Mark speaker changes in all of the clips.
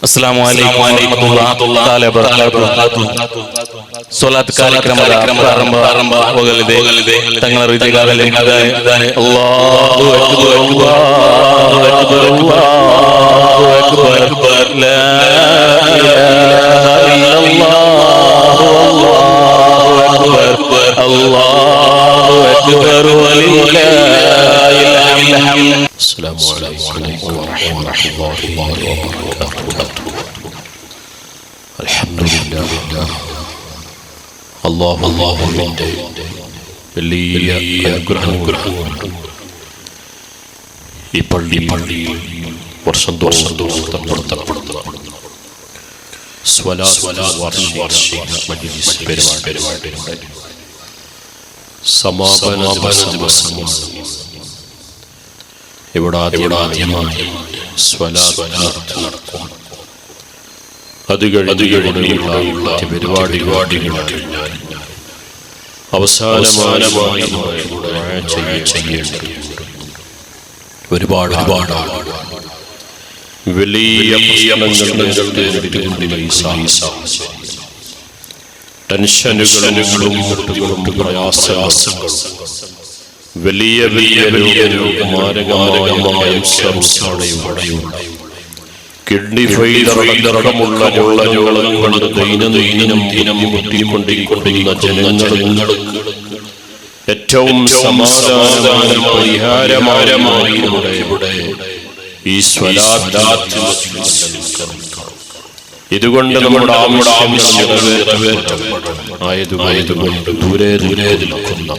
Speaker 1: ಅಸ್ಸಲಾಮು ಅಲೈಕುಂ ವರಹಮತುಲ್ಲಾಹಿ ವಬರಕಾತುಹು. ಸ್ವಲಾತ್ ಕಾರ್ಯಕ್ರಮದ ಪ್ರಾರಂಭ ಹೋಗಲಿದೆ. ತಂಗಳ ಹೃದಯಗಳಲ್ಲಿ ಅಲ್ಲಾಹು ಅಕ್ಬರ್ ಅಲ್ಲಾಹು ಅಕ್ಬರ್ ಅಲ್ಲಾಹು ಅಕ್ಬರ್ ಲಾ ಇಲಾಹಾ ಇಲ್ಲಲ್ಲಾಹು ಅಲ್ಲಾಹು ಅಕ್ಬರ್ ಅಲ್ಲಾಹು ಅಕ್ಬರ್ ವಲಿಲ್ಲಾಹಿಲ್ ಹಮ್ದ್.
Speaker 2: അസ്സലാമു അലൈക്കും വറഹ്മത്തുള്ളാഹി വബറകാതുഹു. അൽഹംദുലില്ലാഹ്, അല്ലാഹുവിന്റെ വലിയ അനുഗ്രഹം ഈ പള്ളിയിൽ വർഷം നടത്തപ്പെടുന്ന സ്വലാത്ത് വാർഷിക മജ്‌ലിസ് പരിപാടിയുടെ സമാപന ദിവസമാണ്. ഇവിടെ ആദ്യമായി സ്വലാത്ത് നടക്കും. അത് കഴിഞ്ഞുള്ള പരിപാടികൾ അവസാനമായി ചെയ്യേണ്ടത് ഒരുപാട് വലിയ ടെൻഷനുകളും പ്രയാസങ്ങളും വലിയ മാരകമായ കിഡ്നി ഫെയിലറടക്കമുള്ള രോഗങ്ങളും കൊണ്ട് ദൈനംദിനം മുട്ടിക്കൊണ്ടിരിക്കുന്ന ജനങ്ങൾക്ക് ഏറ്റവും സമാധാന പരിഹാരമായി ഇവിടെ ഈ സ്വലാത്ത്. ഇതുകൊണ്ട് നമ്മുടെ ആവശ്യങ്ങൾ ആയതുകൊണ്ട് ദൂരെ നിൽക്കുന്ന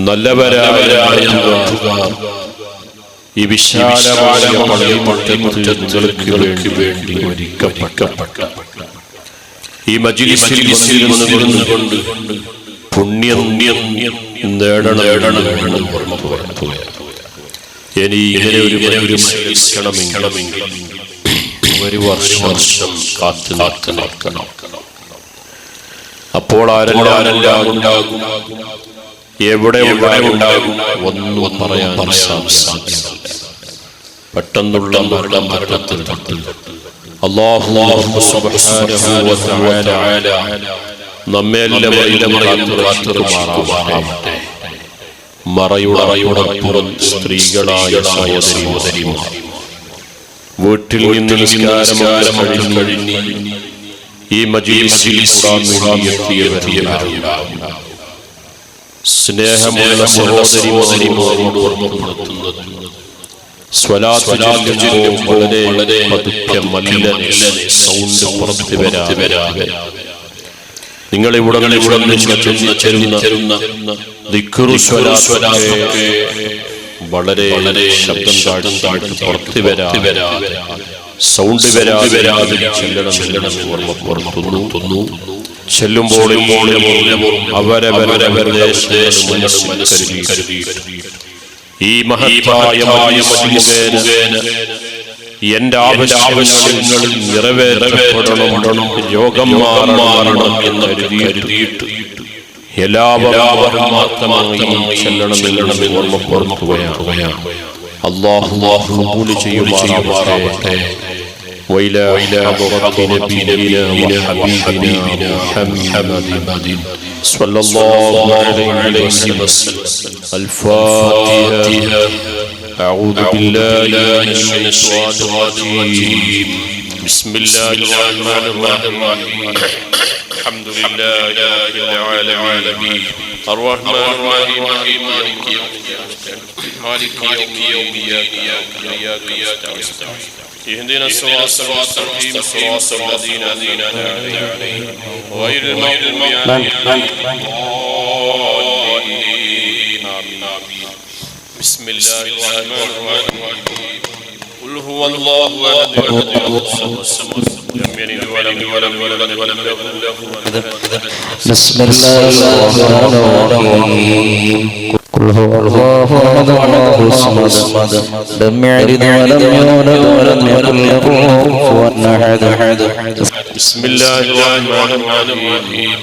Speaker 2: നല്ലവരായ ഈ വിശാലമായ നിങ്ങൾക്ക് വേണ്ടി ഒരുക്കപ്പെട്ട ഈ മജ്‌ലിസിൽ വന്നിരുന്നുകൊണ്ട് പുണ്യം നേടണമെന്ന് ഓർമ്മപ്പെടുത്തുക. ഇനി ഇങ്ങനെ ഒരു മത്സരിക്കണമെങ്കിൽ ഒരു വർഷം കാത്തു നിൽക്കണം. അപ്പോൾ ആരെല്ലാം ഉണ്ടാകും, എവിടെ ഉണ്ടാകും ഒന്നും പറയാൻ സാധ്യമല്ല. പെട്ടെന്നുള്ള മരണത്തിൽ അല്ലാഹു സുബ്ഹാനഹു വ തആല നമ്മെല്ലാവരെയും കാത്തുരക്ഷിക്കുമാറാവട്ടെ. മറയുടപ്പുറം സ്ത്രീകളായ സഹോദരിമാർ, വീട്ടിൽ നിന്ന് നിസ്കാരം കഴിഞ്ഞ് ഈ മജ്‌ലിസിൽ ഖുർആൻ എത്തിയവരുണ്ടാകും. സ്നേഹമുള്ള സഹോദരിമാരോട് ഓർമ്മപ്പെടുത്തുന്നത് സ്വലാത്ത് ചൊല്ലുമ്പോൾ വളരെ പതുക്കെ സൗണ്ട് പുറത്ത് വരാതെ നിങ്ങൾ ഇവിടെ ചെല്ലുന്ന ദിക്റും സ്വലാത്തൊക്കെ വളരെ ശബ്ദം താഴ്ത്തി പുറത്ത് വരാതെ സൗണ്ട് വരാതെ ചെല്ലണം ഓർമ്മപ്പെടുത്തുന്നു. ചെല്ലുമ്പോൾ അവരവരുടെ ഈ മഹത്തായ മുഖേന എന്റെ ആവശ്യങ്ങൾ നിറവേറപ്പെടണം, രോഗം മാറണം എന്ന് കരുതിയിട്ട് എല്ലാവരും മാത്രമായി ചെല്ലണമെന്ന് ഓർമ്മപ്പെടുത്തുകയാണ്. അല്ലാഹു ഖബൂൽ ചെയ്യുമാറാവട്ടെ. وإلى حضرة نبينا وحبيبنا محمد صلى الله عليه وسلم. الفاتحة. أعوذ بالله من الشيطان الرجيم. بسم الله الرحمن الرحيم. الحمد لله رب العالمين الرحمن الرحيم مالك يوم الدين إياك نستعين اهدنا الصراط المستقيم صراط الذين أنعمت عليهم غير المغضوب عليهم ولا الضالين. بسم الله الرحمن الرحيم. قل هو الله أحد لم يلد ولم يولد ولم يكن له كفوا أحد.
Speaker 3: بسم الله الرحمن الرحيم. قل هو الله أحد الله الصمد لم يلد ولم يولد ولم يكن له كفوا أحد.
Speaker 2: بسم الله الرحمن الرحيم.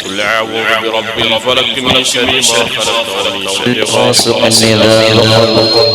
Speaker 2: قل أعوذ برب الفلق من شر ما خلق ومن شر غاسق إذا وقب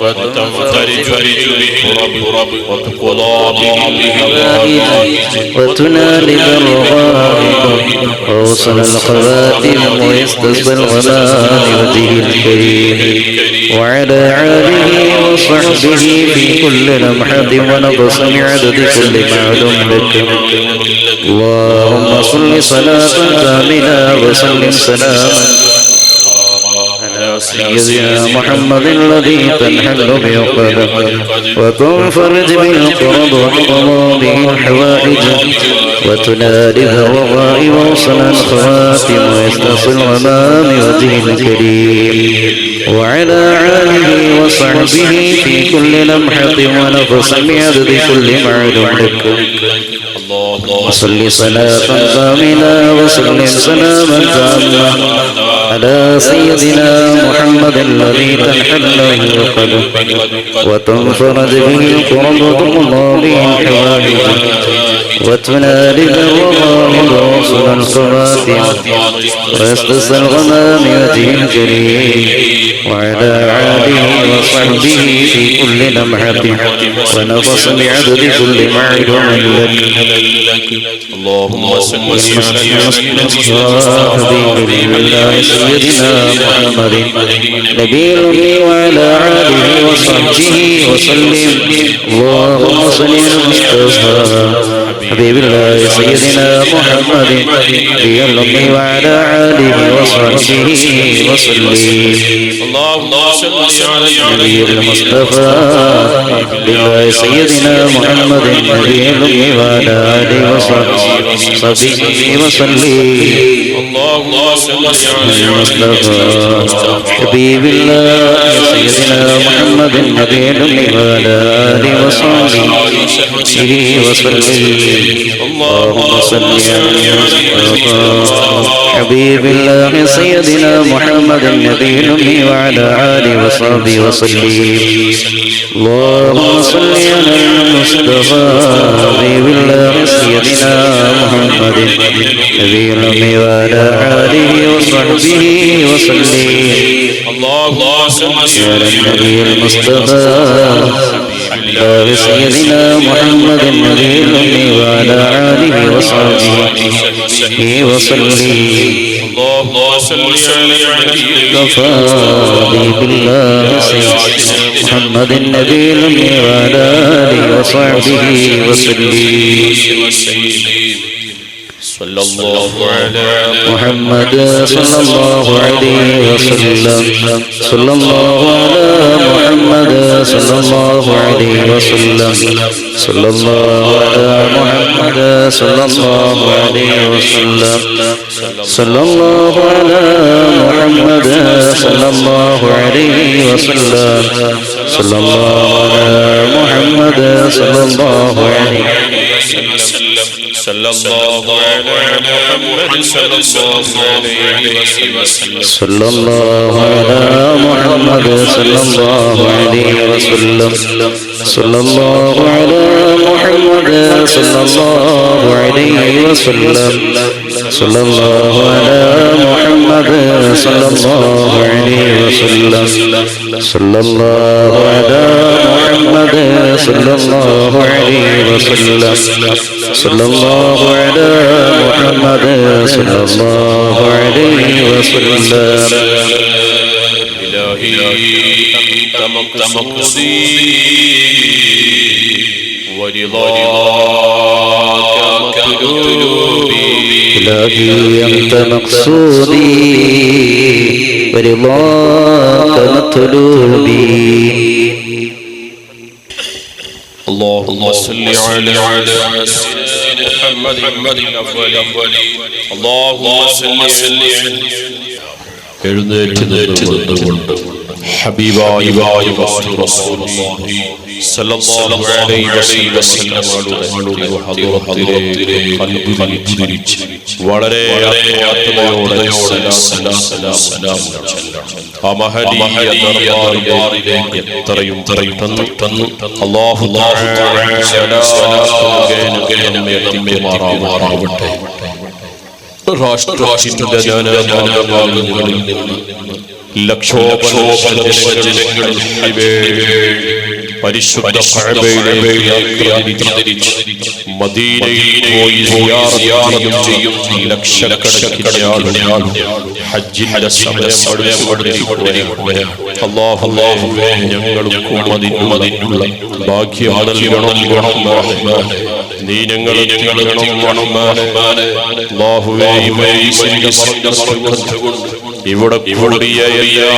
Speaker 2: قد تنفرج به الكرب وتقضى به الحوائج
Speaker 3: وتنال بالرغائب ووصل الخواتم ويستصبى الغمام وجه الكريم وعلى آله وصحبه في كل لمحة ونقص بعدد كل معلوم لك. اللهم صل صلاة كاملة وسلم سلاما على سيدنا محمد الذي تنحل بعقبه وتنفرج بالقرب وتقضى به الحوائج وتنال الرغائب ووصل الخواتم ويستصل الغمام وجه الكريم وعلى آله وصحبه في كل لمحة ونفس بعدد كل معلوم لك. وصل صلاة كاملة وسلم سلاما تاما على سيدنا محمد الذي تنحل عقبه وتنفرج به الكرب وتقضى به الحوائج وتنال بالرغائب ووصل الخواتم ويستصل الغمام وجه الكريم وعلى آله وصحبه في كل لمحة ونفس بعدد كل معلوم لك.
Speaker 2: اللهم صل على
Speaker 3: سيدنا محمد نبي الأمي وعلى آله وصحبه وسلم. اللهم صل على المصطفى حبيب الله سيدنا محمد نبي الأمي وعلى آله وصحبه وسلم.
Speaker 2: اللهم صل على
Speaker 3: نبي المصطفى بالله سيدنا محمد نبي الأمي وعلى آله وصحبه وسلم.
Speaker 2: اللهم صل على
Speaker 3: المصطفى حبيب الله سيدنا محمد نبي الأمي وعلى آله وصحبه وسلم. اللهم صل على المصطفى حبيب الله سيدنا محمد النبي الأمي وعلى آله وصحبه وسلم. اللهم صل على المصطفى حبيب الله سيدنا محمد النبي الأمي وعلى آله وصحبه وسلم.
Speaker 2: اللهم صل
Speaker 3: على النبي المصطفى الله سيدنا محمد النبي الأمي وعلى آله وصحبه وسلم.
Speaker 2: اللهم صل على
Speaker 3: كفى بالله سيدنا محمد النبي الأمي وعلى آله وصحبه وسلم.
Speaker 2: صلى الله على
Speaker 3: محمد صلى الله عليه وسلم. صلى الله على محمد صلى الله عليه وسلم. صلى الله على محمد صلى الله عليه وسلم. صلى الله على محمد صلى الله عليه وسلم. صلى الله على محمد صلى الله عليه
Speaker 2: وسلم. صلى الله على محمد صلى الله عليه وسلم.
Speaker 3: صلى الله على محمد صلى الله عليه وسلم. صلى الله على محمد صلى الله عليه وسلم. صلى الله على محمد صلى الله عليه وسلم. صلى الله على محمد صلى الله عليه وسلم. صلى الله على محمد صلى الله عليه وسلم.
Speaker 2: إلهي أنت مقصودي ورضاك مطلوبي.
Speaker 3: إلهي أنت مقصودي ورضاك مطلوبي.
Speaker 2: اللهم صل على سيدنا محمد الأول. اللهم صل എഴുന്നേറ്റ് നിന്നുകൊണ്ട് ഹബീബായ റസൂലുള്ളാഹി സ്വല്ലല്ലാഹു അലൈഹി വസല്ലമയുടെ ഹദറത്തിലെ ഖൽബിൽ ഉദിരിച്ച് വളരെ ആത്മാർത്ഥതയോടെ സലാം ആ മഹദീയ ദർബാറിലേക്ക് എത്രയും തന്നു അല്ലാഹു തആല സലാം നമ്മെ മാറാവട്ടെ. രാഷ്ട്രത്തിന്റെ നാനാഭാഗങ്ങളിൽ നിന്ന് പരിശുദ്ധ കഅബയിലേക്ക് മദീനയിൽ പോയി സിയാറത്ത് ചെയ്യും ലക്ഷക്കണക്കിന് ആളുകൾ ഹജ്ജിന്റെ സമയം അല്ലാഹുവേ ഞങ്ങൾക്കും അതിനുള്ള ഭാഗ്യം നൽകണം റഹ്മാനേ. നീ ഞങ്ങളെ അല്ലാഹുവേ ഇവിടെ കൂടിയ എല്ലാ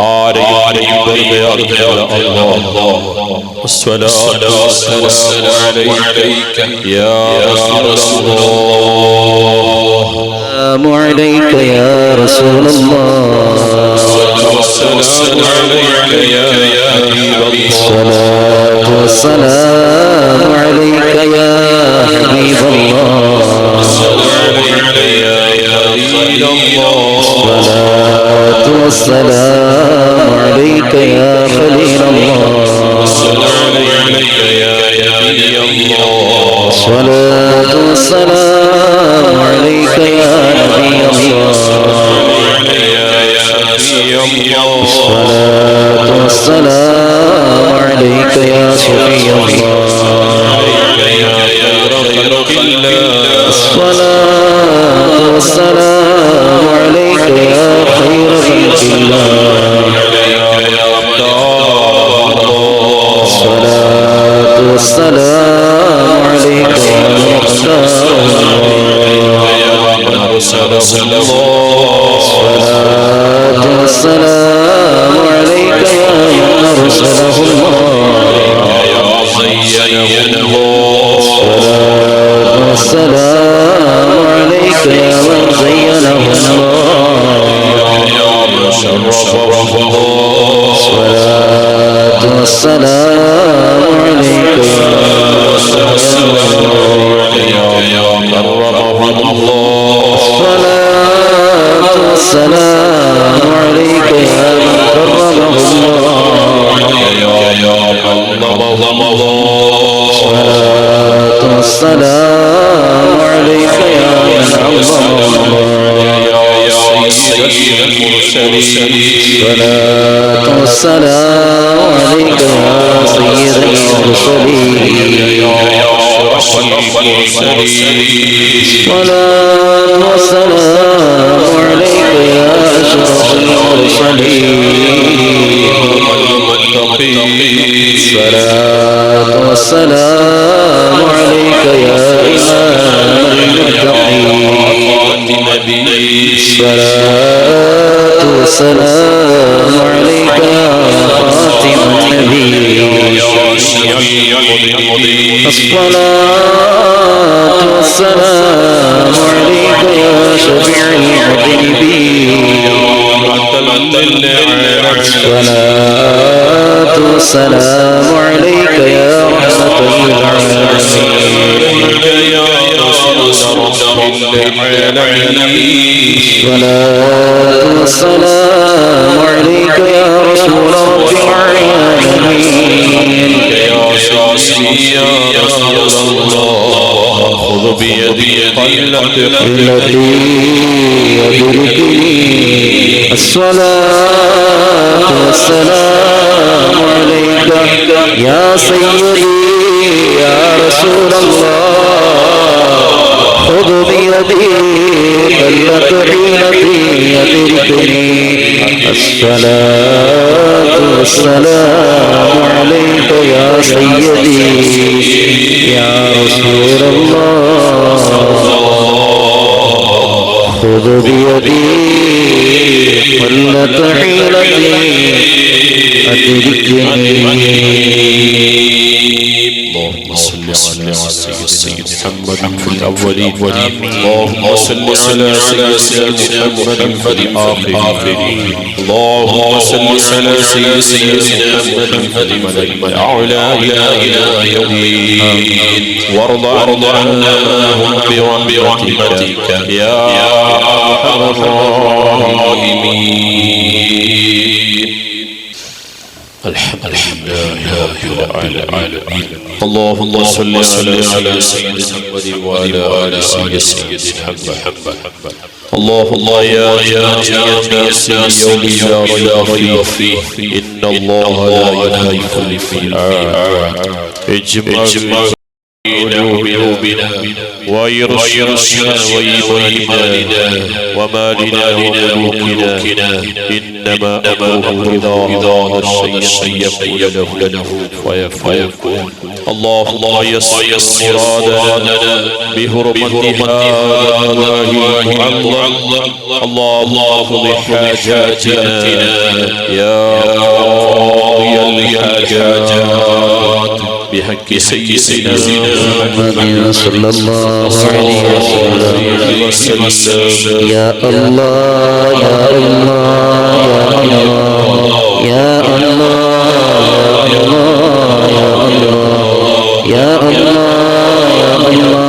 Speaker 2: ആരെയും
Speaker 3: السلام عليك يا رسول الله
Speaker 2: والسلام عليك يا حبيب الله
Speaker 3: الصلاة والسلام عليك يا حبيب الله الصلاة والسلام عليك يا خليل الله الصلاة والسلام عليك يا نبي الله الصلاة والسلام عليك يا شفيع الله الصلاة والسلام عليك يا خير خلق الله الصلاة والسلام عليك يا مختار الصلاة والسلام عليك يا من أرسله الصلاة والسلام عليك يا من زينه الصلاة والسلام عليك يا الصلاة والسلام عليك يا من كرمه الصلاة والسلام عليك يا من عظمه الصلاة والسلام عليك يا سيد المرسلين الصلاة والسلام عليك يا أشرف المرسلين الصلاة والسلام عليك يا إمام المتقين الصلاة والسلام عليك يا خاتم النبي الصلاة والسلام عليك يا شفيع المذنبين الصلاة والسلام عليك يا رحمة للعالمين الصلاة والسلام عليك يا رسول رب العالمين
Speaker 2: خذ بيدي
Speaker 3: التي يدركني الصلاة والسلام عليك يا سيدي يا رسول الله خذ بيدي قلت حيلتي يدركني الصلاة والسلام عليك يا سيدي يا رسول الله خذ بيدي قلت حيلتي أدركني
Speaker 2: اللهم صل على سيدنا محمد في الأولين اللهم صل على سيدنا محمد في الآخرين اللهم صل على سيدنا محمد الأعلى إلى يوم الدين وارض عنهم برحمتك يا أرحم الراحمين الحمد لله رب العالمين. اللهم صل على سيدنا محمد وعلى آل سيدنا محمد. اللهم يا جميع الناس اليوم لا ريب فيه إن الله لا يخلف الميعاد. اجمع قلوبنا ويرشدنا وإيماننا ومالنا وملوكنا إنما أمره إذا الشيء يقول له فيكون. اللهم يسر مرادنا بحرمة هذا المعظم. اللهم اقض حاجاتنا يا قاضي الحاجات بحق سيدنا
Speaker 3: محمد صلى الله عليه وسلم. يا الله يا الله يا الله يا الله يا الله يا الله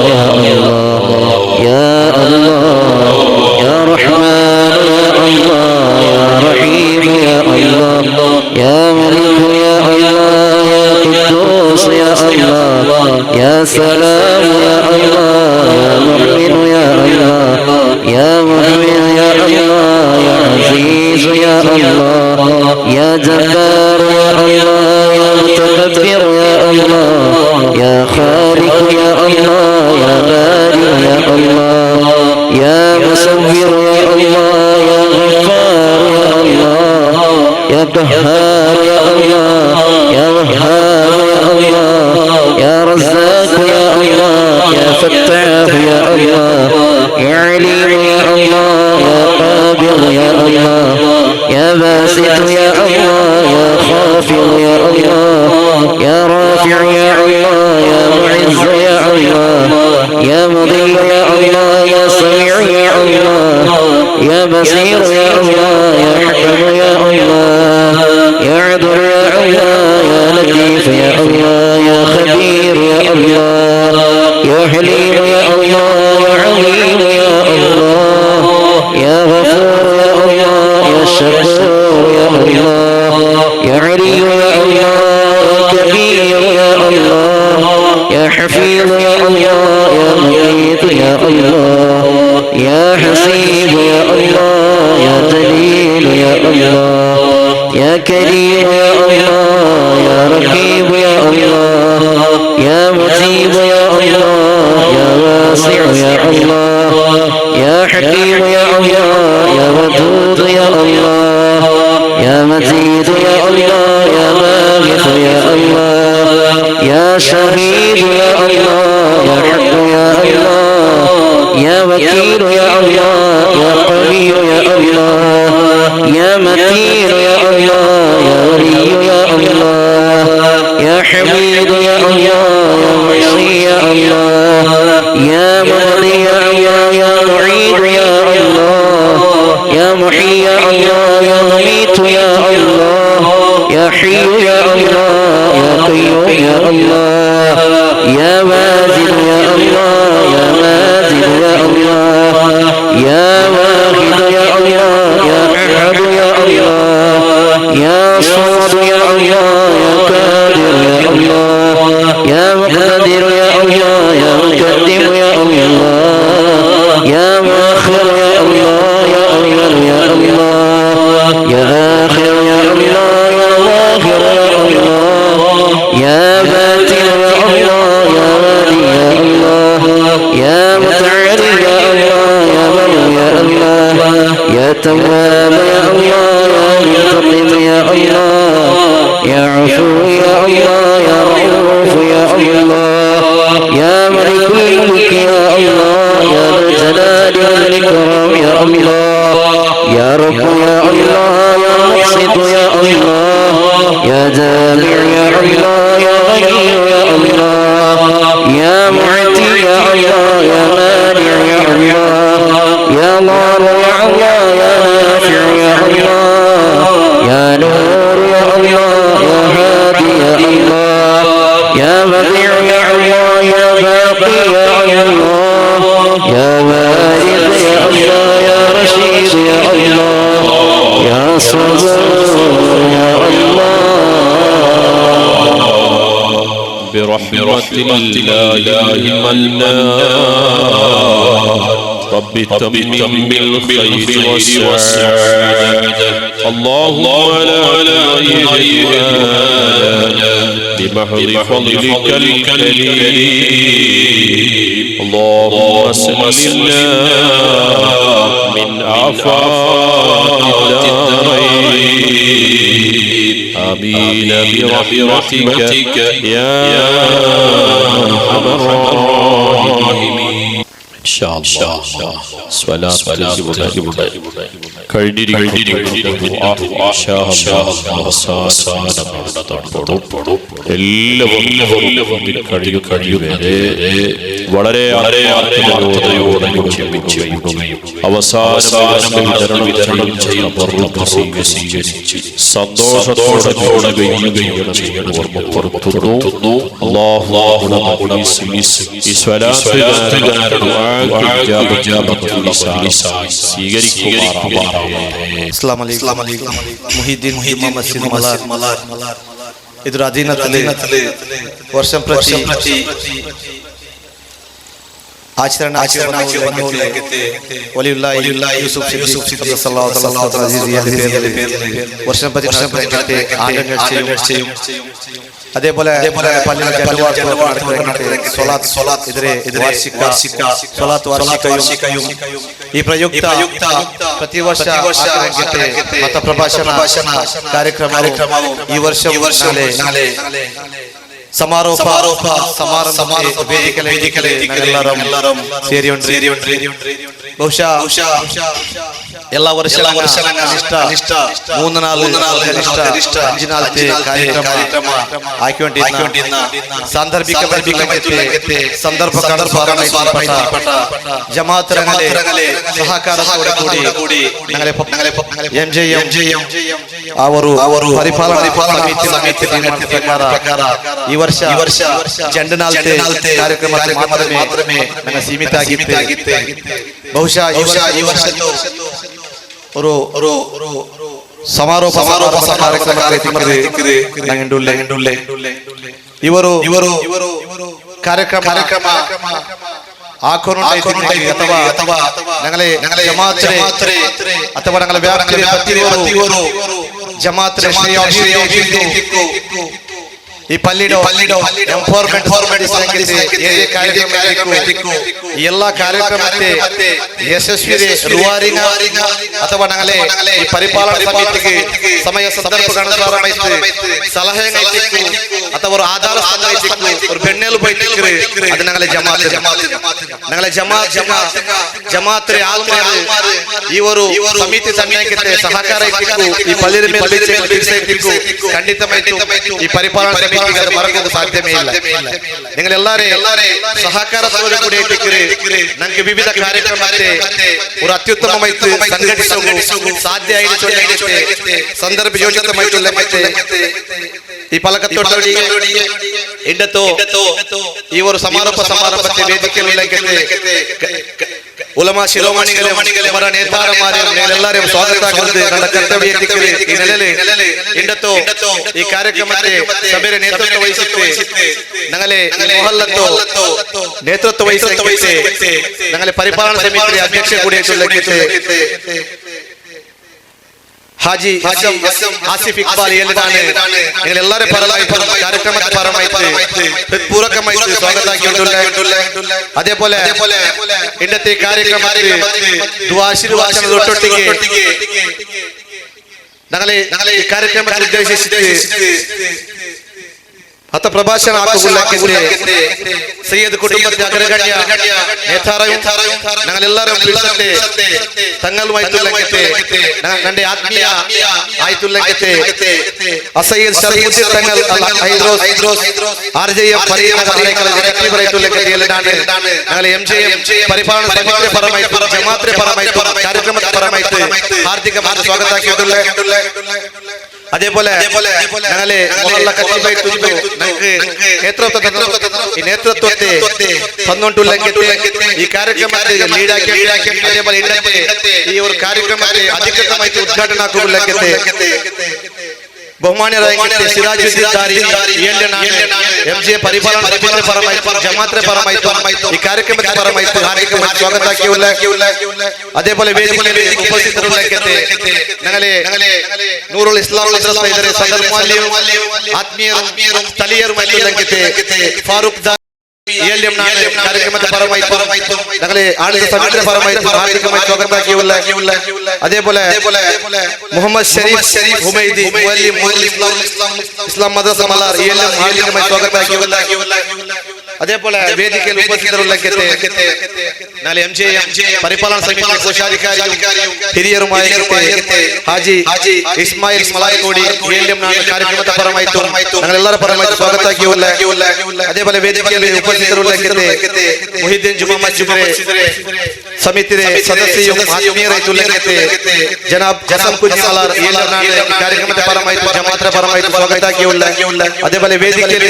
Speaker 3: يا الله يا الله يا رحمن يا الله يا رحيم يا الله يا ملك يا الله يا قدوس يا الله يا سلام يا الله يا مؤمن يا الله يا مؤمن يا الله يا عزيز يا الله يا جبار يا الله يا متكبر يا الله يا خالق يا الله يا بارئ يا الله يا مصور يا الله يا غفار يا الله يا قهار يا الله يا وهاب يا الله يا رزاق يا الله يا فتاح يا الله يا عليم يا الله يا قابض يا الله يا باسط يا الله يا خافض يا الله يا رافع يا الله يا معز يا الله يا مضل يا الله يا سميع يا الله يا بصير يا الله يا حكم يا الله يا عدل يا الله يا لطيف يا الله يا خبير يا الله يا حليم يا الله يا عظيم يا الله يا غفور يا الله يا شكور يا الله يا علي يا الله يا كبير يا الله يا حفيظ يا الله يا مقيت يا الله يا حسيب يا الله يا دليل يا الله يا كريم يا الله يا رقيب يا الله يا مجيب يا الله يا واسع يا الله يا حكيم يا الله يا ودود يا الله يا مجيد يا الله يا مالك يا الله يا شهيد يا الله يا حق يا الله يا وكيل يا الله يا قوي يا الله يا متين يا الله يا ولي يا الله يا حميد يا الله يا محصي يا الله يا مغني يا الله يا معيد يا الله يا محيي يا الله يا مميت يا الله يا حي يا الله يا قيوم يا الله يا واجد يا الله يا ماجد يا الله يا واحد يا الله يا أحد يا الله يا صمد يا الله يا قادر يا الله يا مقتدر يا الله يا مقدم يا الله يا مؤخر يا الله يا أول يا الله يا آخر يا الله يا ظاهر يا الله يا باطن يا الله يا والي يا الله يا متعالي يا الله يا من يا الله يا تواب يا الله يا منتقم يا الله يا عفو يا الله يا رؤوف يا الله يا ملك الملك يا الله يا ذا الجلال والإكرام يا الله يا رب يا الله يا مقسط يا الله يا جامع يا الله يا غني يا الله يا معتي يا الله يا مانع يا الله يا ضار يا الله يا نافع يا الله يا نور يا الله يا هادي يا الله يا بديع يا الله يا باقي يا الله يا وارث يا الله يا رشيد يا الله يا صبور
Speaker 2: برحمة الله المنان رب تمم بالخير والسعادة اللهم لا بمحض فضلك الكريم اللهم سلمنا من آفات الدارين آمين برحمتك يا أرحم الراحمين إن شاء الله صلاة വളരെ സന്തോഷത്തോടെ
Speaker 4: ഇതൊരു അധീനത്തില് വർഷം പ്രതി ആചരണ വർഷം പ്രതി അതേപോലെ ഈ പ്രയുക്ത പ്രതിവർഷ മതപ്രഭാഷണ ಕಾರ್ಯಕ್ರಮವು ಈ ವರ್ಷ ಸಮಾರೋಪ ವೇದಿಕೆಯಲ್ಲಿ ಸೇರಿ ಬಹುಶಃ ಎಲ್ಲ ವರ್ಷ ಮೂന്ന് നാല് അഞ്ച് നാളത്തെ ಕಾರ್ಯಕ್ರಮ ആയിക്കൊണ്ടിരുന്ന സാന്ദർഭിക ജമാഅത്തുകളെ സഹകാരത്തോടുകൂടി MJM ಅವರು ಪರಿಪಾಲನಾ ಸಮಿತಿ ಪ್ರಕಾರ ಈ ವರ್ಷ ಜಂಡ ನಾಲ್ತೆ ಕಾರ್ಯಕ್ರಮಕ್ಕೆ ಮಾತ್ರಮೇ ಸೀಮಿತ ಆಗಿತ್ತು ಬಹುಶಃ ಈ ವರ್ಷ ഒരു സമാരോപ ഇവരു ಕಾರ್ಯಕ್ರಮ ಅಥವಾ ഞങ്ങളെ ജമാഅത്തിലെ ಅಥವಾ ഞങ്ങളെ വ്യാപ്തിയിലെ ജമാഅത്തിലെ ಈ ಪಲ್ಲಿಡೋ ಎಂಪವರ್ಮೆಂಟ್ ಎಲ್ಲ ಕಾರ್ಯಕ್ರಮಕ್ಕೆ ಯಶಸ್ವಿ ರೂವಾರಿನ ಅಥವಾ ഞങ്ങളെ ಈ ಪರಿಪಾಲನಾ ಸಮಿತಿಗೆ ಸಮಯ ಸಂದರ್ಭಗಳ ಸಲಹೆ ಅಥವಾ ഒരു ആധാര ഒരു ಬೆನ್ನೆಲು ಬೈತಿಕ್ರು ಅದು ഞങ്ങളെ ಜಮಾತ್ರೆ ಆಲ್ಮಾರು ಇವರು ಸಮಿತಿ ಸಮಯಕ್ಕೆ ಸಹಕಾರ ಇತ್ತು ಈ ಪಲ್ಲಿರ ಮೇಲೆ ಖಂಡಿತವಾಯಿತು ಈ ಪರಿಪಾಲನಾ ಅದು ಮರಕೋದು ಸಾಧ್ಯವೇ ಇಲ್ಲ ನಿങ്ങളെല്ലാരെ ಸಹಕಾರದೊಂದಿಗೆ ಕೂಡ ಇಟ್ಟಿಕ್ಕಿರಿ ನನಗೆ ವಿವಿಧ ಕಾರ್ಯಕ್ರಮಕ್ಕೆ ഒരു ಅತ್ಯುತ್ತಮವಾಯಿತು ಸಂಘಟಿಸಲು ಸಾಧ್ಯ ಆಯಿತು ಸಂದರ್ಭ ಯೋಜಿತವಾಯಿತು ಈ ಫಲಕತ್ತೊಟ್ಟೊಡಿಗೆ ಇಂಡತೋ ಇವರು ಸಮಾರಂಭಕ್ಕೆ ವೇದಿಕೆಯಲ್ಲಿ ಉಲಮಾ ಶಿರೋಮಣಿಗಳೇ ಅವರ ನೇತಾರಮಾರೆ ಎಲ್ಲರೂ ಸ್ವಾಗತ ಆಗುತ್ತದೆ ನನ್ನ ಕರ್ತವ್ಯ ಈ ನೆಲೆಯಲ್ಲಿ ಇಂಡತೋ ಈ ಕಾರ್ಯಕ್ರಮಕ್ಕೆ ಸಭೆಯ ನೇತೃತ್ವ ವಹಿಸುತ್ತೆ ഞങ്ങളെ ಮೊಹಲ್ಲತ್ತು ನೇತೃತ್ವ ವಹಿಸುತ್ತೆ ഞങ്ങളെ ಪರಿಪಾಲನಾ ಸಮಿತಿ ಅಧ್ಯಕ್ಷ ಕೂಡಿಯಾಗಿತ್ತು ಹಾಜಿ ಆಸಿಫ್ ಇಕ್ಬಾಲ್ ಹೇಳಿದಾನೆ ನಿങ്ങളെല്ലാരെ ಪರವಾಗಿ ಕಾರ್ಯಕ್ರಮಕ್ಕೆ ಪರವಾಗಿ ಪೂರಕವಾಗಿ ಸ್ವಾಗತ ಆಗಿರುತ್ತದೆ അതേപോലെ ഇന്നത്തെ ಕಾರ್ಯಕ್ರಮಕ್ಕೆ ದುಆ ಆಶೀರ್ವಾದದೊಟ್ಟಿಗೆ ഞങ്ങളെ ಈ ಕಾರ್ಯಕ್ರಮಕ್ಕೆ ಉದ್ದೇಶಿಸಿ ಪ್ರಭಾಷಣ ಸೈಯದ್ ಕುಟುಂಬದ ಅಗ್ರಗಣ್ಯ ನೇತಾರയും ഞങ്ങളെല്ലാരും തങ്ങളുമായിട്ടുള്ളത്തെ ഞങ്ങളുടെ ആത്മീയ ആയിട്ടുള്ളത്തെ അസയ്യദ് ഷറഫുദ്ദീൻ തങ്ങൾ ഹൈദ്രോസ് RJM ഞങ്ങളെ MJM പരിപാലന സമിതി പരമായി ജമാഅത്തെ പരമായി ಕಾರ್ಯಕ್ರಮದ ಪರമായി ಹಾರ್ದಿಕವಾದ ಸ್ವಾಗತ ಆಗಿರುತ್ತದೆ അതേപോലെ ഞങ്ങളെ ಮೊಹಲ್ಲ ಕಚೇರಿ ತುದ್ದು ನನಗೆ ನೇತೃತ್ವತೆ ತನ್ನೊಂಟುಲ್ಲಂಗೆ ಈ ಕಾರ್ಯಕ್ರಮಕ್ಕೆ ಲೀಡ್ ಆಗಿ അതേപോലെ ಈ ಒಂದು ಕಾರ್ಯಕ್ರಮಕ್ಕೆ ಅಧಿಕೃತವಾಗಿ ಉದ್ಘಾಟನೆ ಆಗುವುದಕ್ಕೆ ബഹുമാന്യരായ സിറാജുദ്ദീൻ ദാരി MJ പരിപാലന സമിതി പരമായിട്ട് ജമാഅത്തെ പരമായിട്ട് ഈ കാര്യക്രമത്തെ പരമായിട്ട് ഹാർദികമായി സ്വാഗതാക്കിയുള്ള അതേപോലെ വേദിയിൽ ഉപസ്ഥിതരുള്ള ഞങ്ങളെ നൂറുൽ ഇസ്ലാം മദ്രസ ಇದರ ಸದರ್ ಮಾಲ್ಯಂ ಆತ್ಮೀಯರು ಸ್ಥಳೀಯರು ಫಾರೂಕ್ ELM ಕಾರ್ಯಕ್ರಮದ ಪರಮಾಯಿತು ഞങ്ങളെ ആളുടെ സമിതിയുടെ പരമായിട്ട് ഹാർദികമായി സ്വാഗതാക്കിയുള്ള അതേപോലെ മുഹമ്മദ് ഷരീഫ് ഹുമൈദി ഇസ്ലാം മദ്രസ മലാർ ELM ഹാർദികമായി സ്വാഗതാക്കിയുള്ള അതേപോലെ വേദിക്കൽ ഉപസ്ഥിതരുള്ള നാളെ MJ പരിപാലന സമിതി കോശാധികാരിയും ಹಿರಿಯರುമായ ಹಾಜಿ ಇಸ್ಮಾಯಿಲ್ ಮಲಾಯಿಕೋಡಿ ELM ಕಾರ್ಯಕ್ರಮದ ಪರಮಾಯಿತು ഞങ്ങളെല്ലാവരും പരമായിട്ട് സ്വാഗതാക്കിയുള്ള അതേപോലെ വേദിക്കൽ ഉപസ്ഥിതരുള്ള മുഹിദ്ദീൻ ജുമാ മസ്ജിദിന്റെ സമിതിയുടെ സദസ്യയും ആത്മീയരായിട്ടുള്ള ജനാബ് ഹസൻ കുഞ്ഞാളാർ ELM ಕಾರ್ಯಕ್ರಮದ പരമായിട്ട് ജമാഅത്തെ പരമായിട്ട് സ്വാഗതാക്കിയുള്ള അതേപോലെ വേദിക്കൽ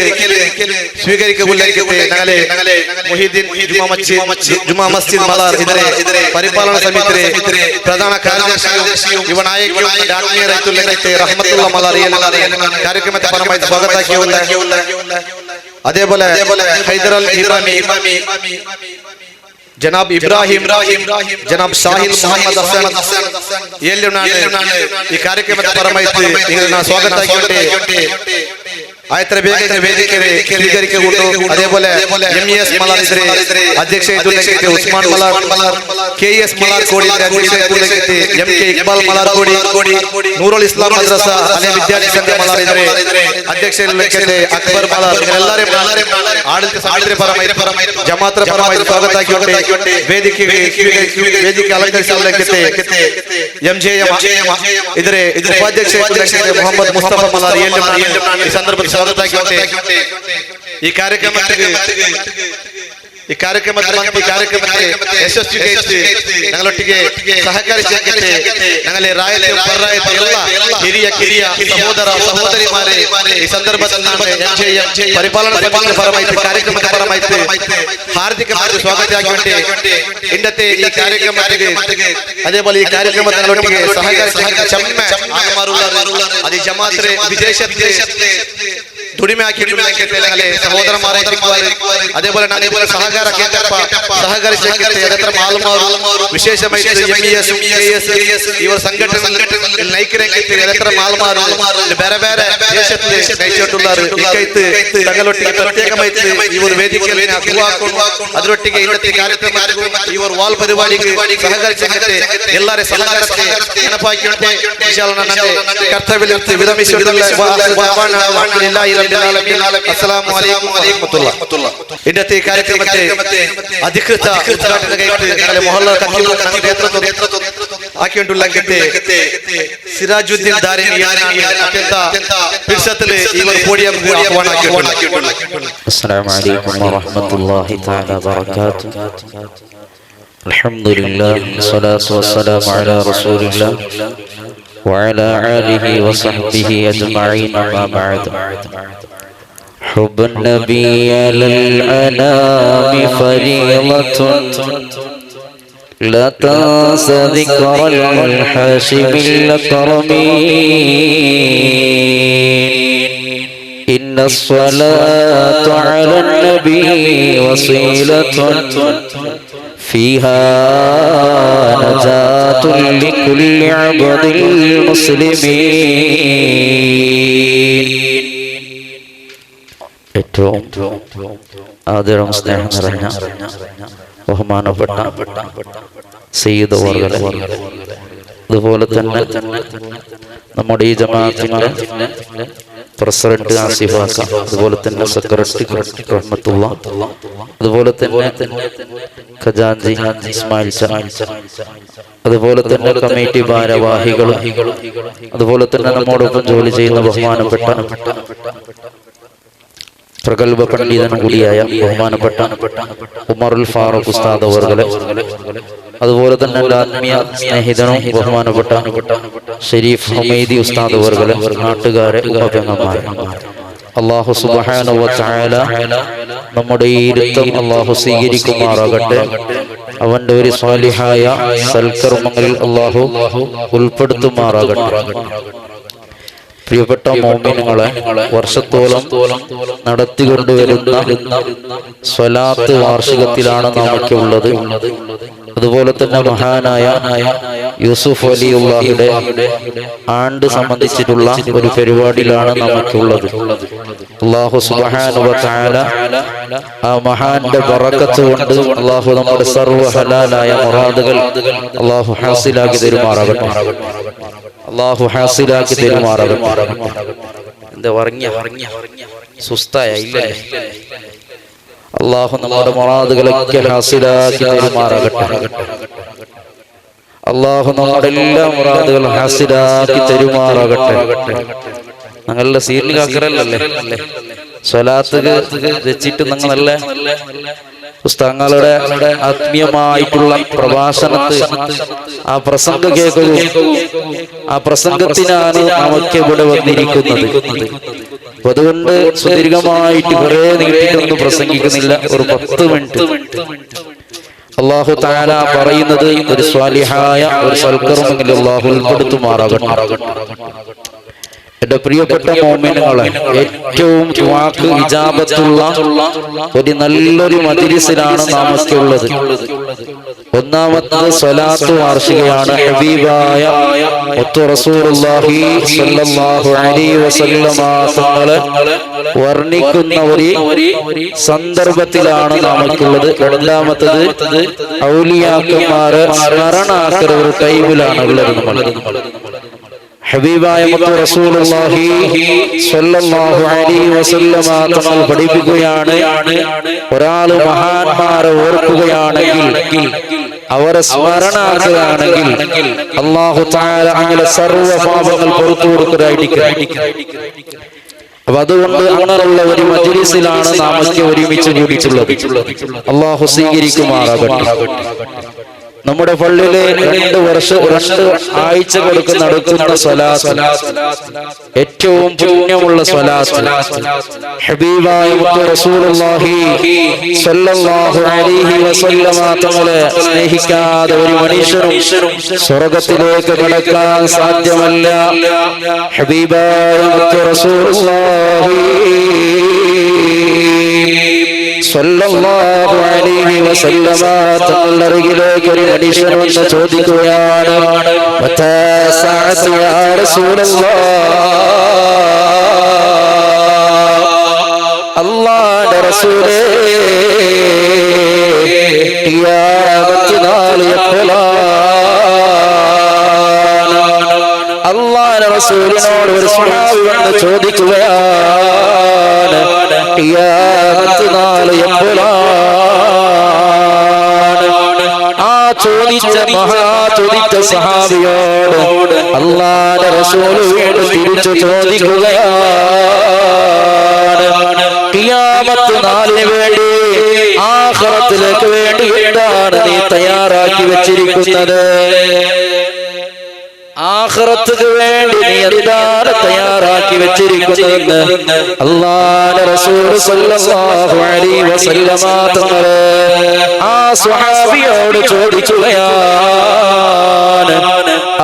Speaker 4: സ്വീകരിക്കുന്ന ഞങ്ങളെ മുഹിദ്ദീൻ ജുമാ മസ്ജിദ് മലാർ ಇದರ ಪರಿಪಾಲನಾ ಸಮಿತಿಯ ಪ್ರಧಾನ ಕಾರ್ಯದರ್ಶಿಯು ಯುವ ನಾಯಕಿಯು ಆತ್ಮೀಯರಾയിട്ടുള്ള റഹ്മത്തുള്ള മലാർ ಕಾರ್ಯಕ್ರಮದ ಪರಮಾയിട്ട് ಸ್ವಾಗತಾക്കിയുള്ള അതേപോലെ ഹൈദർ അൽ ഇമാമി ജനാബ് ഇബ്രാഹിം ജനാബ് ഷാഹിൽ മുഹമ്മദ് ഹസൻ ELM ഈ ಕಾರ್ಯಕ್ರಮದ ಪರಮಾയിട്ട് നിങ്ങളെ സ്വാഗതാക്കിയിട്ട് ആയത്ര ಬೇಗ ವೇದಿಕೆಗೆ ಸ್ವೀಕರಿಸಿಕೊಂಡು അതേപോലെ MES ಮಲಾರ್ ಅಧ್ಯಕ್ಷ ಉಸ್ಮಾನ್ ಮಲಾರ್ KS ಮಲಾರ್ ಕೋಡಿ MK ಇಕ್ಬಾಲ್ ಮಲಾರ್ ಕೋಡಿ ನೂರುಲ್ ಇಸ್ಲಾಂ ಮದ್ರಸ ಅಲೆ ವಿದ್ಯಾರ್ಥಿ ಸಂಘ ಮಲಾರ್ ಅಧ್ಯಕ್ಷ ಅಕ್ಬರ್ ಮಲಾರ್ ಎಲ್ಲರೂ ಆಡಳಿತ ಸಮಿತಿಯ ಪರಮಾಯಿತು ಜಮಾತ್ರ ಪರಮಾಯಿತು ಸ್ವಾಗತಾಕಿಕೊಂಡು ವೇದಿಕೆ ಅಲಂಕರಿಸಲು MJ ಇದರ ಉಪಾಧ್ಯಕ್ಷ ಮೊಹಮ್ಮದ್ ಮುಸ್ತಫಾ ಮಲಾರ್ ಈ ಸಂದರ್ಭದಲ್ಲಿ ಸ್ವಾಗತಾಕಿಕೊಂಡು ಈ ಕಾರ್ಯಕ್ರಮಕ್ಕೆ ಯಶಸ್ವಿಗೆ ഞങ്ങളൊಟ್ಟಿಗೆ ಸಹಕರಿಸಿದ್ದಕ್ಕೆ ഞങ്ങളെ ರಾಯತೆ ಪರರಾಯತೆ ಎಲ್ಲ ಹಿರಿಯ ಸಹೋದರ ಸಹೋದರಿಮಾರೆ ಈ ಸಂದರ್ಭದಲ್ಲಿ MJ ಪರಿಪಾಲನಾ ಸಮಿತಿಯ ಪರಮಾಯಿತು ಕಾರ್ಯಕ್ರಮದ ಪರಮಾಯಿತು ಹಾರ್ದಿಕವಾಗಿ ಸ್ವಾಗತಾಗಿಕೊಂಡು ಇಂದത്തെ ಈ ಕಾರ್ಯಕ್ರಮಕ್ಕೆ അതേപോലെ ഈ കാര്യക്രമത്തിൽ ഞങ്ങളൊಟ್ಟಿಗೆ സഹകരിച്ച ചമ്മ ആകമാറുള്ള അത് ജമാഅത്തെ വിദേശത്തെ ದುಡಿಮೆ ಹಾಕಿയിട്ടുള്ള ഞങ്ങളെ സഹോദരന്മാരെ അതേപോലെ ഞങ്ങളെ സഹകാര സഹകരിച്ച ಅದರ ಮಾಲ್ಮಾರು ವಿಶೇಷವಾಗಿ MES KS ಇವರ ಸಂಘಟನೆ ನೈಕರಿಗೆ ಅದರ ಮಾಲ್ಮಾರು ಬೇರೆ ಬೇರೆ ದೇಶದಲ್ಲಿ ನೈಚೊಟ್ಟುಳ್ಳಾರು ಈಕೈತು ತಗಳೊಟ್ಟಿಗೆ ಪ್ರತ್ಯೇಕವಾಗಿ ಇವರು ವೇದಿಕೆಯಲ್ಲಿ ಹಾಕೊಂಡು ಅದರೊಟ್ಟಿಗೆ ಇನ್ನತೆ ಕಾರ್ಯಕ್ರಮಕ್ಕೂ ಇವರು ವಾಲ್ ಪರಿಪಾಡಿಗೆ ಸಹಕರಿಸಿದಂತೆ ಎಲ್ಲರ ಸಹಕಾರಕ್ಕೆ ನೆನಪಾಗಿಕೊಂಡು ಇನ್ಶಾಅಲ್ಲಾಹ್ ಕರ್ತವ್ಯದಲ್ಲಿ ವಿರಮಿಸಿಕೊಳ್ಳಲು ಅಸ್ಸಲಾಮು ಅಲೈಕುಂ ವರಹಮತುಲ್ಲಾಹ್ ಇಂದത്തെ ಕಾರ್ಯಕ್ರಮಕ್ಕೆ ಅಧಿಕೃತ ಉದ್ಘಾಟನೆಗೆ ಮೊಹಲ್ಲಾ ಖತೀಬ್ ನೇತೃತ್ವ ಹಾಕಿಕೊಂಡುಳ್ಳ ಸಿರಾಜುದ್ದೀನ್ ದಾರಿ ಅತ್ಯಂತ ಪಿರ್ಸತ್ತಲ್ಲಿ ಇವರು ಪೋಡಿಯಂ ಆಹ್ವಾನ ಹಾಕಿಕೊಂಡುಳ್ಳ
Speaker 3: ಅಸ್ಸಲಾಮು ಅಲೈಕುಂ ವರಹಮತುಲ್ಲಾಹಿ ತಆಲಾ ಬರಕಾತುಹು ಅಲ್ಹಮ್ದುಲಿಲ್ಲಾಹ್ ವಸ್ಸಲಾತು ವಸ್ಸಲಾಮು ಅಲಾ ರಸೂಲಿಲ್ಲಾಹ್ وعلى آله وصحبه أجمعين أما بعد حب النبي على الأنام فريضة لا تنس ذكر الحاشم الأكرم إن الصلاة على النبي وصيلة فيها نجاة لكل عبد المسلمين ഏറ്റവും ആദരവും സ്നേഹം നിറഞ്ഞ ബഹുമാനപ്പെട്ട സയ്യിദ് അവർകളെ അതുപോലെ തന്നെ നമ്മുടെ ഈ ജമാഅത്തിന്റെ പ്രസിഡന്റ് ആസിഫാക്ക അതുപോലെ തന്നെ സെക്രട്ടറി റഹ്മത്തുള്ള അതുപോലെ തന്നെ ഖജാൻജി ഇസ്മായിൽ അതുപോലെ തന്നെ കമ്മിറ്റി ഭാരവാഹികളും അതുപോലെ തന്നെ നമ്മോടൊപ്പം ജോലി ചെയ്യുന്ന ബഹുമാനപ്പെട്ട പ്രഗത്ഭ പണ്ഡിതനും കൂടിയായ ബഹുമാനപ്പെട്ട ഉമറുൽ ഫാറൂഖ് ഉസ്താദ് അവർകളെ അതുപോലെ തന്നെ ആത്മീയ സ്നേഹിതനും ബഹുമാനപ്പെട്ട ഷരീഫ് ഹുമൈദി ഉസ്താദ് അവർകളെ നാട്ടുകാരെ ഉപപെങ്ങന്മാരെ അല്ലാഹു സുബ്ഹാനഹു വ തആല നമ്മുടെ ഈ ഇരുത്തം അല്ലാഹു സ്വീകരിക്കുമാറാകട്ടെ. അവന്റെ ഒരു സ്വാലിഹായ സൽക്കർമ്മങ്ങളിൽ അല്ലാഹു ഉൾപ്പെടുത്തുമാറാകട്ടെ. പ്രിയപ്പെട്ട മോമിനുകളെ, വർഷത്തോളം നടത്തിക്കൊണ്ടുവരുന്ന സ്വലാത്ത് വാർഷികത്തിലാണ് നാമൊക്കെ ഉള്ളത്. അതുപോലെ തന്നെ മഹാനായ യൂസുഫ് വലിയുള്ളാഹിയുടെ ആണ്ട് സംബന്ധിച്ചിട്ടുള്ള ഒരു പരിപാടിയിലാണ് നമുക്ക് ഉള്ളത്. അല്ലാഹു സുബ്ഹാനഹു വ തആല ആ മഹാന്റെ ബറക്കത്ത് കൊണ്ട് അല്ലാഹു നമ്മുടെ സർവ്വ ഹലാലായ മുറാദുകൾ അല്ലാഹു ഹാസിലാക്കി തരുമാറാകട്ടെ. അല്ലാഹു ഹാസിലാക്കി തരുമാറാകട്ടെ. എന്താ ഉറങ്ങിയ സുസ്തായ ഇല്ലേ? അല്ലാഹു നമ്മുടെ മുറാദുകളൊക്കെ ഹാസിലാക്കി തരുമാറാകട്ടെ. അല്ലാഹു നമ്മുടെ എല്ലാ മുറാദുകളും ഹാസിലാക്കി തരുമാറാകട്ടെ. ഞങ്ങളുടെ സീനിൽ കാക്കറല്ലേ സ്വലാത്ത് വെച്ചിട്ട് നിങ്ങളല്ലേ പുസ്തകങ്ങളുടെ ആത്മീയമായിട്ടുള്ള പ്രഭാഷണത്ത് ആ പ്രസംഗം കേൾക്കുകയും ആ പ്രസംഗത്തിനാണ് നമുക്ക് ഇവിടെ വന്നിരിക്കുന്നത്. അതുകൊണ്ട് സുദീർഘമായിട്ട് കുറെ നീട്ടിട്ടൊന്നും പ്രസംഗിക്കുന്നില്ല. ഒരു 10 മിനിറ്റ് അല്ലാഹു തആല പറയുന്നത് ഒരു സ്വാലിഹായ ഒരു സൽക്കർമ്മങ്ങളിൽ അല്ലാഹു ഉൾപ്പെടുത്തുമാറാകട്ടെ. എന്റെ പ്രിയപ്പെട്ട മോമിനുകളെ, ഏറ്റവും ദുആക്ക് ഇജാബത്തുള്ള ഒരു നല്ലൊരു മജ്ലിസിലാണ് നാമൊക്കെ ഉള്ളത്. ഒന്നാമത്തത് സ്വലാത്ത് വാർഷികയാണ്. ഹബീബായ മുത്തു റസൂലുള്ളാഹി സ്വല്ലല്ലാഹു അലൈഹി വസല്ലമ തങ്ങളെ വർണ്ണിക്കുന്ന ഒരു സന്ദർഭത്തിലാണ് നാമൊക്കെയുള്ളത്. രണ്ടാമത്തത് ഔലിയാക്കന്മാരെ സ്മരണാക്കുന്ന ഒരു ടൈമിലാണ് ഉള്ളത്. നമ്മൾ ഹബീബായ മുത്തു റസൂലുള്ളാഹി സ്വല്ലല്ലാഹു അലൈഹി വസല്ലമ തങ്ങൾ പഠിപ്പിക്കുകയാണ്, ഒരാൾ മഹാന്മാരെ ഓർക്കുകയാണെങ്കിൽ, അവരെ സ്മരണാക്കുകയാണെങ്കിൽ അല്ലാഹു തആല അങ്ങനെ സർവ്വ പാപങ്ങൾ പുറത്തു കൊടുക്കുന്നതായിരിക്കും. അപ്പൊ അതുകൊണ്ട് അങ്ങനെയുള്ള ഒരു മജ്ലിസിലാണ് നാം ഒക്കെ ഒരുമിച്ച് കൂടിയിട്ടുള്ളത്. അല്ലാഹു സ്വീകരിക്കുമാറാകട്ടെ. നമ്മുടെ പള്ളിയിലെ 2 ആഴ്ചകൾക്ക് നടക്കുന്ന സ്വലാത്ത്, ഏറ്റവും പുണ്യമുള്ള സ്വലാത്ത്, ഹബീബായ മുത്തു റസൂലുള്ളാഹി സ്വല്ലല്ലാഹു അലൈഹി വസല്ലമ തങ്ങളെ സ്നേഹിക്കാതെ ഒരു മനുഷ്യനും സ്വർഗ്ഗത്തിലേക്ക് കടക്കാൻ സാധ്യമല്ല. ഹബീബായ മുത്തു റസൂലുള്ളാഹി സ്വല്ലല്ലാഹു അലൈഹി വസല്ലമ തങ്ങളുടെ അരികിലേക്ക് ഒരു മനുഷ്യൻ വന്ന് ചോദിക്കുകയാണ്, മതാ സഅതു യാ റസൂലല്ലാഹ്, അല്ലാഹുവിന്റെ റസൂലേ ഖിയാമത്ത് നാൾ എപ്പോഴാണ്? അല്ലാഹുവിന്റെ റസൂലിനോട് ഒരു സ്വഹാബി വന്ന് ചോദിക്കുകയാണ്, ഖിയാമത്ത് നാൾ എപ്പോഴാണ്? ആ ചോദിച്ച സഹാബിയോട് അല്ലാഹുവിന്റെ റസൂൽ വീണ്ടും തിരിച്ചു ചോദിക്കുകയാണ്, ഖിയാമത്ത് നാളിന് വേണ്ടി, ആഖിറത്തിലേക്ക് വേണ്ടി എന്താണ് നീ തയ്യാറാക്കി വെച്ചിരിക്കുന്നത്? ആഖിറത്തുക്ക് വേണ്ടി നീ എന്താണ് തയ്യാറാക്കി വെച്ചിരിക്കുന്നതെന്ന് അല്ലാഹുവിന്റെ റസൂൽ സ്വല്ലല്ലാഹു അലൈഹി വസല്ലമ തങ്ങൾ ആ സ്വഹാബിയോട് ചോദിക്കുകയാണ്.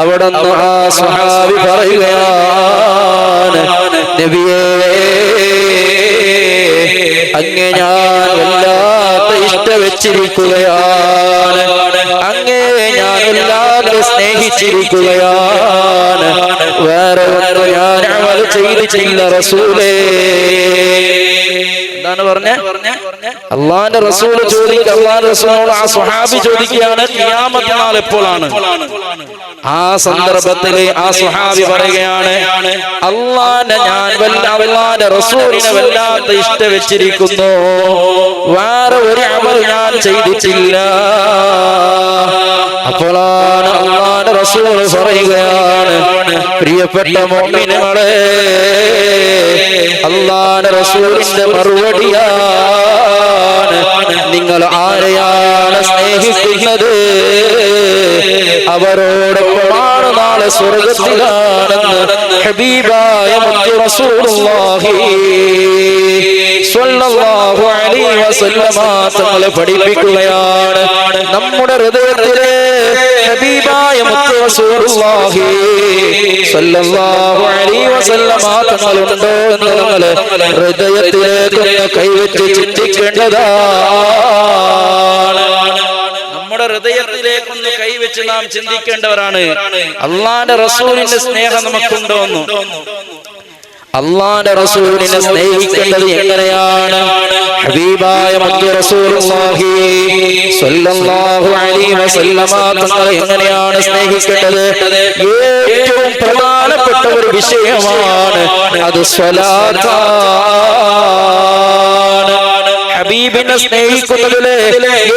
Speaker 3: അവിടുന്ന് ആ സ്വഹാബി പറയുകയാണ്, നബിയേ, അങ്ങേ ഞാൻ വല്ലാത്ത ഇഷ്ടം വെച്ചിരിക്കുകയാണ്, അങ്ങേ ഞാൻ വല്ലാതെ സ്നേഹിച്ചിരിക്കുകയാണ്, വേറെ ഒന്നും ഞാൻ അമൽ ചെയ്തിട്ടില്ല റസൂലേ. എന്താണ് പറഞ്ഞേ? അല്ലാഹുവിന്റെ റസൂൽ ചോദിക്കുക, അല്ലാഹുവിന്റെ റസൂലിനോട് ആ സ്വഹാബി ചോദിക്കുകയാണ്, ഖിയാമത്ത് നാൾ എപ്പോഴാണ്? ആ സന്ദർഭത്തില് ആ സ്വഹാബി പറയുകയാണ്, അല്ലാഹുവിന്റെ റസൂലിനെ വല്ലാത്ത ഇഷ്ടം വെച്ചിരിക്കുന്നു, വേറെ ഒരു അമൽ ഞാൻ ചെയ്തിട്ടില്ല. അപ്പോഴാണ് അല്ലാഹുവിന്റെ റസൂൽ പറയുകയാണ്, പ്രിയപ്പെട്ട മുഅ്മിനീങ്ങളെ, അല്ലാഹുവിന്റെ റസൂലിന്റെ മറുപടിയാണ്, നിങ്ങൾ ആരെയാണ് സ്നേഹിക്കുന്നത് അവരോടൊപ്പമാണ് നാളെ സ്വർഗ്ഗത്തിലാണെന്ന് ഹബീബായ മുത്തു റസൂലുള്ളാഹി സ്വല്ലല്ലാഹു അലൈഹി വസല്ലമ തങ്ങളെ പഠിപ്പിക്കുകയാണ്. നമ്മുടെ ഹൃദയത്തിലെ ഹബീബായ മുത്ത് റസൂലുള്ളാഹി സ്വല്ലല്ലാഹു അലൈഹി വസല്ലമ തങ്ങളുണ്ടോ എന്ന് നമ്മൾ ഹൃദയത്തിലേക്ക് കൈവച്ച് ചിന്തിക്കേണ്ടതാണ്. നമ്മുടെ ഹൃദയത്തിലേക്കൊന്ന് കൈവച്ച് നാം ചിന്തിക്കേണ്ടവരാണ്. അള്ളാന്റെ റസൂലിന്റെ സ്നേഹം നമുക്കുണ്ടോ എന്ന്. അള്ളാന്റെ റസൂലിനെ സ്നേഹിക്കേണ്ടത് എങ്ങനെയാണ്? ഹബീബായ മുത്ത് റസൂലുള്ളാഹി സ്വല്ലല്ലാഹു അലൈഹി വസല്ലമ തങ്ങളെ എങ്ങനെയാണ് സ്നേഹിക്കേണ്ടത്? ഏറ്റവും പ്രധാനപ്പെട്ട ഒരു വിഷയമാണ് അത് സ്വലാത്താണ്. ഹബീബിനെ സ്നേഹിക്കുന്നതിലെ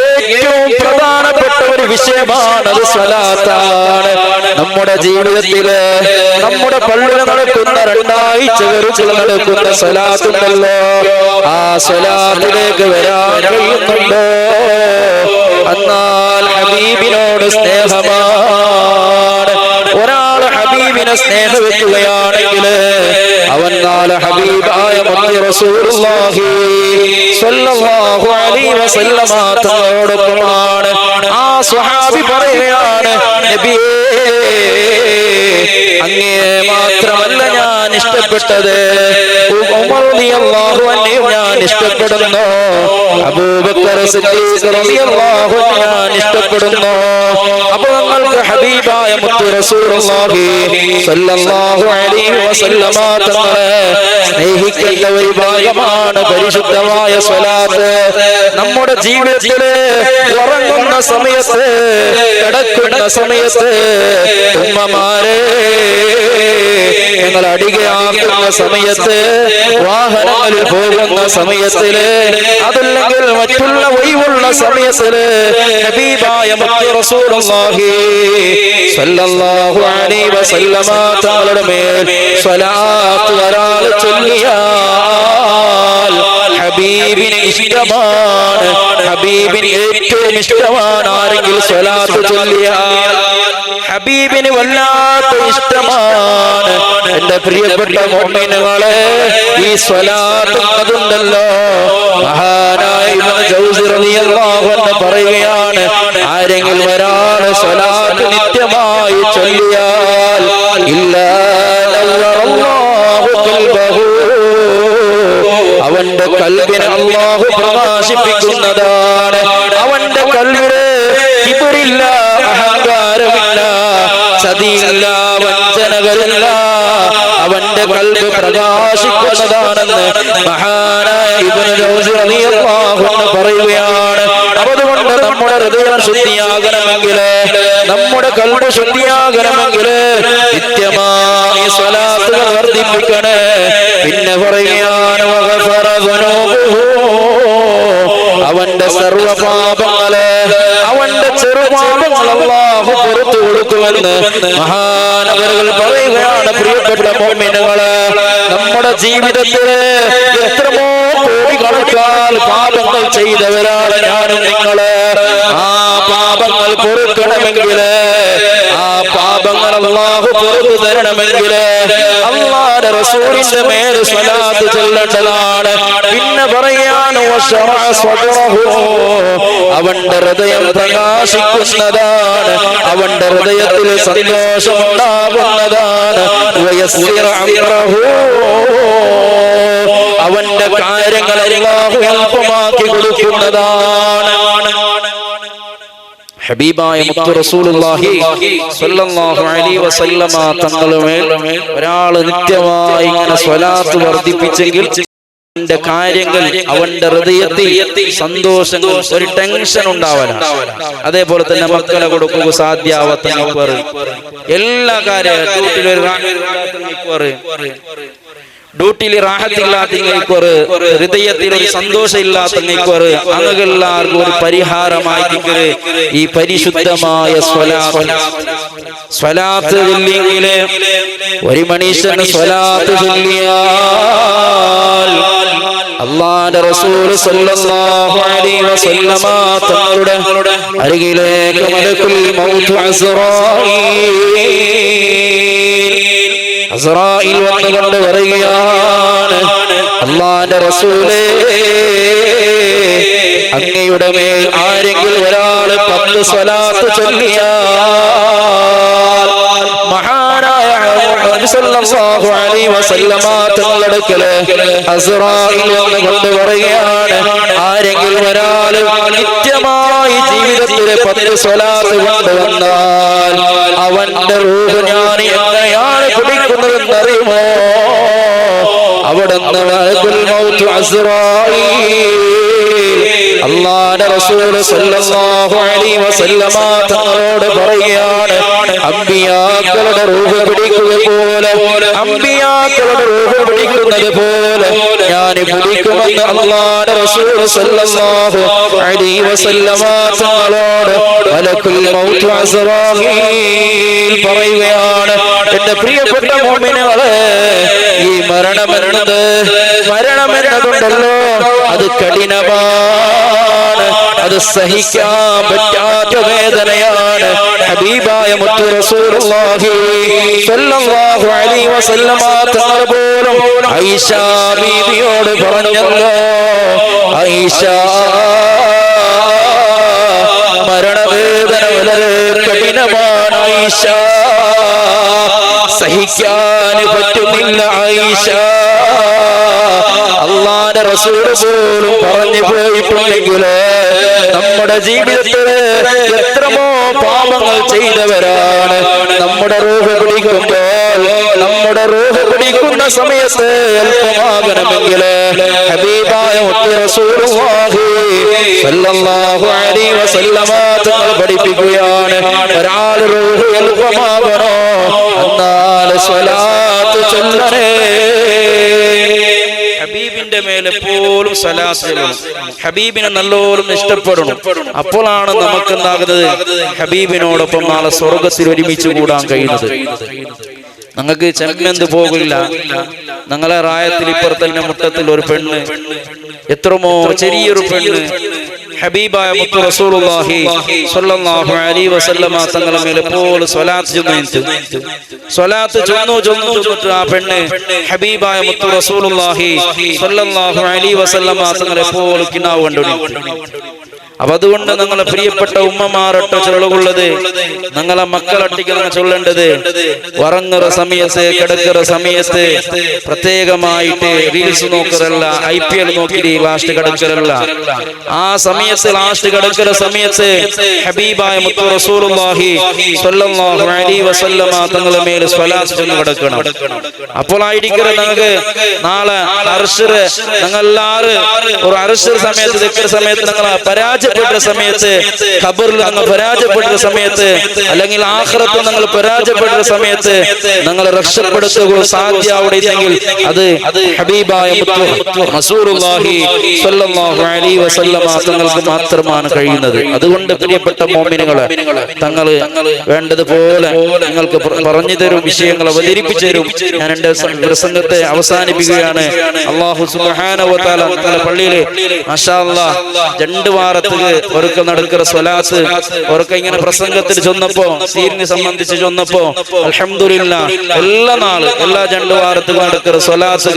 Speaker 3: ഏറ്റവും പ്രധാനപ്പെട്ട ഒരു വിഷയമാണ് അത് സ്വലാത്താണ്. നമ്മുടെ ജീവിതത്തില് നമ്മുടെ പള്ളിയിൽ നടക്കുന്ന രണ്ടാഴ്ചകൾ നടക്കുന്ന സ്വലാത്തുണ്ടല്ലോ, ആ സ്വലാത്തിലേക്ക് വരാൻ കഴിയുന്നുണ്ടോ? എന്നാൽ ഹബീബിനോട് സ്നേഹമാണ്. ഒരാൾ ഹബീബിനെ സ്നേഹം വെക്കുകയാണെങ്കിൽ അവൻ നാളെ ഹബീബായ മുത്ത് റസൂലുള്ളാഹി സ്വല്ലല്ലാഹു അലൈഹി വസല്ലമ തങ്ങളോടൊപ്പമാണ്. ആ സ്വഹാബി പറയുകയാണ്, നബിയേ അങ്ങേ മാത്രമല്ല ഞാൻ ഇഷ്ടപ്പെട്ടത്, ഉമർ റളിയല്ലാഹു അൻഹു ഞാൻ ഇഷ്ടപ്പെടുന്നു, അബൂബക്കർ സിദ്ദീഖ് റളിയല്ലാഹു അൻഹു ഞാൻ ഇഷ്ടപ്പെടുന്നു. അപ്പോൾ നിങ്ങൾക്ക് ഹബീബായ മുത്ത് റസൂലുള്ളാഹി സ്വല്ലല്ലാഹു അലൈഹി വസല്ലമ തങ്ങളെ സ്നേഹിക്കേണ്ട ഒരു ഭാഗമാണ് പരിശുദ്ധമായ സ്വലാത്ത്. നമ്മുടെ ജീവിതത്തില് ഉറങ്ങുന്ന സമയത്ത്, കിടക്കുന്ന സമയത്ത്, ഉമ്മമാരെ നിങ്ങൾ അടികയാക്കുന്ന സമയത്ത്, വാഹനങ്ങളിൽ പോകുന്ന സമയത്തില്, അതല്ലെങ്കിൽ മറ്റുള്ള ഒഴിവുള്ള സമയത്തില് ഹബീബായ മുത്ത് റസൂലുള്ളാഹി സ്വല്ലല്ലാഹു അലൈഹി വസല്ലമ തങ്ങളുടെ മേൽ സ്വലാത്ത് ഒരാൾ ചൊല്ലിയാൽ ഹബീബിന് ഇഷ്ടമാണ്. ഹബീബിന് ഏറ്റവും ഇഷ്ടമാണ് ആരെങ്കിലും സ്വലാത്ത് ചൊല്ലിയാൽ ഹബീബിന് വല്ലാത്ത ഇഷ്ടമാണ്. എന്റെ പ്രിയപ്പെട്ട മുഅ്മിനുകളെ, ഈ സ്വലാത്ത് അതുണ്ടല്ലോ, മഹാനായ ഇബ്നു ജൗസി റളിയല്ലാഹു അൻഹു പറയുകയാണ്, ആരെങ്കിലും ഒരാൾ സ്വലാത്ത് നിത്യമായി ചൊല്ലിയാൽ ഇല്ലാ നവ്വറല്ലാഹു ഖൽബഹു, അവന്റെ കൽബിനെ അല്ലാഹു പ്രകാശിപ്പിക്കുന്നതാണ്. അവന്റെ കൽബിന് കിബറില്ല, അഹങ്കാരമില്ല, ചതിയില്ല, വഞ്ചനകളില്ല, അവന്റെ കൽബ് പ്രകാശിക്കുന്നതാണെന്ന് മഹാനായ ഇബ്നു ജൗസി റളിയല്ലാഹു അൻഹു പറയുകയാണ്. അതുകൊണ്ട് നമ്മുടെ ഹൃദയം ശുദ്ധിയാകണമെങ്കിൽ, നമ്മുടെ കൽബ് ശുദ്ധിയാകണമെങ്കിൽ നിത്യമായി സ്വലാത്തുകൾ വർദ്ധിപ്പിക്കണേ. പിന്നെ പറയുകയാണ്, വഗഫറ ദുനൂബുഹു, അവന്റെ സർവ്വപാപങ്ങളെ, അവന്റെ ചെറുപാപങ്ങൾ അല്ലാഹു പുറത്തു കൊടുക്കുമെന്ന് മഹാനവറുകൾ പറയുകയാണ്. പ്രിയപ്പെട്ട മുഅ്മിനുകളെ, നമ്മുടെ ജീവിതത്തില് എത്രമോ കോടിക്കണക്കാൽ പാപങ്ങൾ ചെയ്തവരാണ് ഞാനും നിങ്ങള്. ആ പാപങ്ങൾ പൊറുക്കണമെങ്കിൽ, ആ പാപങ്ങൾ അല്ലാഹു പുറത്തു തരണമെങ്കിൽ അല്ലാഹുവിന്റെ റസൂലിന്റെ മേൽ സ്വലാത്ത് ചൊല്ലേണ്ടതാണ്. പിന്നെ പറയാണ്, വശറഅ സ്വദ്റഹു, അവന്റെ ഹൃദയം പ്രകാശിക്കുന്നതാണ്, അവന്റെ ഹൃദയത്തിൽ സന്തോഷമുണ്ടാകുന്നതാണ്. വയസ്സിറ അംറഹു, അവന്റെ കാര്യങ്ങൾ അല്ലാഹു എളുപ്പമാക്കി കൊടുക്കുന്നതാണ്. ഹബീബായ മുത്ത് റസൂലുള്ളാഹി സ്വല്ലല്ലാഹു അലൈഹി വസല്ലമ തങ്ങളുമേൽ ഒരാൾ നിത്യമായി ഇങ്ങനെ സ്വലാത്ത് വർദ്ധിപ്പിച്ചെങ്കിൽ അവന്റെ കാര്യങ്ങൾ, അവന്റെ ഹൃദയത്തിൽ സന്തോഷങ്ങൾ, ഒരു ടെൻഷൻ ഉണ്ടാവല. അതേപോലെ തന്നെ മക്കളെ കൊടുക്കുക, സാധ്യാവത്ത എല്ലാ കാര്യവും, ഡ്യൂട്ടിയിൽ റാഹത്തില്ലാത്ത ഹൃദയത്തിൽ ഒരു സന്തോഷം ഇല്ലാത്ത അങ്ങനെല്ലാവർക്കും ഒരു പരിഹാരമായി ഈ പരിശുദ്ധമായ സ്വലാത്ത് ചൊല്ലിയെങ്കിൽ, ഒരു മനുഷ്യന് സ്വലാത്ത് ചൊല്ലിയാൽ അല്ലാഹുവിന്റെ റസൂൽ സ്വല്ലല്ലാഹു അലൈഹി വസല്ലമ തങ്ങളുടെ അരികിലേക്ക് മലക്കുൽ മൗത്ത് അസ്റായീൽ വന്നുകൊണ്ട് പറയുകയാണ്, അല്ലാഹുവിന്റെ റസൂലേ, അങ്ങയുടെ മേൽ ആരെങ്കിലും ഒരാൾ 10 സ്വലാത്ത് ചൊല്ലിയാൽ മഹാനായ മുഹമ്മദ് സല്ലല്ലാഹു അലൈഹി വസല്ലമ തങ്ങളുടെ അടുക്കല് അസ്റായിൽ എന്ന് കൊണ്ട് പറയുകയാണ്, ആരെങ്കിലും ഒരാൾ നിത്യമായി ജീവിതത്തിൽ 10 സ്വലാത്ത് കൊണ്ടുവന്നാൽ അവന്റെ റൂഹ് ഞാൻ എങ്ങനെയാണ് പിടിക്കുന്നതെന്നറിയുമോ? അവിടുന്ന് മലക്കുൽ മൗത്ത് അസ്റായിൽ അല്ലാഹുവിന്റെ റസൂൽ സല്ലല്ലാഹു അലൈഹി വസല്ലമ തങ്ങളോട് പറയുകയാണ്, അമ്പിയാക്കളുടെ റൂഹ് പിടിക്കുക പോലെ, അമ്പിയാക്കളുടെ റൂഹ് പിടിക്കുന്നത് പോലെ ഞാൻ പിടിക്കുമെന്ന് അല്ലാഹുവിന്റെ റസൂൽ സല്ലല്ലാഹു അലൈഹി വസല്ലമ തങ്ങളോട് മലക്കുൽ മൗത്ത് അസ്റായിൽ പറയുകയാണ്. എന്റെ പ്രിയപ്പെട്ട മുഅ്മിനീങ്ങളെ, ഈ മരണമെന്നതുണ്ടല്ലോ അത് കഠിനമാണ്, അത് സഹിക്കാൻ പറ്റാത്ത വേദനയാണ്. ഹബീബായ മുത്ത് റസൂലുള്ളാഹി സ്വല്ലല്ലാഹു അലൈഹി വസല്ലമ തങ്ങൾ പോലും ആയിഷ ബീവിയോട് പറഞ്ഞല്ലോ, ആയിഷ മരണവേദന വളരെ കഠിനമാണ് ആയിഷ, സഹിക്കാൻ പറ്റുന്നില്ല ആയിഷ. അല്ലാഹുവിന്റെ റസൂൽ പോലും പറഞ്ഞു പോയിട്ടുണ്ടെങ്കില് നമ്മുടെ ജീവിതത്തിൽ എത്രമോ പാപങ്ങൾ ചെയ്തവരാണ്. നമ്മുടെ റൂഹ് പിടിക്കുമ്പോൾ, നമ്മുടെ റൂഹ് പിടിക്കുന്ന സമയത്ത് അല്പമാകണമെങ്കിൽ ഹബീബായ മുത്ത് റസൂലുള്ളാഹി സ്വല്ലല്ലാഹു അലൈഹി വസല്ലമ തങ്ങൾ പഠിപ്പിക്കുകയാണ്, ഒരാൾ റൂഹ് അല്പമാകണോ എന്നാൽ സ്വലാത്ത് ചൊല്ലണേ. ഹബീബിന്റെ മേലെ എപ്പോഴും സ്വലാത്ത് ചൊല്ലണം, ഹബീബിനെ നല്ലോണം ഇഷ്ടപ്പെടണം. അപ്പോഴാണ് നമുക്ക് എന്താകുന്നത്, ഹബീബിനോടൊപ്പം നാളെ സ്വർഗത്തിൽ ഒരുമിച്ച് കൂടാൻ കഴിയുന്നത്. നിങ്ങൾക്ക് ചെമ്മന്ത് പോകില്ല. ഞങ്ങളെ റായത്തിൽ ഇപ്പുറത്തന്നെ മുട്ടത്തിൽ ഒരു പെണ്ണ്, എത്രമോ ചെറിയൊരു പെണ്ണ് ഹബീബായ മുത്ത് റസൂലുള്ളാഹി സ്വല്ലല്ലാഹു അലൈഹി വസല്ലമ തങ്ങളുടെ മേലെ എപ്പോഴും സ്വലാത്ത് ചൊല്ലുന്നു. ആ പെണ്ണ് ഹബീബായ മുത്ത് റസൂലുള്ളാഹി സ്വല്ലല്ലാഹു അലൈഹി വസല്ലമ തങ്ങളെ എപ്പോഴും കിനാവ് കണ്ടുകൊണ്ടിരിക്കും. അപ്പൊ അതുകൊണ്ട് ഞങ്ങളെ പ്രിയപ്പെട്ട ഉമ്മമാരൊട്ട ചൊല്ലുള്ളത്, ഞങ്ങളെ മക്കളൊട്ടിക്ക് ഞങ്ങൾ ചൊല്ലേണ്ടത്, ഉറങ്ങുന്ന സമയത്ത് കിടക്കുന്ന സമയത്ത് പ്രത്യേകമായിട്ട് റീൽസ് നോക്കറല്ല, IPL നോക്കി ലാസ്റ്റ് കിടക്കറല്ല. ആ സമയത്ത് ലാസ്റ്റ് കിടക്കുന്ന സമയത്ത് ഹബീബായ മുത്ത് റസൂലുള്ളാഹി സ്വല്ലല്ലാഹു അലൈഹി വസല്ലമ തങ്ങളുടെ മേലെ സ്വലാത്ത് ചൊല്ലി കിടക്കണം. അപ്പോഴായിരിക്കും ഞങ്ങൾക്ക് നാളെ അർശറ്, ഞങ്ങളെല്ലാവരും ഒരു അർശർ സമയത്ത് ദിക്ർ സമയത്ത് ഞങ്ങൾ പരാജയപ്പെട്ട സമയത്ത്, ഖബറിൽ ഞങ്ങൾ പരാജയപ്പെട്ട സമയത്ത്, അല്ലെങ്കിൽ ആഖിറത്തിൽ ഞങ്ങൾ പരാജയപ്പെട്ട സമയത്ത് ഞങ്ങൾ രക്ഷപ്പെടുത്തുക സാധ്യമാവുകയെങ്കിൽ അത് ഹബീബായ റസൂലുള്ളാഹി സ്വല്ലല്ലാഹു അലൈഹി വസല്ലമ തങ്ങൾക്ക് മാത്രമാണ് കഴിയുന്നത്. അതുകൊണ്ട് പ്രിയപ്പെട്ട മുഅ്മിനീങ്ങളെ, തങ്ങൾ വേണ്ടതുപോലെ നിങ്ങൾക്ക് പറഞ്ഞു തരും, വിഷയങ്ങൾ അവതരിപ്പിച്ചു തരും. ഞാൻ എന്റെ പ്രസംഗത്തെ അവസാനിപ്പിക്കുകയാണ്. അല്ലാഹു സുബ്ഹാനഹു വ തആല തങ്ങളുടെ പള്ളിയിൽ മാഷാ അല്ലാഹ് 2 വാരത്തിൽ ഒരുക്ക നടക്കുന്ന സ്വലാത്ത് ഒരുക്ക ഇങ്ങനെ പ്രസംഗത്തിൽ ചൊന്നപ്പോ, സീരിനെ സംബന്ധിച്ച് ചൊന്നപ്പോ അൽഹംദുലില്ലാഹ് എല്ലാ നാള് എല്ലാ 2 വാരത്തിൽ നടക്കുന്ന സ്വലാത്ത്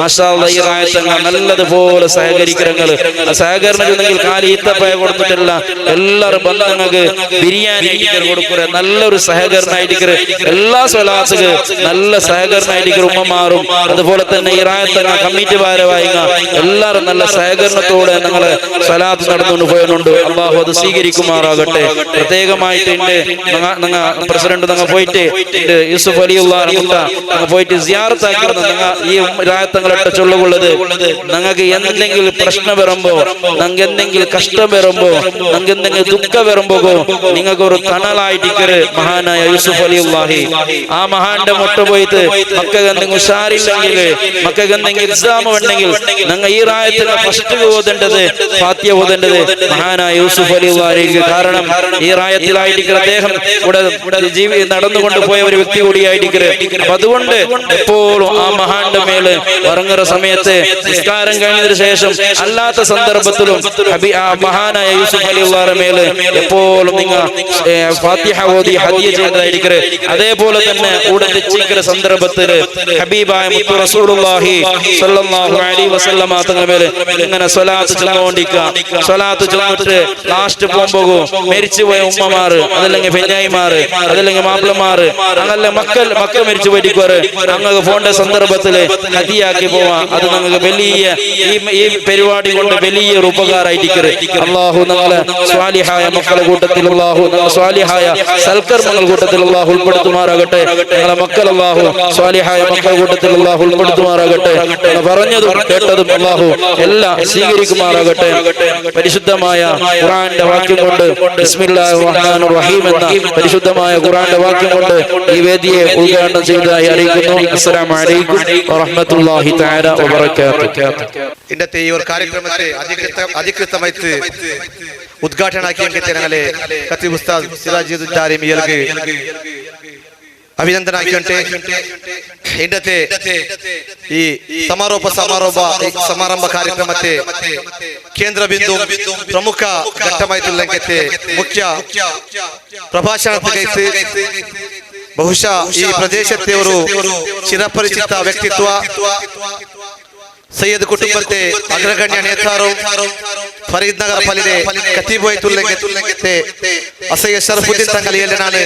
Speaker 3: മാഷാ അല്ലാഹ് ഈ റായത്തങ്ങ നല്ലതുപോലെ സഹകരിക്കരങ്ങൾ സഹകരണം ചെയ്യുന്നെങ്കിൽ കാലി ഈത്തപ്പയ കൊടുത്തിട്ടില്ല. എല്ലാവരും ബന്ധങ്ങൾക്ക് ബിരിയാണി കൊടുക്കുക, നല്ലൊരു സഹകരണമായിരിക്കും. എല്ലാ സ്വലാത്തുകൾ നല്ല സഹകരണമായിരിക്കും. ഉമ്മമാറും അതുപോലെ തന്നെ ഈ റായത്തങ്ങ കമ്മിറ്റി ഭാരവാഹികൾ എല്ലാവരും നല്ല സഹകരണത്തോടെ ഞങ്ങള് സ്വലാത്ത് നടന്നുകൊണ്ട് പോയുണ്ട്. അള്ളാഹു അത് സ്വീകരിക്കുമാറാകട്ടെ. പ്രത്യേകമായിട്ട് പ്രസിഡന്റ് ഞങ്ങൾ പോയിട്ട് യൂസുഫ് അലിയുള്ള പോയിട്ട് സിയാറത്താക്കി ഈ രായത്തങ്ങളൊക്കെ ചൊല്ലുകൊള്ളത്. ഞങ്ങൾക്ക് എന്തെങ്കിലും പ്രശ്നം വരുമ്പോ, ഞങ്ങൾക്ക് എന്തെങ്കിലും കഷ്ടം വരുമ്പോ, ഞങ്ങൾക്ക് എന്തെങ്കിലും ദുഃഖം വരുമ്പോ നിങ്ങൾക്ക് ഒരു തണലായിട്ടിക്കര് മഹാനായ യൂസുഫ് അലിയുള്ളാഹി. ആ മഹാന്റെ മുട്ട പോയിട്ട് മക്കൾക്ക് എന്തെങ്കിലും ഉഷാറില്ലെങ്കിൽ, മക്കൾക്ക് എന്തെങ്കിലും എക്സാം ഉണ്ടെങ്കിൽ ഞങ്ങൾ ഈ റായത്തിന് ഫസ്റ്റ് ഓതേണ്ടത് ഫാത്തിഹ ഓതേണ്ടത് മഹാനായ യൂസുഫ് അലിയുള്ളാഹിക്ക്. കാരണം ഈ റായത്തിലായിട്ടിക്കര് അദ്ദേഹം ഇവിടെ നടന്നുകൊണ്ട് പോയ ഒരു വ്യക്തി കൂടിയായിട്ടിക്കര്. അപ്പൊ അതുകൊണ്ട് എപ്പോഴും ആ മഹാന്റെ മേല് ഉറങ്ങുന്ന സമയത്ത്, നിസ്കാരം കഴിഞ്ഞതിന് ശേഷം അല്ലാത്ത സന്ദർഭത്തിലും ആ മഹാനായ യൂസുഫ് അലിയുള്ളാഹിയുടെ മേല് എപ്പോഴും നിങ്ങൾ ഫാത്തിഹ ഓതി ഹദിയ ചെയ്തതായിരിക്കരുത്. അതേപോലെ തന്നെ ഇവിടെ തെറ്റിക്കുന്ന സന്ദർഭത്തിൽ ഹബീബായ മുത്ത് റസൂലുള്ളാഹി സ്വല്ലല്ലാഹു അലൈഹി വസല്ലമ തങ്ങളുടെ മേല് ഇങ്ങനെ സ്വലാത്ത് ചൊല്ലിക്കൊണ്ടിരിക്കുക. സ്വലാത്ത്
Speaker 5: ചൊന്നിട്ട് ലാസ്റ്റ് പോകുമ്പോ മരിച്ചുപോയ ഉമ്മമാര്, അതല്ലെങ്കിൽ പെഞ്ഞായിമാര്, അതല്ലെങ്കിൽ മാപ്പിളമാര്, അങ്ങനെ മക്കൾ മരിച്ചു പോയിരിക്കുവാറ് ഞങ്ങൾക്ക് പോണ്ട സന്ദർഭത്തില് ഹദിയാക്കി പോവാ. അത് ഞങ്ങൾക്ക് വലിയ ഈ പരിപാടി കൊണ്ട് വലിയൊരു ഉപകാരമായിരിക്കരുത്. അള്ളാഹു ഞങ്ങളെ സ്വാലിഹായ മക്കളെ കൂട്ടത്തിൽ അള്ളാഹു സ്വാലിഹായ സൽക്കർമ്മങ്ങൾ കൂട്ടത്തിൽ അള്ളാഹു ഉൾപ്പെടുത്തുമാറാകട്ടെ. ഞങ്ങളെ മക്കൾ അള്ളാഹു സ്വാലിഹായ മക്കളെ കൂട്ടത്തിൽ അള്ളാഹു ഉൾപ്പെടുത്തുമാറാകട്ടെ. പറഞ്ഞതും കേട്ടതും അള്ളാഹു എല്ലാം സ്വീകരിക്കുമാറാകട്ടെ. പരിശുദ്ധമായ ഖുർആന്റെ വാക്യം കൊണ്ട് ബിസ്മില്ലാഹിർ റഹ്മാനിർ റഹീം എന്ന പരിശുദ്ധമായ ഖുർആന്റെ വാക്യം കൊണ്ട് ഈ വേദിയെ ഉദ്ഘാടനം ചെയ്തതായി അറിയിക്കുന്നു. അസ്സലാമു അലൈക്കും വറഹ്മത്തുള്ളാഹി തആല വബറകാതുഹു.
Speaker 4: ഇന്നത്തെ ഈ ഒരു കാര്യക്രമത്തെ അധികൃതമായിട്ട് ഉദ്ഘാടനാക്കിയ ഞങ്ങളെ ഖത്തീബ് ഉസ്താദ് സിറാജുദ്ദീൻ ദാരിമിയൽക്ക് അഭിനന്ദന ഇന്നത്തെ ഈ സമാരംഭ കാര്യക്രമത്തെ കേന്ദ്ര ബിന്ദു പ്രമുഖ ഘട്ടമായിട്ടുള്ള മുഖ്യ പ്രഭാഷണത്തിൽ ಬಹುಶಃ ಈ ಪ್ರದೇಶത്തെ ഒരു ಚಿರಪರಿಚಿತ ವ್ಯಕ್ತಿತ್ವ ಸೈಯದ್ ಕುಟುಂಬത്തെ ಅಗ್ರಗಣ್ಯ ನೇತಾರು ಫರೀದ್ ನಗರ ಪಲ್ಲಿದೆ ಖತೀಬ್ ವೈತುಲ್ಲಂಗೆ ಅಸಯ್ಯ ಶರಫುದ್ದೀನ್ ತಂಗಲಿಯಲ್ಲಿ ನಾನು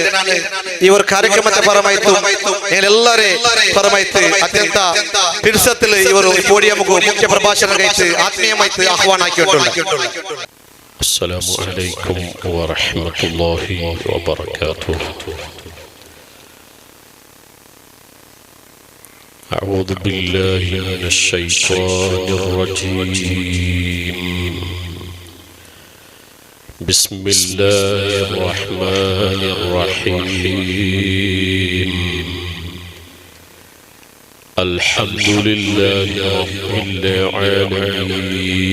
Speaker 4: ಈ ಒಂದು ಕಾರ್ಯಕ್ರಮದ ಪರಮಾಯಿತು ಎಲ್ಲರೇ ಪರಮಾಯಿತು ಅತ್ಯಂತ ಪಿರ್ಸത്തിൽ ಇವರು ಪೋಡಿಯಂಗೂ ಮುಖ್ಯ ಪ್ರಭಾಷಣಗೈತು ಆತ್ಮೀಯಮಾಯಿತು ಆಹ್ವಾನ ಹಾಕಿയിട്ടുള്ള.
Speaker 2: അസ്സലാമു അലൈക്കും വറഹ്മത്തുള്ളാഹി വബറകാതുഹു. أعوذ بالله من الشيطان الرجيم. بسم الله الرحمن الرحيم. الحمد لله رب العالمين،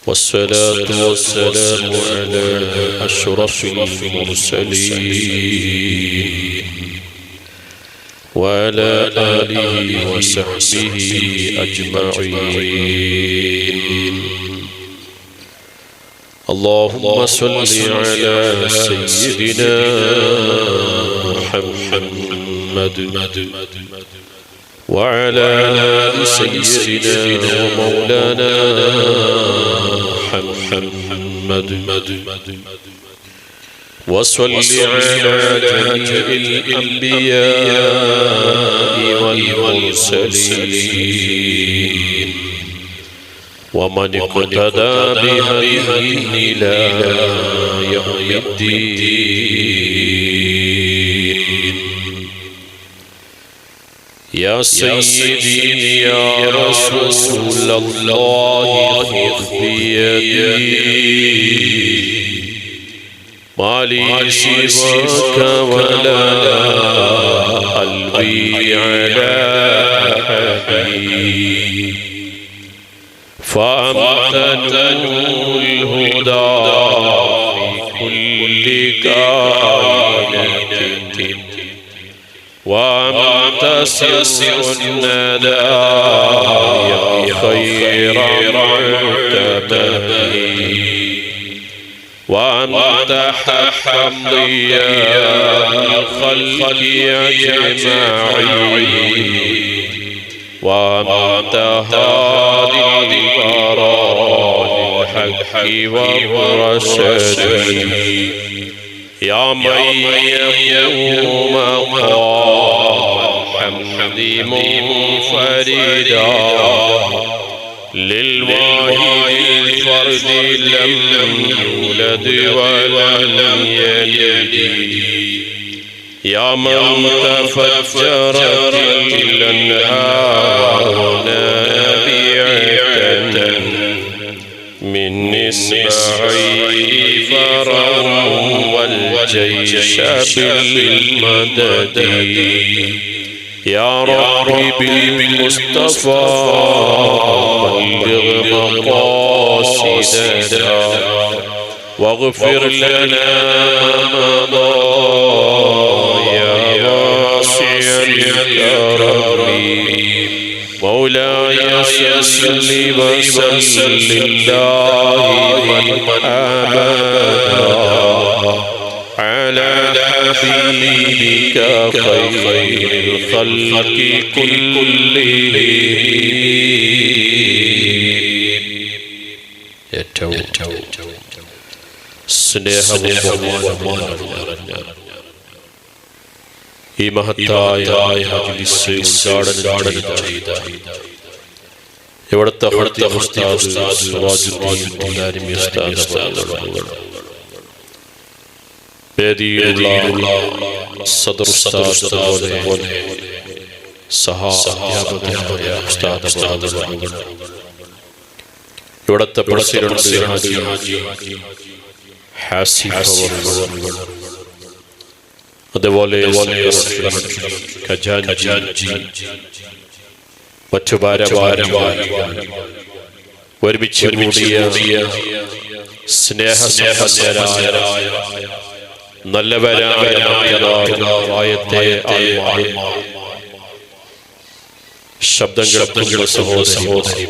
Speaker 2: والصلاة والسلام على أشرف المرسلين وعلى آله وصحبه أجمعين. اللهم صل على سيدنا محمد وعلى آل سيدنا ومولانا محمد، وصل على جميع الأنبياء والمرسلين ومن اقتدى بهديهم إلى يوم الدين. يا سيدي يا رسول الله خذ بيدي ما لي سواك ولا قلبي على أحد، فأنت نور الهدى في كل كائنة، وأنت سر الندى يا خير معتمد، وأنت حمدي يا الخلق أجمعين، وأنت هادي الورى للحق والرشد، يا من يقوم مقام الحمد منفردا للواحد الفرد لم يولد ولم يلد، يا من تفجرت الأنهار نابعة من إصبعيه فرعوا والجيش بالمدد، يا ربي بالمصطفى بلغ مقاصدنا واغفر لنا ما مضى يا واسع الكرم، مولاي صل وسلم دائما أبدا على حبيبك خير الخلق كلهم. സ്നേഹവും ഈ മഹത്തായ മജ്‌ലിസ് ഉദ്ഘാടനം ചെയ്ത ഇവിടുത്തെ ഉസ്താദ് സിറാജുദ്ദീൻ ദാരിമി ഉസ്താദ് വേദിയിലുള്ള സദർ ഉസ്താദ് പോലെ സഹാധ്യാപകനായ ഉസ്താദ് ഇവിടുത്തെ പ്രസിഡന്റ് ഹാജി ഹാസിഫ് അവർ അതുപോലെ ഖജാൻജി മറ്റു ഭാരവാഹികൾ ഒരുമിച്ച് കൂടിയ സ്നേഹസമ്പന്നരായ നല്ലവരായ പ്രായത്തെ ശബ്ദം കേൾക്കുന്ന സഹോദരി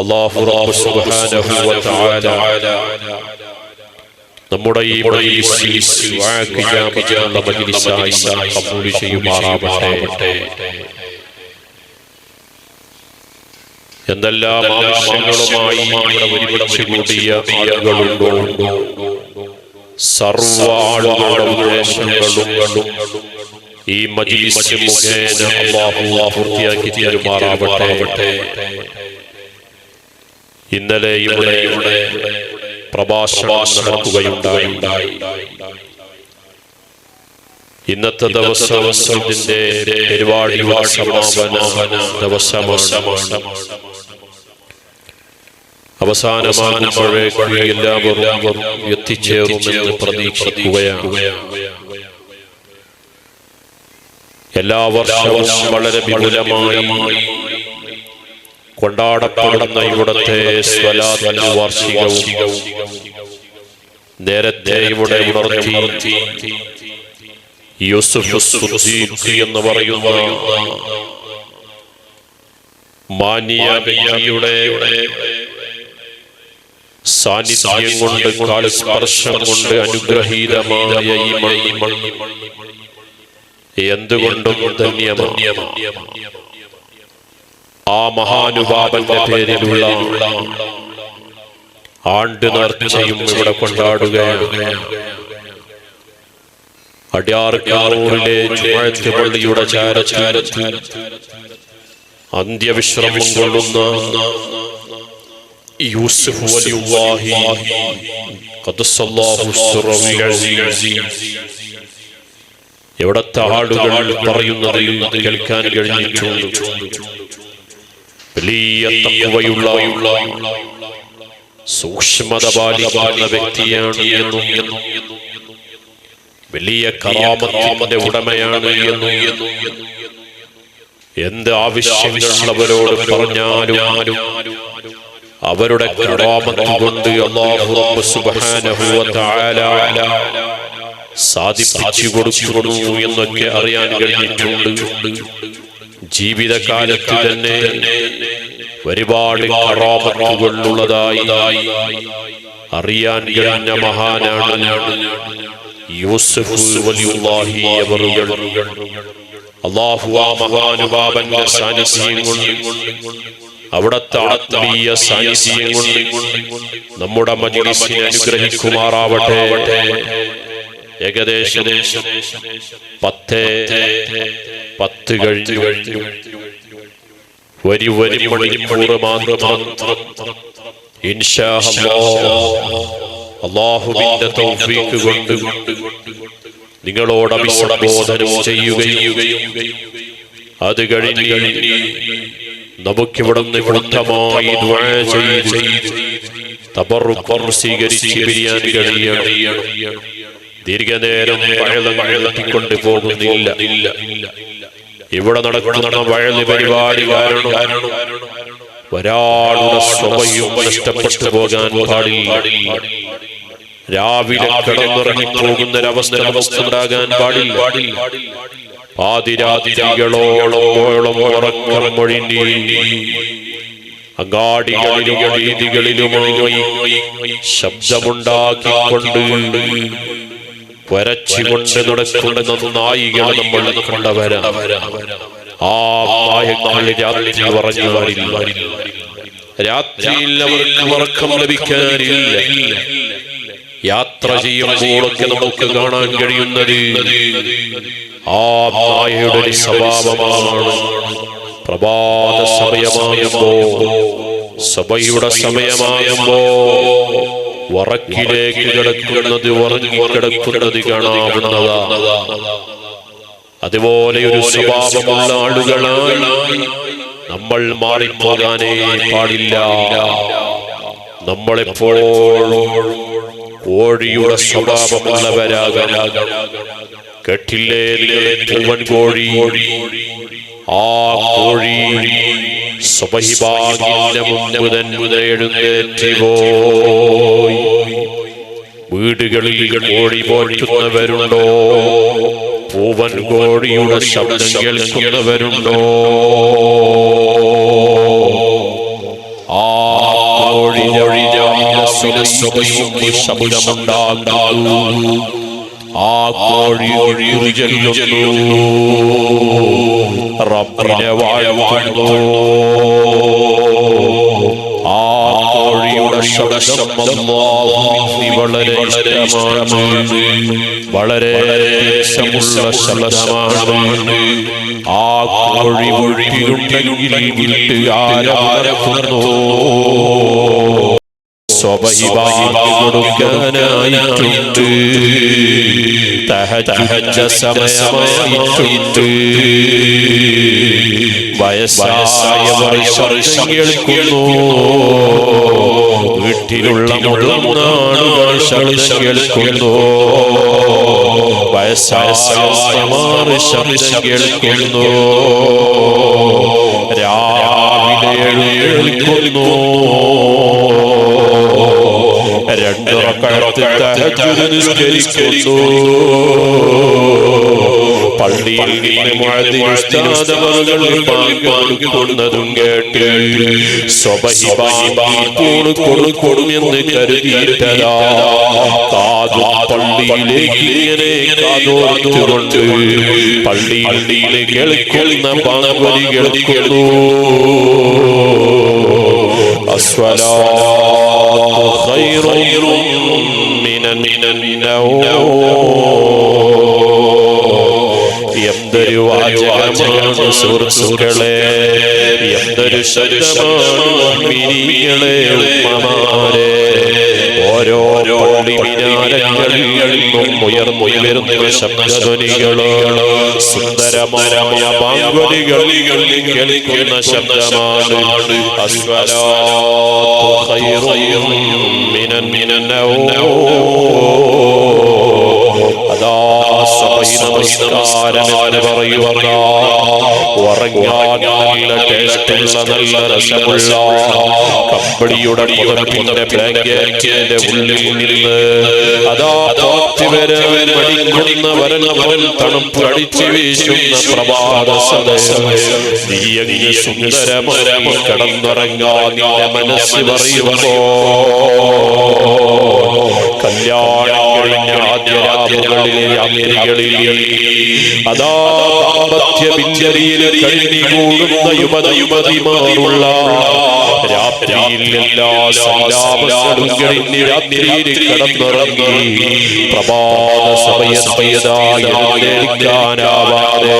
Speaker 2: അല്ലാഹു റബ്ബ് സുബ്ഹാനഹു വ തആല നമ്മുടെ ഈ മജ്‌ലിസായി കബൂൽ ചെയ്യുമാറാവട്ടെ. എന്തെല്ലാം ആവശ്യങ്ങളുമായി ഇവിടെ ഒരുമിച്ച് കൂടിയ ആളുകളുണ്ടോ സർവ്വ ആളുകളുടെ ഉദ്ദേശങ്ങളും ഈ മജ്‌ലിസ് മുഖേന അല്ലാഹു പൂർത്തിയാക്കി തരുമാറാവട്ടെ. ഇന്നലെ ഇവിടെ പ്രഭാഷണം നടക്കുകയുണ്ടായി. ഇന്നത്തെ ദിവസം ഇതിന്റെ പരിപാടിയുടെ സമാപന ദിവസമാണ്. അവസാനമാകുമ്പോഴേക്ക് എല്ലാവരും എത്തിച്ചേരുമെന്ന് പ്രതീക്ഷിക്കുകയാണ്. എല്ലാ വർഷവും വളരെ വിപുലമായി കൊണ്ടാടപ്പെടുന്ന ഇവിടത്തെ സ്വലാത്ത് വാർഷികവും നേരത്തെ ഇവിടെ ഉണർത്തി യൂസുഫ് സുദ്ദീഖ് എന്ന് പറയുന്ന മാനിയ വ്യക്തിയുടെ സാന്നിധ്യം കൊണ്ട് കാൽസ്പർശം കൊണ്ട് അനുഗ്രഹീതമായ ഈ മണ്ണ് എന്തുകൊണ്ടും ധന്യമാണ്. ആ മഹാനുഭാവന്റെ പേരിലുള്ള ആണ്ട് നേർച്ചയും ഇവിടെ കൊണ്ടാടുകയാണ്. അടിയാർക്കാറൂരിലെ ജുമുഅത്ത് പള്ളിയുടെ ചാരത്ത് അന്ത്യവിശ്രമം കൊള്ളുന്ന യൂസുഫ് വലിയുല്ലാഹി ഖദ്ദസല്ലാഹു സിറഹുൽ അസീസ് എവിടത്തെ ആളുകൾ പറയുന്നത് കേൾക്കാൻ കഴിഞ്ഞിട്ടുണ്ട്. വലിയ തഖ്വയുള്ള സൂക്ഷ്മത പാലിക്കുന്ന വ്യക്തിയാണ് എന്നും വലിയ കറാമത്തിന്റെ ഉടമയാണ് എന്നും എന്ത് ആവശ്യങ്ങൾ അവരോട് പറഞ്ഞാലും അവരുടെ കറാമത്ത് കൊണ്ട് അല്ലാഹു റബ്ബ് സുബ്ഹാനഹു വ തആല സാധിപ്പിച്ചു കൊടുക്കുന്നു എന്നൊക്കെ അറിയാൻ കഴിഞ്ഞിട്ടുണ്ട്. ജീവിതകാലത്ത് തന്നെ ഒരുപാട് കറാമത്തുകൾ ഉള്ളതായി അറിയാൻ കഴിഞ്ഞ മഹാനാണ് യൂസുഫ് വലിയുല്ലാഹി അവറുകൾ. അല്ലാഹു ആ മഹാനുഭാവന്റെ സാന്നിധ്യം കൊണ്ട് അവിടത്തെ ആത്മീയ സാന്നിധ്യം കൊണ്ട് നമ്മുടെ മജ്‌ലിസിനെ അനുഗ്രഹിക്കുമാറാവട്ടെ. ഏകദേശം 10 കഴിഞ്ഞു. ഒരു മണിക്കൂർ മാത്രം ഇൻഷാ അല്ലാഹ് അല്ലാഹുവിന്റെ തൗഫീഖ് കൊണ്ട് നിങ്ങളോട് അഭിസംബോധന ചെയ്യുകയും അത് കഴിഞ്ഞ് നമുക്കിവിടുന്ന് വൃത്തമായി ദുആ ചെയ്ത് തബറുക്ക് സ്വീകരിച്ച് പിരിയാൻ കഴിയണം. ദീർഘനേരം വഴലങ്ങി പോകുന്നില്ല. ഇവിടെ നടക്കുന്ന വഴല് പരിപാടി കാരണം ഒരാളുടെ സ്വയം നഷ്ടപ്പെട്ടു പോകാൻ പാടില്ല. രാവിലെ കിടന്നിറങ്ങി പോകുന്നൊരവസ്ഥ ഉണ്ടാകാൻ പാടില്ല. പാതിരാതിരികളോളം ഉറക്കം മൊഴിഞ്ഞ് അങ്ങാടികളിലും വീതികളിലുമായി ശബ്ദമുണ്ടാക്കിക്കൊണ്ട് വരച്ചുകൊണ്ട് നടക്കുന്ന നായികൾ നമ്മൾ കണ്ടവരാ. ആ നായകൾ രാത്രി പറഞ്ഞു പാടില്ല. രാത്രിയിൽ അവർക്ക് ഉറക്കം ലഭിക്കാനില്ല. യാത്ര ചെയ്യുമ്പോഴൊക്കെ നമുക്ക് കാണാൻ കഴിയുന്നത് ആ നായയുടെ ഒരു സ്വഭാവമാണ്. പ്രഭാത സമയമാകുമ്പോ, സഭയുടെ സമയമാകുമ്പോ വറക്കിലേക്ക് കിടക്കുന്നത്, ഉറങ്ങിക്കിടക്കുന്നത് കാണാവുന്നതാ. അതുപോലെ ഒരു സ്വഭാവമുള്ള ആളുകളായി നമ്മൾ മാറിപ്പോകാനേ പാടില്ല. നമ്മളെപ്പോഴും കോഴിയുടെ സ്വഭാവമുള്ളവരാകാം. കേട്ടില്ലേ പൂവൻ കോഴി? ആ കോഴി സ്വബഹിബാഗിന്റെ മുമ്പ് തന്നെ എഴുന്നേറ്റ് പോയി. വീടുകളിൽ കോഴി പോറ്റുന്നവരുണ്ടോ? പൂവൻ കോഴിയുടെ ശബ്ദം കേൾക്കുന്നവരുണ്ടോ? ആ കോഴി ശബ്ദമുണ്ടാകുന്നു. ആ കോഴി ചൊല്ലുന്നു, റബ്ബിനെ വാഴ്ത്തുന്നു. ആ കോഴിയുടെ ശബ്ദം അല്ലാഹുവിന് വളരെ ഇഷ്ടമാണ്, വളരെ ഇഷ്ടമുള്ള ശബ്ദമാണ്. ആ കോഴി വീട്ടിലുണ്ടെങ്കിൽ വീട്ടുകാരവരക്കുന്നു. സ്വബഹിബാഗ് കൊടുക്കാനായിട്ടുണ്ട്, തഹജ്ജുദ് സമയമായിട്ടുണ്ട്. വയസ്സായവർ ശബ്ദം കേൾക്കുന്നു, വീട്ടിലുള്ള മുതിർന്നവർ ശബ്ദം കേൾക്കുന്നു. വയസ്സായവർ ശബ്ദം കേൾക്കുന്നു, രാവിലെ എഴുന്നേൽക്കുന്നു. 2 റക്അത്ത് തഹജ്ജുദ് നിസ്കരിക്കുന്നു. പള്ളിയിൽ നിന്ന് മുഅദ്ദിൻ ഉസ്താദ് അവர்கள் കൊടുക്കുന്നതും കേട്ട് സ്വബഹിബാഗ് കൊടുക്കും എന്ന് കരുതിയിട്ടതാ. പള്ളിയിലേക്ക് ഇങ്ങനെ കാതോർത്തുകൊണ്ട് പള്ളിയിൽ കേൾക്കുന്ന പാവലി കേൾക്കുന്നു. അസ്സലാത്തു ഖൈറും മിനൻ നൗം. എന്തൊരു വാചകമാണ് സുഹൃത്തുക്കളെ, എന്തൊരു ശബ്ദമാണ് മിനികളെ, ഉമ്മമാരെ. ഓരോ പള്ളി മിനാരങ്ങളിൽ നിന്നും ഉയർന്നുയരുന്ന ശബ്ദധ്വനികളോ സുന്ദരമായ പാങ്കുലികളിൽ കേൾക്കുന്ന ശബ്ദമാണ്. അസ്സലാത്തു ഖൈറും മിനൻ നൗം. അതാ സുബ്ഹി നമസ്കാരം എന്ന് പറയുന്ന ഉറങ്ങാൻ നല്ല ടേസ്റ്റുള്ള, നല്ല രസമുള്ള കമ്പളിയുടെ പുതപ്പിന്റെ ബ്ലാങ്കറ്റിന്റെ ഉള്ളിൽ നിന്ന് അതാ തോറ്റ് വരാൻ മടിക്കുന്നവരൻ തണുപ്പ് അടിച്ചു വീശുന്ന പ്രഭാത സമയം നീ എങ്ങനെ സുന്ദരമരം കിടന്നുറങ്ങാൻ നിന്റെ മനസ്സ് പറയുമ്പോ, കല്യാണം കഴിഞ്ഞ ആദ്യ രാത്രികളിലെ രാത്രികളിൽ അതാ ദാമ്പത്യ ബിഞ്ചരിയിൽ കഴിഞ്ഞുകൂടുന്ന യുവതിമാരുള്ള രാത്രിയിൽ എല്ലാ സല്ലാപങ്ങളും കഴിഞ്ഞ് രാത്രിയിൽ കിടന്നുറങ്ങി പ്രഭാത സമയത്തായി എഴുന്നേൽക്കാനാവാതെ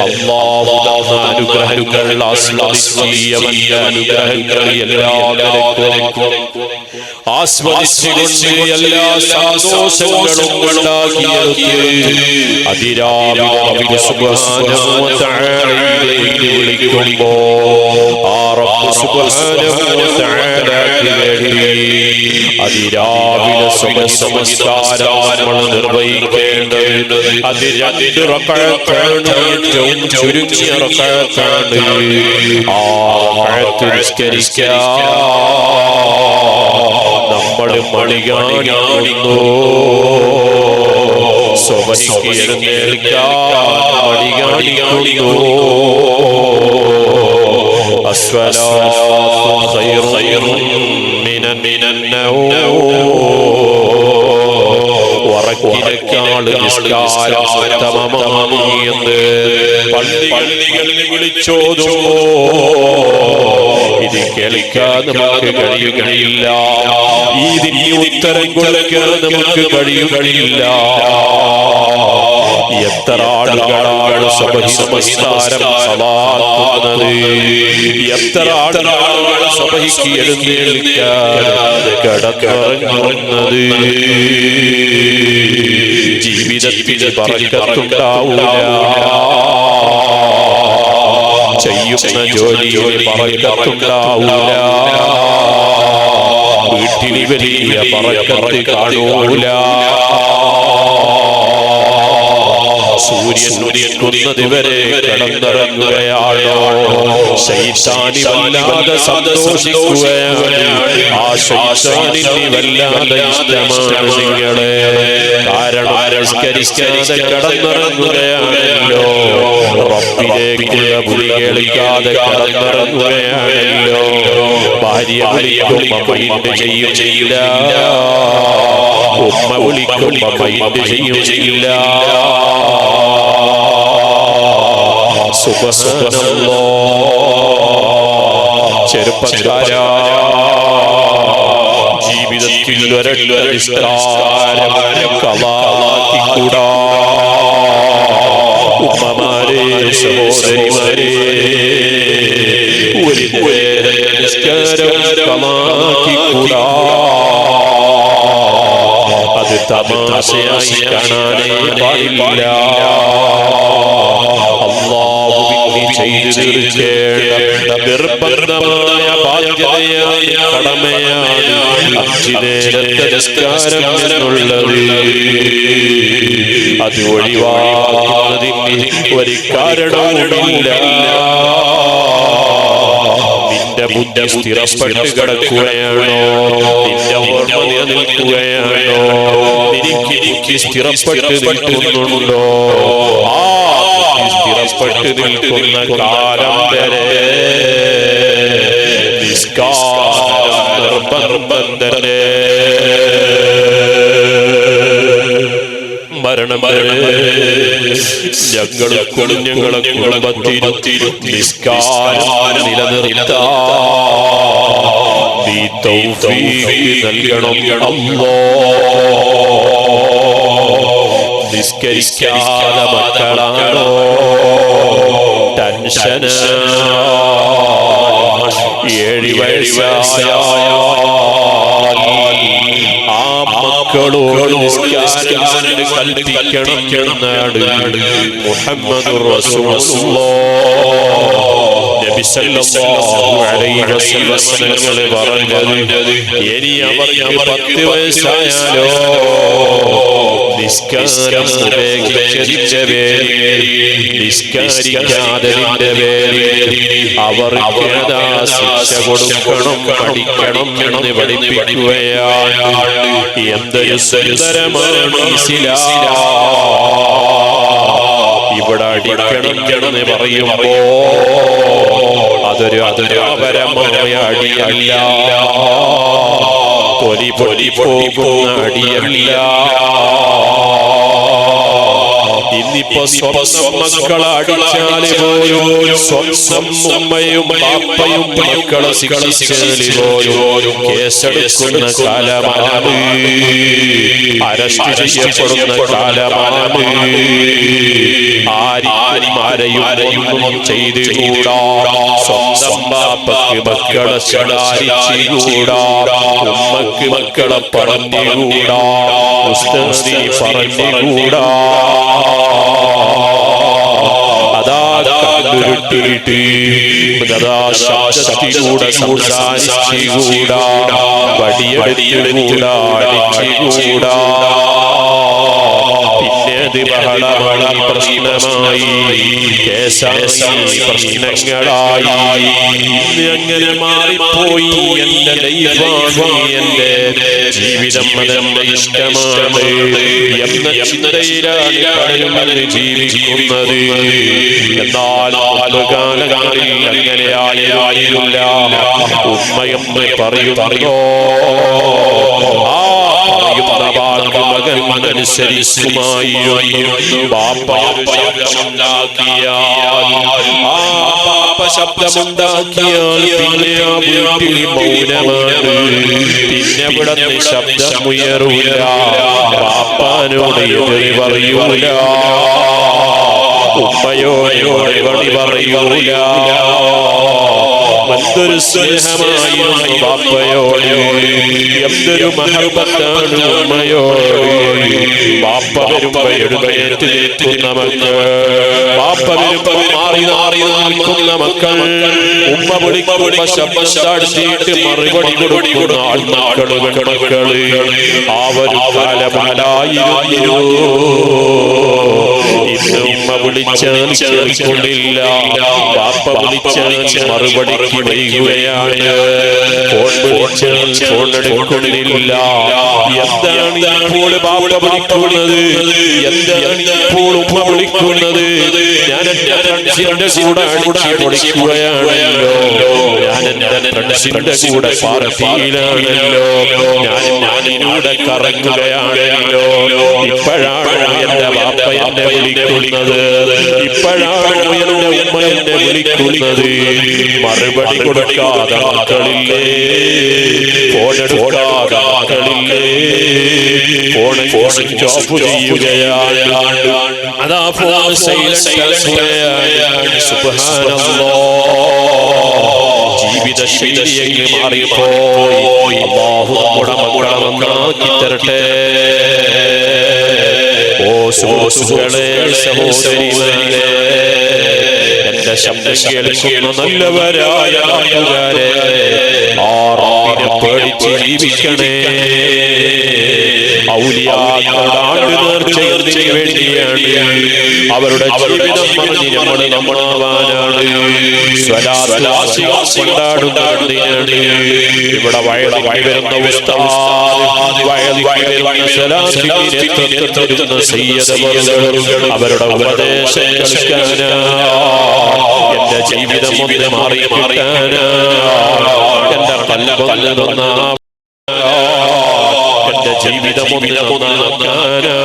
Speaker 2: അല്ലാഹു അനുഗ്രഹങ്ങൾ ആസ്വദിക്കുകയവന്റെ അനുഗ്രഹങ്ങൾ എല്ലാവർക്കും ആസ്വദിച്ചുകൊണ്ട് എല്ലാ സന്തോഷങ്ങളും ഉണ്ടാക്കിയെടുത്ത് അതിരാവിലെ സുബ്ഹാനഹു വ തആലയിലേക്ക് വിളിക്കുമ്പോ ആ റബ്ബ് സുബ്ഹാനഹു വ തആലയ്ക്ക് വേണ്ടി അതിരാവിലെ സുബഹി നമ്മൾ നിർവഹിക്കേണ്ടത് അത് 2 റക്അത്താണ്, ഏറ്റവും ചുരുങ്ങിയ റക്അത്താണ്. ആ റക്അത്ത് നിസ്കരിക്കാൻ നമ്മൾ മടികാണിക്കുന്നു. സുബഹിക്ക് എഴുന്നേൽക്കാൻ മടികാണിക്കുന്നു. അസ്സലാത്തു ഖൈറും മിനൻ നൗം. ഉറക്കിനേക്കാള് നിസ്കാരം ഉത്തമമാണ് എന്ന് പള്ളികളിൽ വിളിച്ചോതുമ്പോ ഇത് കേൾക്കാൻ നമുക്ക് കഴിയുകയില്ല. ഇതിന് ഉത്തരം കൊടുക്കാൻ നമുക്ക് കഴിയുകയില്ല. എത്ര ആളുകളാണ് സുബ്ഹി നമസ്കാരം സലാത്തുന്നത്, എത്ര ആളുകളാണ് സുബ്ഹിക്ക് എഴുന്നേൽക്കാതെ കിടന്നുറങ്ങുന്നത്. ജീവിതത്തിൽ ബറക്കത്തുണ്ടാവൂല, ചെയ്യുന്ന ജോലിയിൽ ബറക്കത്തുണ്ടാവൂല, വീട്ടിൽ വലിയ ബറക്കത്ത് കാണൂല. സൂര്യൻ ഉദിക്കുന്നത് വരെ കിടന്നിറങ്ങുകയാണോ? ശൈത്താനി വല്ലാതെ സന്തോഷിക്കുകയാണ്. ആ ശൈത്താനിന് വല്ലാതെ ഇഷ്ടമാണ് നിങ്ങളെ. കാരണം നിസ്കരിക്കാതെ കിടന്നിറങ്ങുകയാണല്ലോ, റബ്ബിലേക്കുള്ള വിളി കേൾക്കാതെ കിടന്നിറങ്ങുകയാണല്ലോ. ഭാര്യ വിളിക്കുമ്പോ മൈൻഡ് ചെയ്യില്ല, ഉമ്മ വിളിക്കുമ്പോ മൈൻഡ് ചെയ്യില്ല. സുബ്ഹാനല്ലാഹ്. ചെറുപ്പക്കാരാ, ജീവിതത്തിൽ ഒരൊറ്റ നിസ്കാരം ഖളാക്കിക്കൂടാ. ഉമ്മമാരെ, സഹോദരിമാരെ, ഒരു നേരം നിസ്കാരം ഖളാക്കിക്കൂടാ. അത് തമാശയായി കാണാനേ പാടില്ല. അല്ലാഹുവിന് ചെയ്തു തീർക്കേണ്ട നിർബന്ധമായ ബാധ്യതയായ കടമയാണ് 5 നേരത്തെ നിസ്കാരം എന്നുള്ളത്. അത് ഒഴിവാക്കുന്നതിന് ഒരു കാരണവുമില്ല. നിന്റെ ബുദ്ധി സ്ഥിരപ്പെട്ട് കിടക്കുകയാണോ? നിന്റെ ഓർമ്മ നിലനിൽക്കുകയാണോ? എനിക്ക് സ്ഥിരപ്പെട്ട് നിൽക്കുന്നുണ്ടോ? ആ സ്ഥിരപ്പെട്ട് നിൽക്കുന്ന കാലം വരെ നിസ്കാരം നിർബന്ധം. മരണം വരെ ഞങ്ങളെ കുടുംബത്തിൽ നിസ്കാരം നിലനിർത്താൻ നീ തൗഫീഖ് നൽകണം അല്ലാഹ്. നിസ്കരിക്കാതെ മക്കളാണോ ടെൻഷൻ? 7 വയസ്സായ ആ മക്കളോട് നിസ്കാരം കൽപ്പിക്കണം എന്നാണ് മുഹമ്മദുർ റസൂലുള്ളാഹ് നബി സല്ലല്ലാഹു അലൈഹി വസല്ലം പറഞ്ഞത്. ഇനി അവർക്ക് 10 വയസ്സായാലോ നിസ്കാരം ഉപേക്ഷിച്ചതിന്റെ പേരിൽ, നിസ്കരിക്കാത്തതിന്റെ പേരിൽ അവർക്ക് ശിക്ഷ കൊടുക്കണം, പഠിക്കണം എന്ന് പഠിപ്പിക്കുകയാണ്. എന്തൊരു സുന്ദരമാണ് ഇസ്ലാം! ഇവിടെ അടിക്കണം എന്ന് പറയുമ്പോ അതൊരു അപരമായ അടിയല്ല, തൊലി പോകുന്ന അടിയല്ല. ഇന്നിപ്പോ സ്വന്തം മക്കളെ അടിച്ചാല് പോലും, സ്വന്തം ഉമ്മയും ബാപ്പയും മക്കളെ ശിക്ഷിച്ചാല് പോലും കേസെടുക്കുന്ന കാലമാണ്, അറസ്റ്റ് ചെയ്യപ്പെടുന്ന കാലമാണ്. ആരെയും ചെയ്തുകൂടാ, സ്വന്തം ബാപ്പക്ക് മക്കളെ ശകാരിച്ചുകൂടാ, ഉമ്മക്ക് മക്കളെ പറഞ്ഞുകൂടാ, ഉസ്താദിനെ പറഞ്ഞുകൂടാ. അതാ കണ്ടുരുട്ടിട്ട് ശാസ്ത്രത്തിലൂടെ സംസാരിച്ചുകൂടാ, വടിയെടുത്തുകൂടാ, അടിച്ചുകൂടാ. പിന്നെ അത് ബഹളമായി, പ്രശ്നമായി, കേസായി, പ്രശ്നങ്ങളായി. അങ്ങനെ മാറിപ്പോയി. എന്റെ ലൈഫാണ്, എന്റെ ജീവിതം അതെന്റെ ഇഷ്ടമാണ് എന്ന ചിന്തയിലാണ് പലരും ജീവിക്കുന്നത്. എന്നാൽ കാലങ്ങളിൽ അങ്ങനെയായിരുന്നില്ല. ഉമ്മയെന്ന് പറയുന്നോ, ആ പറയുന്ന വാക്ക് മകൻ അനുസരിക്കുമായിരുന്നു. ബാപ്പ ഒരു ശബ്ദമുണ്ടാക്കിയാൽ ആ ബാപ്പ ശബ്ദമുണ്ടാക്കിയാൽ പിന്നെ ആ വീട്ടിൽ മൗനമാണ്. പിന്നെ ഇവിടെ ശബ്ദമുയരൂല. ബാപ്പാനോട് എതിര് പറയൂല, ഉമ്മയോട് വഴി പറയൂല. എന്തൊരു സ്നേഹമായിരുന്നു ബാപ്പയോട്, എന്തൊരു മഹബത്താണ് ഉമ്മയോട്. ബാപ്പ വരുമ്പോ എഴുന്നേറ്റ് നിൽക്കുന്ന മക്കൾ, ബാപ്പ വരുമ്പോ മാറി മാറി നിൽക്കുന്ന മക്കൾ, ഉമ്മ വിളിക്കുമ്പോ ശബ്ദം താഴ്ത്തിയിട്ട് മറുപടി കൊടുക്കുന്ന ആൾമക്കള് പെൺമക്കള്. ആ ഒരു കാലമല്ലായിരുന്നു. ഇന്ന് ഉമ്മ വിളിച്ചാൽ കേൾക്കുന്നില്ല, ബാപ്പ വിളിച്ചാൽ മറുപടിക്ക് വൈകുകയാണ്, ഫോൺ വിളിച്ചാൽ ഫോൺ എടുക്കുന്നില്ല. എന്താണ് ഇപ്പോൾ ബാപ്പ വിളിക്കുന്നത്? എന്താണ് ഇപ്പോൾ ഉമ്മ വിളിക്കുന്നത്? ഞാൻ എന്റെ ഫ്രണ്ട്സിന്റെ കൂടെ അടിച്ച് പൊളിക്കുകയാണല്ലോ, ഞാൻ എന്റെ ഫ്രണ്ട്സിന്റെ കൂടെ പാർട്ടിയിലാണല്ലോ, ഞാനിവിടെ കറങ്ങുകയാണല്ലോ. ഇപ്പോഴാണ് എന്റെ ബാപ്പ എന്നെ വിളിക്കുന്നത്, ഇപ്പോഴാണ് എന്റെ ഉമ്മ എന്നെ വിളിക്കുന്നത്. മറുപടി കൊടുക്കാതെ മക്കളില്ലേ, ഫോണെടുക്കാതെ മക്കളില്ലേ, ഫോണിൽ സ്വിച്ച് ഓഫ് ചെയ്യുകയാണ്. അതാ ഫോൺ സൈലന്റ്. സുബ്ഹാനല്ലാഹ്, ജീവിത ശൈലി എങ്ങ് മാറിപ്പോയി. അല്ലാഹു നമ്മുടെ മക്കളെ നന്നാക്കി തരട്ടെ. ഓ സുഹൃത്തുക്കളെ, സഹോദരിമാരെ, എന്റെ ശബ്ദം കേൾക്കുന്ന നല്ലവരായ നാട്ടുകാരെ, ആ റബ്ബിനെ പേടിച്ച് ജീവിക്കണേ. ഔലിയാക്കളുടെ ആണ്ടുനേർച്ചയതിന് വേണ്ടിയാണ്, അവരുടെ ജീവിതം പറഞ്ഞ് നമ്മൾ നന്നാവാനാണ്, കൊണ്ടാടുന്നതിനാണ്. ഇവിടെ വയലിൽ വരുന്ന ഉസ്താദ്, വയലിൽ വരുന്ന സ്വലാത്തിന് നേതൃത്വം സയ്യിദ് അവറുകൾ, അവരുടെ ഉപദേശം കേൾക്കാനാ, എന്റെ ജീവിതം ഒന്ന് മാറി മാറാനാ, എന്റെ കല്ലൊന്ന് നന്നാ, എന്റെ ജീവിതം ഒന്ന് നന്നാക്കാനാ.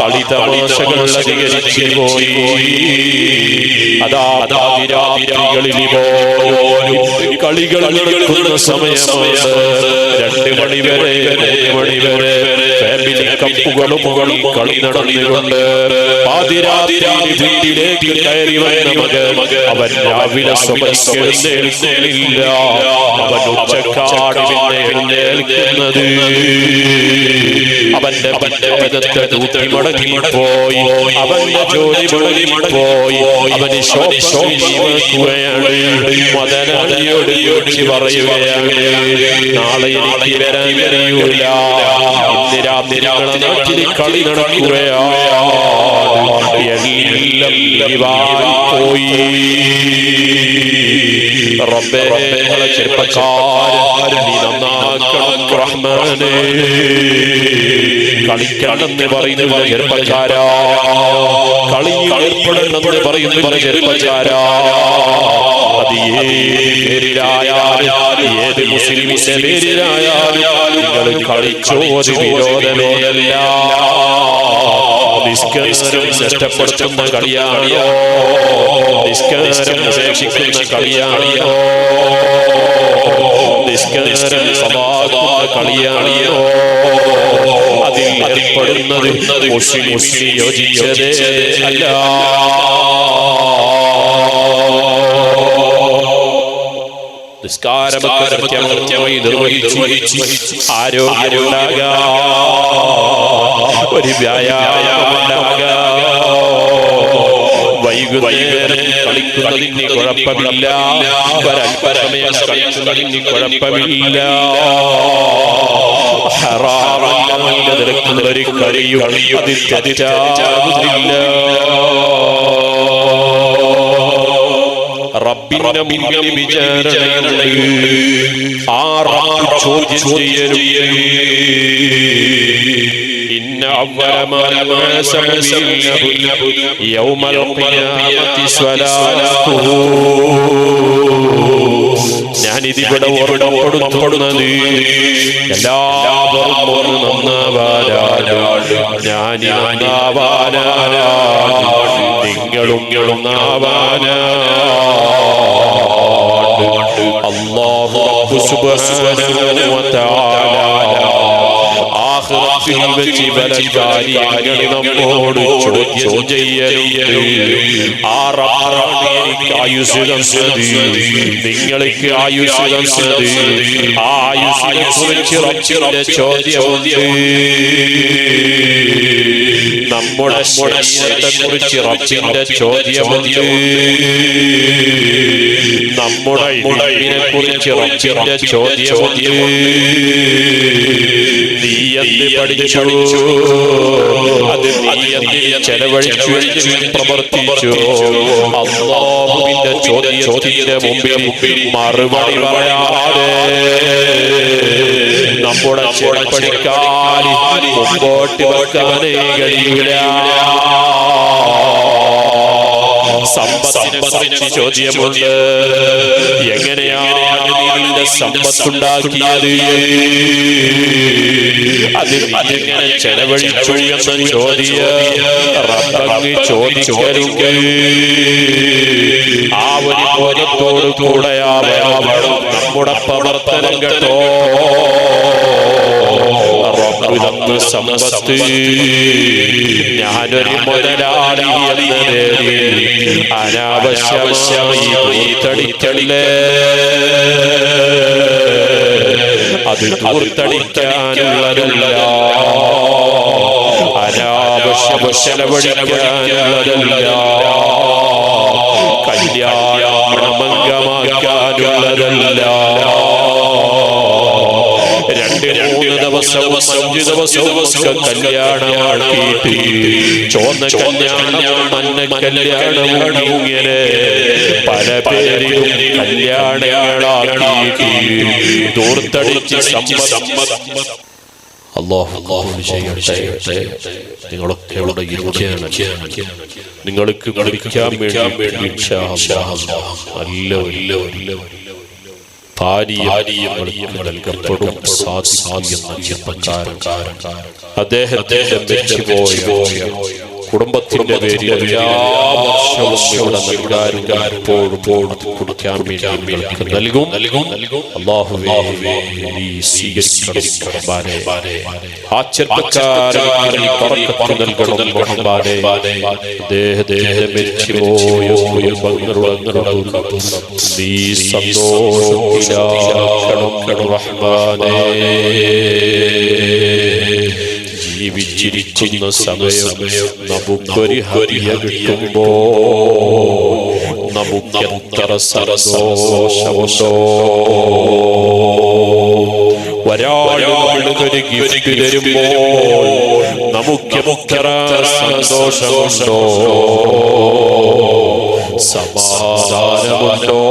Speaker 2: കളിതമാശകൾ അധികരിച്ചു പോയി. അതാ രാത്രികളിൽ കളികൾ നടക്കുന്ന സമയമാണ്. 2 മണി വരെ 3 മണി വരെ ഫാമിലി കപ്പുകളും കളി നടന്നുകൊണ്ട് പാതിരാത്രിയിൽ വീട്ടിലേക്ക് കയറി വന്ന മകൻ, അവൻ രാവിലെ എഴുന്നേൽക്കുന്നില്ല, അവൻ ഉച്ചക്കാട് പിന്നെ എഴുന്നേൽക്കുന്നത്. അവന്റെ പറ്റത്തെ തൂക്കി മടങ്ങിപ്പോയി, അവന്റെ ജോലി മുടങ്ങിപ്പോയി, അവന് ശോഭിക്കുകയാണ്. മുതലാളിയോട് യോജിച്ച് പറയുകയാണ്, നാളെ എനിക്ക് വരാൻ കഴിയൂല, ഇന്ന് രാത്രി ഞങ്ങളുടെ നാട്ടിൽ കളി നടക്കുകയാണ്, എല്ലാം പോയി. റബ്ബേ, ചെറുപ്പക്കാരൻ നീ നന്നാക്കണം റഹ്മാനേ. കളിക്കണമെന്ന് പറയുന്ന ചെറുപ്പക്കാരാ, കളിയിൽ ഏർപ്പെടണമെന്ന് പറയുന്ന ചെറുപ്പക്കാരാ, അത് പേരിലായാലും ഏത് മുസ്ലിമിന്റെ പേരിലായാലും നിങ്ങൾ കളിച്ചോത് വിരോധമേയല്ല. നിസ്കാരം നഷ്ടപ്പെടുത്തുന്ന കളിയാണോ? നിസ്കാരം ഉപേക്ഷിക്കുന്ന കളിയാണോ? നിസ്കാരം സമാധാന കളിയാണോ? അതിൽ ഏർപ്പെടുന്നത് മുസ്ലിമിന് യോജിച്ചതേ അല്ല. നിസ്കാരമൊക്കെ കൃത്യമായി നിർവഹിച്ചു ആരോഗ്യമുണ്ടാകാം, ഒരു വ്യായാമമുണ്ടാകാം. വൈകുന്നേരം കളിക്കുന്നതിന് കുഴപ്പമില്ല, ഒരല്പസമയം കളിക്കുന്നതിന് കുഴപ്പമില്ല. ഹറാമിന്റെ നിരക്കുന്ന ഒരു കളിയും അതിൽ തെറ്റാകുന്നില്ല. റബ്ബിന്റെ മുമ്പിൽ വിചാരണയുണ്ട്, ആ റബ്ബ് ചോദ്യം ചെയ്യലും. ഇന്ന അവ്വല മാ യുഹാസബു യൗമൽ ഖിയാമത്തി സ്വലാത്തുഹു ഞാനിതിവിടെ ഓർമ്മപ്പെടുന്നത് എല്ലാവരും നന്നാവാനാണ്. ഞാൻ നന്നാവാനാണ്, നിങ്ങളും നന്നാവാനാണ്. അല്ലാഹു സുബ്ഹാനഹു വ തആല ആഖിറത്തിൽ വെച്ച് പല കാര്യങ്ങൾ നമ്മോട് ചോദ്യം ചെയ്യരുത്. ആറാണ് എനിക്ക് ആയുസ് തന്നത്, നിങ്ങൾക്ക് ആയുസ് തന്നത്. ആ ആയുസിനെ കുറിച്ച് റബ്ബിന്റെ ചോദ്യമുണ്ട്. നമ്മുടെ ശരീരത്തെ കുറിച്ച് റബ്ബിന്റെ ചോദ്യമുണ്ട്. നമ്മുടെ ഇൽമിനെ കുറിച്ച് റബ്ബിന്റെ ചോദ്യമുണ്ട്. നീ എന്ത് പഠിച്ചു, അത് നീ എന്തിന് ചെലവഴിച്ചു, പ്രവർത്തിച്ചു. അല്ലാഹുവിന്റെ ചോദ്യത്തിന്റെ മുമ്പിൽ മറുപടി പറയാതെ നമ്മുടെ ചെലവഴിക്കാൻ മുമ്പോട്ട് വെക്കാനേ കഴിയില്ല. സമ്പത്തിനെ കുറിച്ച് ചോദ്യമുണ്ട്. എങ്ങനെയാണ് നിന്റെ സമ്പത്തുണ്ടാക്കിയത്, അത് എങ്ങനെ ചെലവഴിച്ചു എന്ന ചോദ്യം റബ്ബ് ചോദിക്കരുത്. ആ ഒരു ബോധത്തോടു കൂടെയാവണം നമ്മുടെ പ്രവർത്തനം കേട്ടോ. റബ്ബ് തന്ന സമ്പത്ത് ഞാനൊരു മുതലാളി എന്ന നിലയിൽ അനാവശ്യമായി ധൂർത്തടിക്കല്ലേ. അത് ധൂർത്തടിക്കാനുള്ളതല്ല, അനാവശ്യം ചെലവഴിക്കാനുള്ളതല്ല, കല്യാണം മംഗമാക്കാനുള്ളതല്ല. 2-3 ദിവസവും 5 ദിവസവും കല്യാണമാക്കിയിട്ട് ചുവന്ന കല്യാണം മഞ്ഞ കല്യാണവും ഇങ്ങനെ പല പേരിലും കല്യാണങ്ങളാക്കി ദൂർത്തടിച്ച് നിങ്ങളൊക്കെ എവിടെ ഇരിക്കുകയാണ്, നിങ്ങൾക്ക് കുടിക്കാൻ വേണ്ടി നൽകപ്പെടും അദ്ദേഹത്തെ മരിച്ചുപോയ കുടുംബത്തിന്റെ പേരിൽ എല്ലാ വർഷവും ഇവിടെ നൽകാനും കുടിക്കാൻ വേണ്ടി നൽകും. അല്ലാഹുവേ നീ സ്വീകരിക്കണം. ആ ചെറുപ്പക്കാരൻ ബർക്കത്ത് നൽകണം. അദ്ദേഹത്തെ മരിച്ചുപോയ നീ സന്തോഷത്തിലാക്കണം റഹ്മാനേ. ജീവിച്ചിരിക്കുന്ന സമയം നമുക്കൊരു ഹരിയ കിട്ടുമ്പോ നമുക്ക് എത്ര സന്തോഷമുണ്ടോ. ഒരാളൊരു ഗിഫ്റ്റ് തരുമ്പോൾ നമുക്ക് എത്ര സന്തോഷമുണ്ടോ, സമാധാനമുണ്ടോ.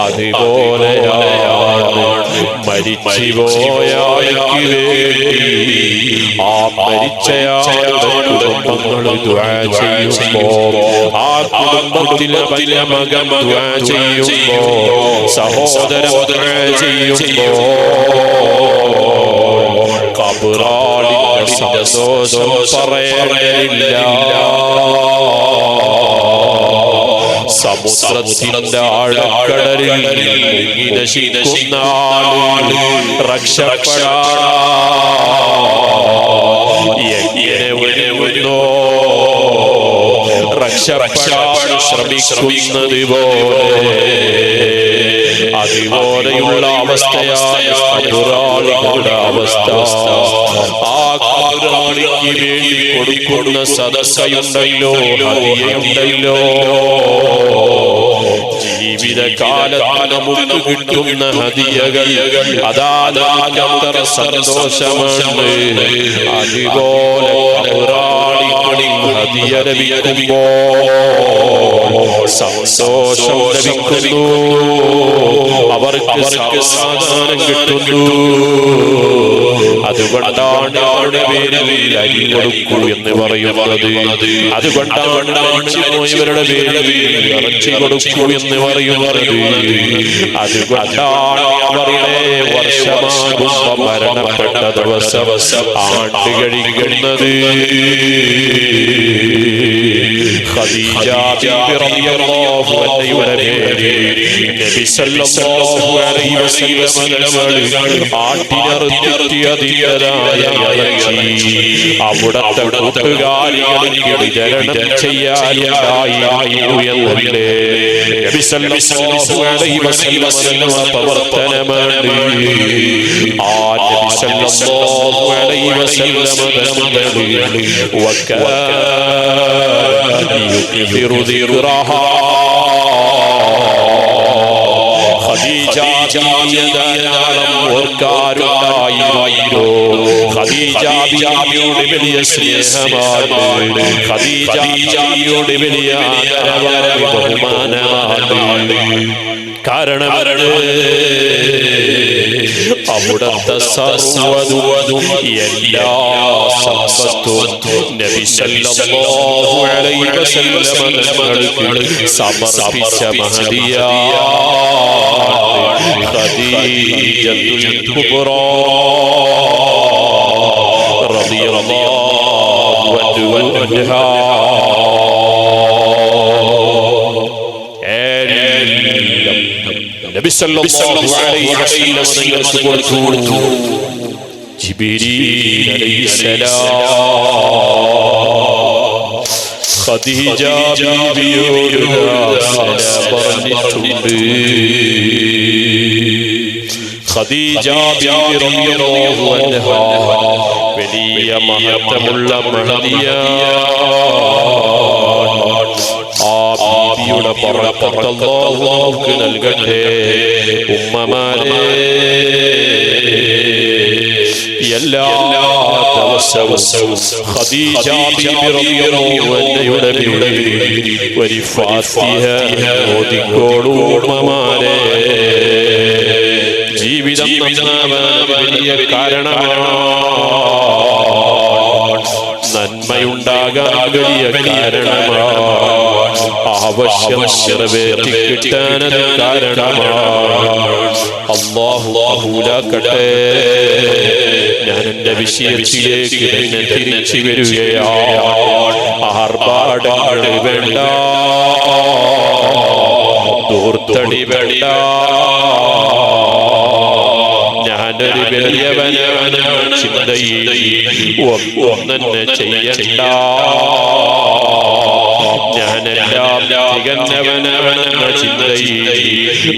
Speaker 2: അതുപോലെയാണ് മരിച്ചുപോയാൾക്ക് വേണ്ടി ആ മരിച്ചയാളുടെ കുടുംബങ്ങൾ ദുആ ചെയ്യുമ്പോൾ, ആ കുടുംബത്തിലെ വലിയ മകൻ ദുആ ചെയ്യുമ്പോൾ, സഹോദരൻ ദുആ ചെയ്യുമ്പോൾ ഖബറാളിന്റെ സന്തോഷം പറയാനില്ല. സമുദ്രത്തിന്റെ ആഴക്കടലിൽ മുങ്ങി നശിക്കുന്ന ആള് രക്ഷപ്പെടാൻ എങ്ങനെ വരുന്നോ, രക്ഷപ്പെടാൻ ശ്രമിക്കുന്നത് പോലെ അതുപോലെയുള്ള അവസ്ഥയാണ് ഖബറാളികളുടെ അവസ്ഥ. ആ ഖബറാളിക്ക് വേണ്ടി കൊടുക്കുന്ന സദഖയുണ്ടല്ലോ, ഹദിയയുണ്ടല്ലോ, ജീവിതകാലത്ത് നമുക്ക് കിട്ടുന്ന ഹദിയകൾ അതാ അത്ര സന്തോഷമാണ്. അതുപോലെ ഖബറാളികളിൽ ഹദിയ ഹദിയ ലഭിക്കുമ്പോ സന്തോഷം ലഭിക്കുന്നു, അവർക്ക് സമാധാനം കിട്ടുന്നു. അതുകൊണ്ടാണ് അവരുടെ പേരിൽ അരി കൊടുക്കൂ എന്ന് പറയുന്നത്. അതുകൊണ്ടാണ് മരിച്ചുപോയവരുടെ പേരിൽ ഇറച്ചി കൊടുക്കൂ എന്ന് പറയുന്നത്. അതുകൊണ്ടാണ് അവരുടെ വർഷമാകുമ്പോ മരണപ്പെട്ട ദിവസം ആണ്ട് കഴിക്കുന്നത്. ഖദീജ ബിബി റളിയല്ലാഹു അൻഹയുടെ പേരിൽ നബി സല്ലല്ലാഹു അലൈഹി വസല്ലം ആട്ടിനറുത്തിയതിൻ്റെതായ ഇറച്ചി അവിടത്തെ കൂട്ടുകാരികൾക്ക് വിതരണം ചെയ്യാനുണ്ടായിരുന്നു എന്നല്ലേ നബി സല്ലല്ലാഹു അലൈഹി വസല്ലം പ്രവർത്തനമാണ്. ആ നബി സല്ലല്ലാഹു അലൈഹി വസല്ലം يكثر ذكرها ഖദീജ ധാരാളം ഓർക്കാറുണ്ടായിരുന്നു. ഖദീജ ബിബിയുടെ വലിയ സ്നേഹമാണ്, ഖദീജ ബിബിയുടെ വലിയ ബഹുമാനമാണ്. കാരണം അവിടുത്തെ സർവ്വതും എല്ലാ സമ്പത്തും നബി സല്ലല്ലാഹു അലൈഹി വസല്ലം സമർപ്പിച്ച മഹദിയാണ് ഖദീജത്തുൽ കുബ്രാ റളിയല്ലാഹു അൻഹാ. നബി സല്ലല്ലാഹു അലൈഹി വസല്ലം കൊടുത്തു. ജിബ്രീൽ അലൈഹിസ്സലാം ഖദീജ ബീവിയോട് സലാം പറഞ്ഞിട്ടുണ്ട്. ഖദീജ ബീവി റളിയല്ലാഹു അൻഹാ വലിയ മഹത്വമുള്ള മഹദിയാണ്. ആ ബീവിയുടെ ബറക്കത്ത് അല്ലാഹു നൽകട്ടെ. ഉമ്മമാരെ, എല്ലാ ദിവസവും ഖദീജ ബീവി റളിയല്ലാഹു അൻഹയുടെ പേരിൽ ഒരു ഫാത്തിഹ ഓതിക്കോളൂ ഉമ്മമാരെ. ജീവിതം നന്നാവാൻ വലിയ കാരണമാണ്, നന്മയുണ്ടാകാൻ വലിയ കാരണമാണ്, ആവശ്യം നിറവേറ്റി കിട്ടാനത് കാരണമാണ്. അല്ലാഹു കബൂലാക്കട്ടെ. ഞാൻ എന്റെ വിഷയത്തിലേക്ക് തന്നെ തിരിച്ചു വരികയാണ്. ആർഭാടങ്ങൾ വേണ്ട, ദൂർത്തടി വേണ്ട. ഞാനൊരു വലിയവനാണ് ചിന്തയിൽ ഒന്നെ ചെയ്യണ്ട. ഞാനെല്ലാം തികഞ്ഞവനാണെന്ന ചിന്തയിൽ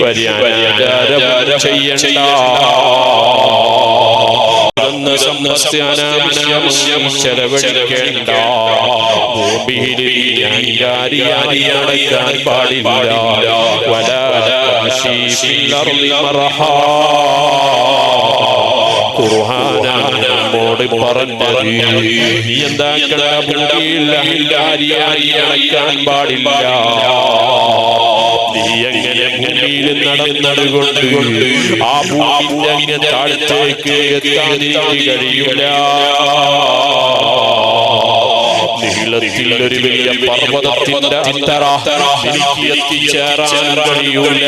Speaker 2: വലിയ അനാചാരം ചെയ്യണ്ട. ചെലവഴിക്കേണ്ട. ഭൂമിയിൽ അടിക്കാൻ പാടില്ല. ഖുർആനാണ് നമ്മോട് പറഞ്ഞത്. നീ എന്താക്കണ്ട, ഭൂമിയിൽ അടിക്കാൻ പാടില്ല. നീ എങ്ങനെ ഭൂമിയിൽ നടന്നതുകൊണ്ട് ആ ഭൂമിന്റെ അങ്ങ് താഴത്തേക്ക് എത്താൻ കഴിയില്ല. നീളത്തിൽ ഒരു വലിയ പർവ്വതത്തിന്റെ അത്തറ എനിക്ക് എത്തിച്ചേരാൻ കഴിയൂല.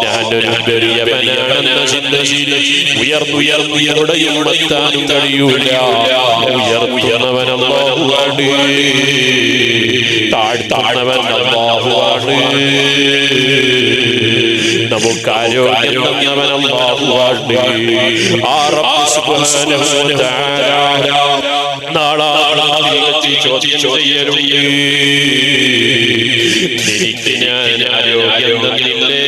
Speaker 2: ഞാനൊരു വലിയവനാണെന്ന ചിന്തയിൽ ഉയർന്നുയർന്നുയരുടെയും എത്താനും കഴിയൂല. ഉയർത്തുന്നവൻ അല്ലാഹുവാണ്, താഴ്ത്തുന്നവൻ അല്ലാഹുവാണ്. നമുക്ക് ആരോഗ്യം തന്നവൻ അല്ലാഹുവാണ്. ആ റബ്ബ് സുബ്ഹാനഹു വ തആല നാളെ ചോദ്യം ചെയ്യലുണ്ട്. നിനക്ക് ഞാൻ ആരോഗ്യം തന്നില്ലേ?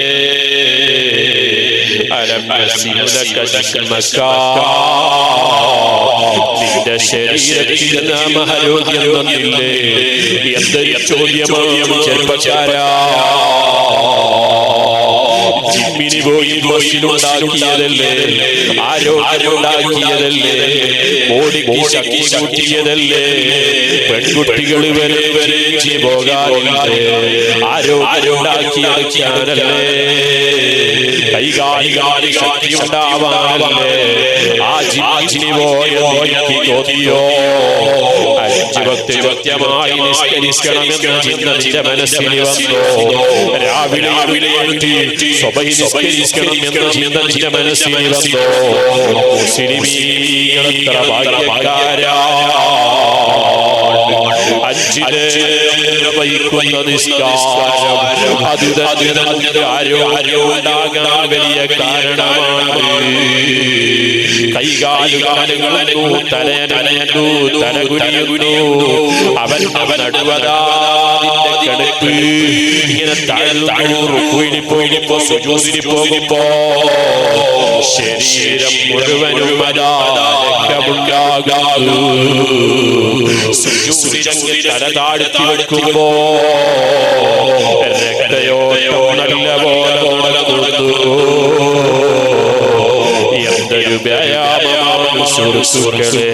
Speaker 2: നിന്റെ ശരീരത്തിൽ നാം ആരോഗ്യം തന്നില്ലേ? എന്തൊരു ചോദ്യമാണ് ചെറുപ്പക്കാരാ. ജിമ്മിന് പോയി മസിലുണ്ടാക്കിയതല്ലേ, ആരോഗ്യമുണ്ടാക്കിയതല്ലേ, ബോഡിക്ക് ശക്തി കൂട്ടിയതല്ലേ, പെൺകുട്ടികൾ വരെ പോകാറുണ്ട്, ആരോഗ്യമുണ്ടാക്കിയതല്ലേ, കൈകാലികാലി ശക്തി ഉണ്ടാവാനല്ലേ ആ ജിമ്മിന് പോയെന്ന് തോന്നിയോ? 5 വക്ത് കൃത്യമായി നിസ്കരിക്കണമെന്ന ചിന്ത നിന്റെ മനസ്സിൽ വന്നു. രാവിലെ എഴുന്നേറ്റ് സുബഹി നിസ്കരിക്കണം എന്ന ചിന്ത നിന്റെ മനസ്സിൽ വന്നു. മുസ്ലിമീങ്ങൾ എത്ര ഭാഗ്യക്കാരാ, 5 നേരം വൈകുന്ന നിസ്കാരം അത് തന്നെ ആരോഗ്യം ഉണ്ടാകാൻ വലിയ കാരണമാണ്. കൈകാലുകാലുകളു തലയനു തലകുനിയുന്നു, അവൻ നടുവതാതിന്റെ കടുപ്പ് ഇങ്ങനെ താഴ്ന്നു റുക്കുവിന് പോകുമ്പോ സുജൂദിന് പോകുമ്പോ ശരീരം മുഴുവനും രക്തമുണ്ടാകുന്നു. സുജൂദിന് തല താഴ്ത്തി വെക്കുമ്പോ രക്തയോട്ടം നല്ല പോലെ നടക്കുന്നു. എന്തൊരു വ്യായാമമാണ് സുഹൃത്തുക്കളെ,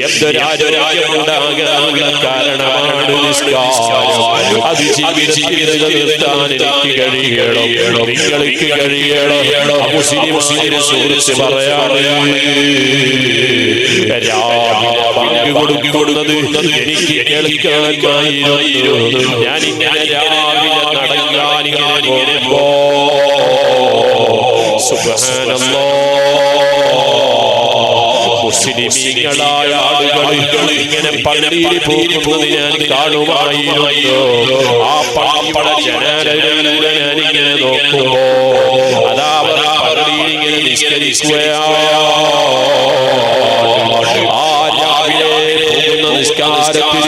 Speaker 2: എന്തൊരാരോഗ്യമുണ്ടാകാനുള്ള കാരണമാണ് നിസ്കാരം. അത് ജീവിതത്തിൽ നിലനിർത്താൻ എനിക്ക് കഴിയണം, നിങ്ങൾക്ക് കഴിയണം. മുസ്ലിം സുഹൃത്ത് പറയാറ്, രാവിലെ പങ്ക് കൊടുക്കുന്നത് എനിക്ക് കേൾക്കാനായിരുന്നു. ഞാനിങ്ങനെ രാവിലെ നടക്കാനിങ്ങനെ പോകുമ്പോ മുസ്ലിമീങ്ങളായ ആളുകൾ ഇങ്ങനെ പള്ളിയിൽ പോകുന്നത് ഞാൻ കാണുമായിരുന്നു. ആ പള്ളിയുടെ ജനാലയിലൂടെ ഞാനിങ്ങനെ നോക്കുമ്പോ അതാ പള്ളിയിൽ ഇങ്ങനെ നിസ്കരിക്കുകയാണ്. ആ രാവിലെ പോകുന്ന നിസ്കാരത്തിൽ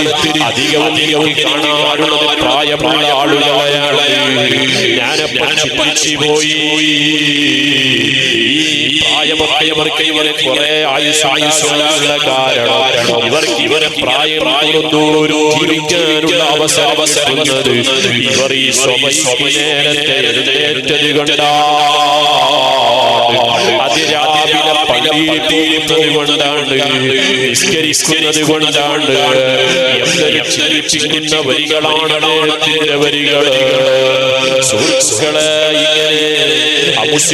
Speaker 2: അധികവും കാണാറുള്ളത് പ്രായമുള്ള ആളുകളെയാണ്. ഞാനപ്പോൾ ചിന്തിച്ചു പോയി, ഈ പ്രായമൊക്കെ ഇവരെ കുറെ ആയുസ്സുള്ള കാരണം ഇവരെ പ്രായം ജീവിക്കാനുള്ള അവസരം ഇവർ ഈ സ്വബഹിക്ക് നേരത്തെ എഴുന്നേറ്റത് കൊണ്ടാണ്. അതിരാവിലെ പള്ളിയിൽ പോകുന്നത് കൊണ്ടാണ്, നിസ്കരിക്കുന്നത് കൊണ്ടാണ്. എന്തൊരു ചിരിപ്പിക്കുന്ന വരികളാണ് അദ്ദേഹത്തിന്റെ വരികൾ. സുഹൃത്തുക്കളെ, ഇങ്ങനെ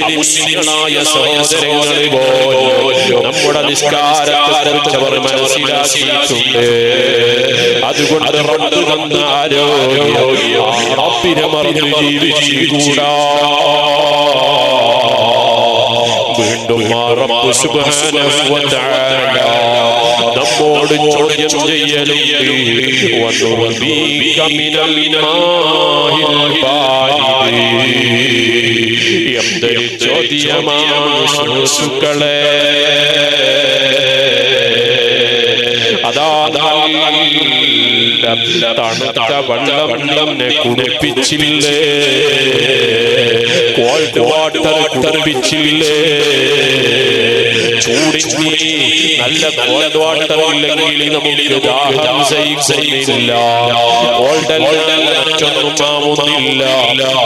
Speaker 2: അമുസ്ലിങ്ങളായ സഹോദരങ്ങളെ പോലും നമ്മുടെ നിസ്കാരത്തെ അവർ മനസ്സിലാക്കിയിട്ടുണ്ട്. അതുകൊണ്ട് റബ്ബ് തന്ന ആരോഗ്യം റബ്ബിനെ മറന്ന് ജീവിച്ചുകൂടാ. വീണ്ടും റബ്ബ് സുബ്ഹാനഹു വ തആല നമ്മോട് ചോദ്യം ചെയ്യലുണ്ട്. വനുറബീക മിനൽ മാഹിൽ ബാരിദ്. എന്തൊരു ചോദ്യമാണ് സുഹൃത്തുക്കളെ, അതാ തണുത്ത വെള്ളം കുടിപ്പിച്ചില്ലേ, കോൾഡ് വാട്ടർ കുടിപ്പിച്ചില്ലേ, ചൂടിന് നല്ല കോൾഡ് വാട്ടർ ഇല്ലെങ്കിൽ നമുക്ക് ദാഹം സഹിക്കുന്നില്ല. മറ്റൊന്നും ആവുന്നില്ല.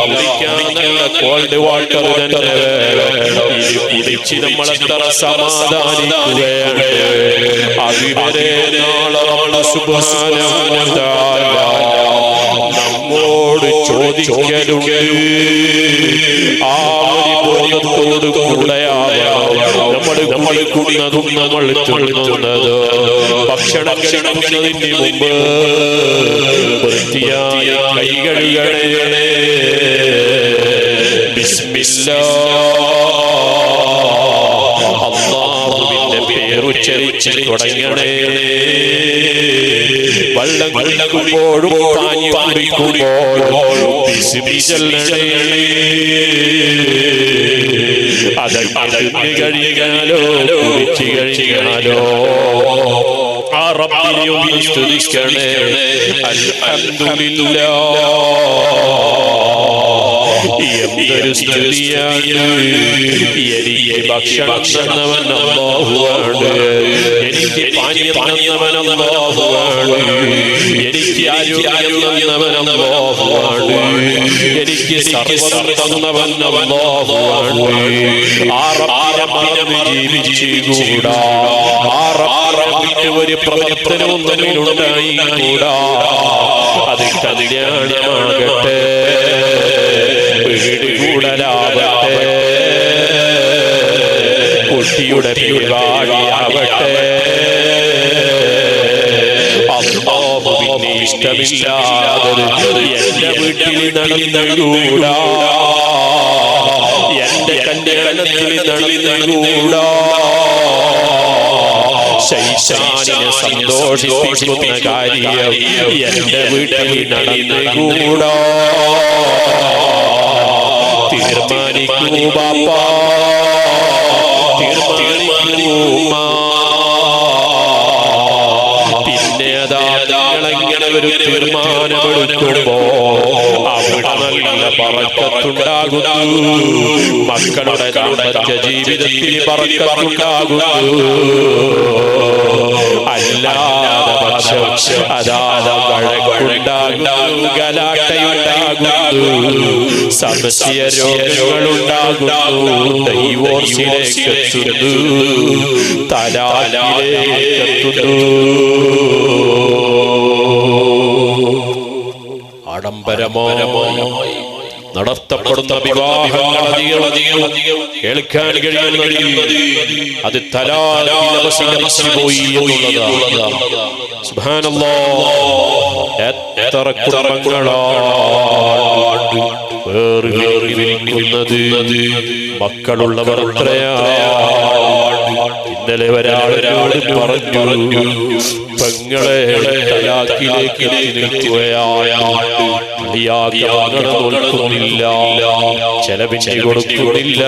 Speaker 2: കുടിക്കാൻ നല്ല കോൾഡ് വാട്ടർ തന്നെ വേണം. ഇത് കുടിച്ച് നമ്മളെത്ര സമാധാനിക്കുകയാണ്. അതുവരെ നാളെ സുബ്ഹാനഹു വ തആല നമ്മോട് ചോദിക്കലുണ്ട്. ആ ഒരു ബോധത്തോട് കൂടെയാവണം നമ്മൾ കുടിക്കുന്നതും നമ്മൾ തിന്നുന്നത്. ഭക്ഷണം കഴിക്കുന്നതിന് മുമ്പ് വൃത്തിയായ കൈ കഴുകണേ. ബിസ്മില്ലാഹ്, അല്ലാഹുവിന്റെ പേരുച്ചരിച്ച് തുടങ്ങണേ. വെള്ളം കുടിക്കുമ്പോഴും പാനി കുടിക്കുമ്പോഴും ബിസ്മി ചൊല്ലണേ. അതങ്ങ് കഴിയാലോ കുടിച്ച് കഴിയാലോ ആ റബ്ബിനെ ഒന്ന് സ്തുതിക്കണേ. അൽഹംദുലില്ലാഹ് എന്തൊരു സ്തുതിയാണ്. എനിക്ക് ഭക്ഷണം തന്നവൻ അല്ലാഹുവാണ്, എനിക്ക് പാനീയം തന്നവൻ അല്ലാഹുവാണ്, എനിക്ക് ആരോഗ്യം തന്നവൻ അല്ലാഹുവാണ്, എനിക്ക് സർവ്വം തന്നവൻ അല്ലാഹുവാണ്. ആ റബ്ബിനെ മറന്ന് ജീവിച്ചുകൂടാ, ആ റബ്ബിന്റെ ഒരു പ്രവർത്തനവും തന്നിലുണ്ടായിക്കൂടാ. അത് കല്യാണമാകട്ടെ, വീട് കൂടലാവട്ടെ, കുട്ടിയുടെ പരിപാടിയാവട്ടെ, അല്ലാഹുവിന് ഇഷ്ടമില്ലാതെ എന്റെ വീട്ടിൽ നടന്നുകൂടാ, എന്റെ കല്യാണത്തിൽ നടന്നുകൂടാ. ശൈശാനിനെ സന്തോഷിപ്പിക്കുന്ന കാര്യം എന്റെ വീട്ടിൽ നടന്നുകൂടാ. തീർമാനിക്കൂ ബാപ്പാ, തീർമാനിക്കൂ ഉമ്മാ. പിന്നെ അതാങ്ങളെങ്ങനെ ഒരു തീർമാനമെടുക്കുമ്പോ അവിടെ നല്ല ബറക്കത്തുണ്ടാകുന്നു, മക്കളുടെ ദാമ്പത്യ ജീവിതത്തിൽ ബറക്കത്തുണ്ടാകുന്നു. അല്ലാതെ പക്ഷം അതാതെ വഴക്കുണ്ടാകുന്നു, ഗലാട്ടയുണ്ടാകുന്നു, സംശയ രോഗങ്ങളുണ്ടാകുന്നു, ഡൈവോഴ്സിലേക്ക് എത്തുന്നു, തലാഖിലേക്ക് എത്തുന്നു. ആഡംബരമായി നടത്തപ്പെടുന്ന വിവാഹങ്ങൾ കേൾക്കാൻ കഴിയുന്നത് അത് തലാഖിൽ എന്നുള്ളതാണ്. സുബ്ഹാനല്ലാഹ്, എത്ര കുടുംബങ്ങളാണ് വേർപിരിക്കുന്നത്. മക്കളുള്ളവർ എത്രയാണ്. ഇന്നലെ ഒരാളോട് പറഞ്ഞു, പെങ്ങളെ തലാഖിലേക്ക് നോക്കുന്നില്ല, ചെലവിന് കൊടുക്കുന്നില്ല,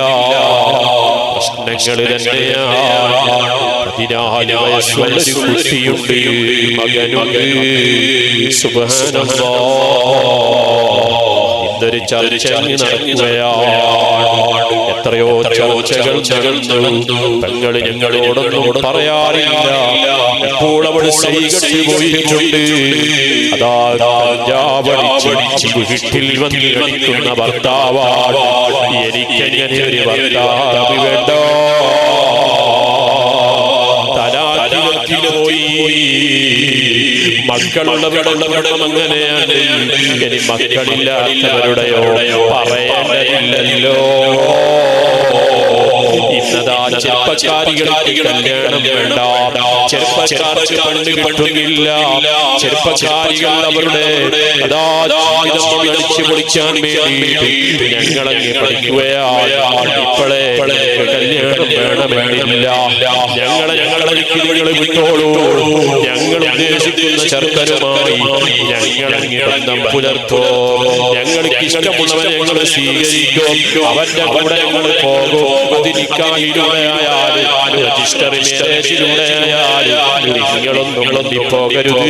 Speaker 2: പ്രശ്നങ്ങൾ തന്നെയാണ്. 14 വയസ്സുള്ളൊരു കുട്ടിയുണ്ട്, മകനുണ്ട്. സുബ്ഹാനല്ലാഹ്, ഇതൊരു ചർച്ച നടക്കുകയാണ്. എത്രയോ ചർച്ചകൾ നടന്നു. പെങ്ങള് ഞങ്ങളോടൊന്നും പറയാറില്ല, ഇപ്പോൾ അവൾ സൈകെട്ട് പോയിട്ടുണ്ട്. അതാ വീട്ടിൽ വന്ന് കളിക്കുന്ന ഭർത്താവാണ്. എനിക്കെങ്ങനെ ഒരു ഭർത്താവ് വേണ്ട. തലാഖില് പോയി. മക്കളുള്ളവരുടെ അങ്ങനെയാണ്. ഇനി മക്കളില്ലാത്തവരുടെയോ പറയേണ്ടതില്ലല്ലോ. ഇന്നതാ ചെറുപ്പക്കാരികൾക്ക് കല്യാണം വേണ്ട, ചെറുപ്പക്കാർക്ക് പെണ്ണ് കിട്ടുന്നില്ല. ചെറുപ്പക്കാരികൾ അവരുടെ അടിച്ചു പൊളിക്കാൻ വേണ്ടി ഞങ്ങളങ്ങ് പഠിക്കുകയാണ്. ഇപ്പോഴേ കല്യാണം വേണമെന്നില്ല, ഞങ്ങളെ നിങ്ങൾ വിട്ടോളൂ. ഞങ്ങൾ ഉദ്ദേശിക്കുന്ന ചെറുക്കനുമായി ഞങ്ങളങ്ങ് ബന്ധം പുലർത്തോ. ഞങ്ങൾക്ക് ഇഷ്ടമുള്ളവനെ ഞങ്ങൾ സ്വീകരിക്കും, അവന്റെ കൂടെ ഞങ്ങൾ പോകും. അതിനിക്കായിലൂടെയായാലും രജിസ്റ്റർ മാരേജിലൂടെയായാലും നിങ്ങളൊന്നും ഒന്നിപ്പോകരുത്.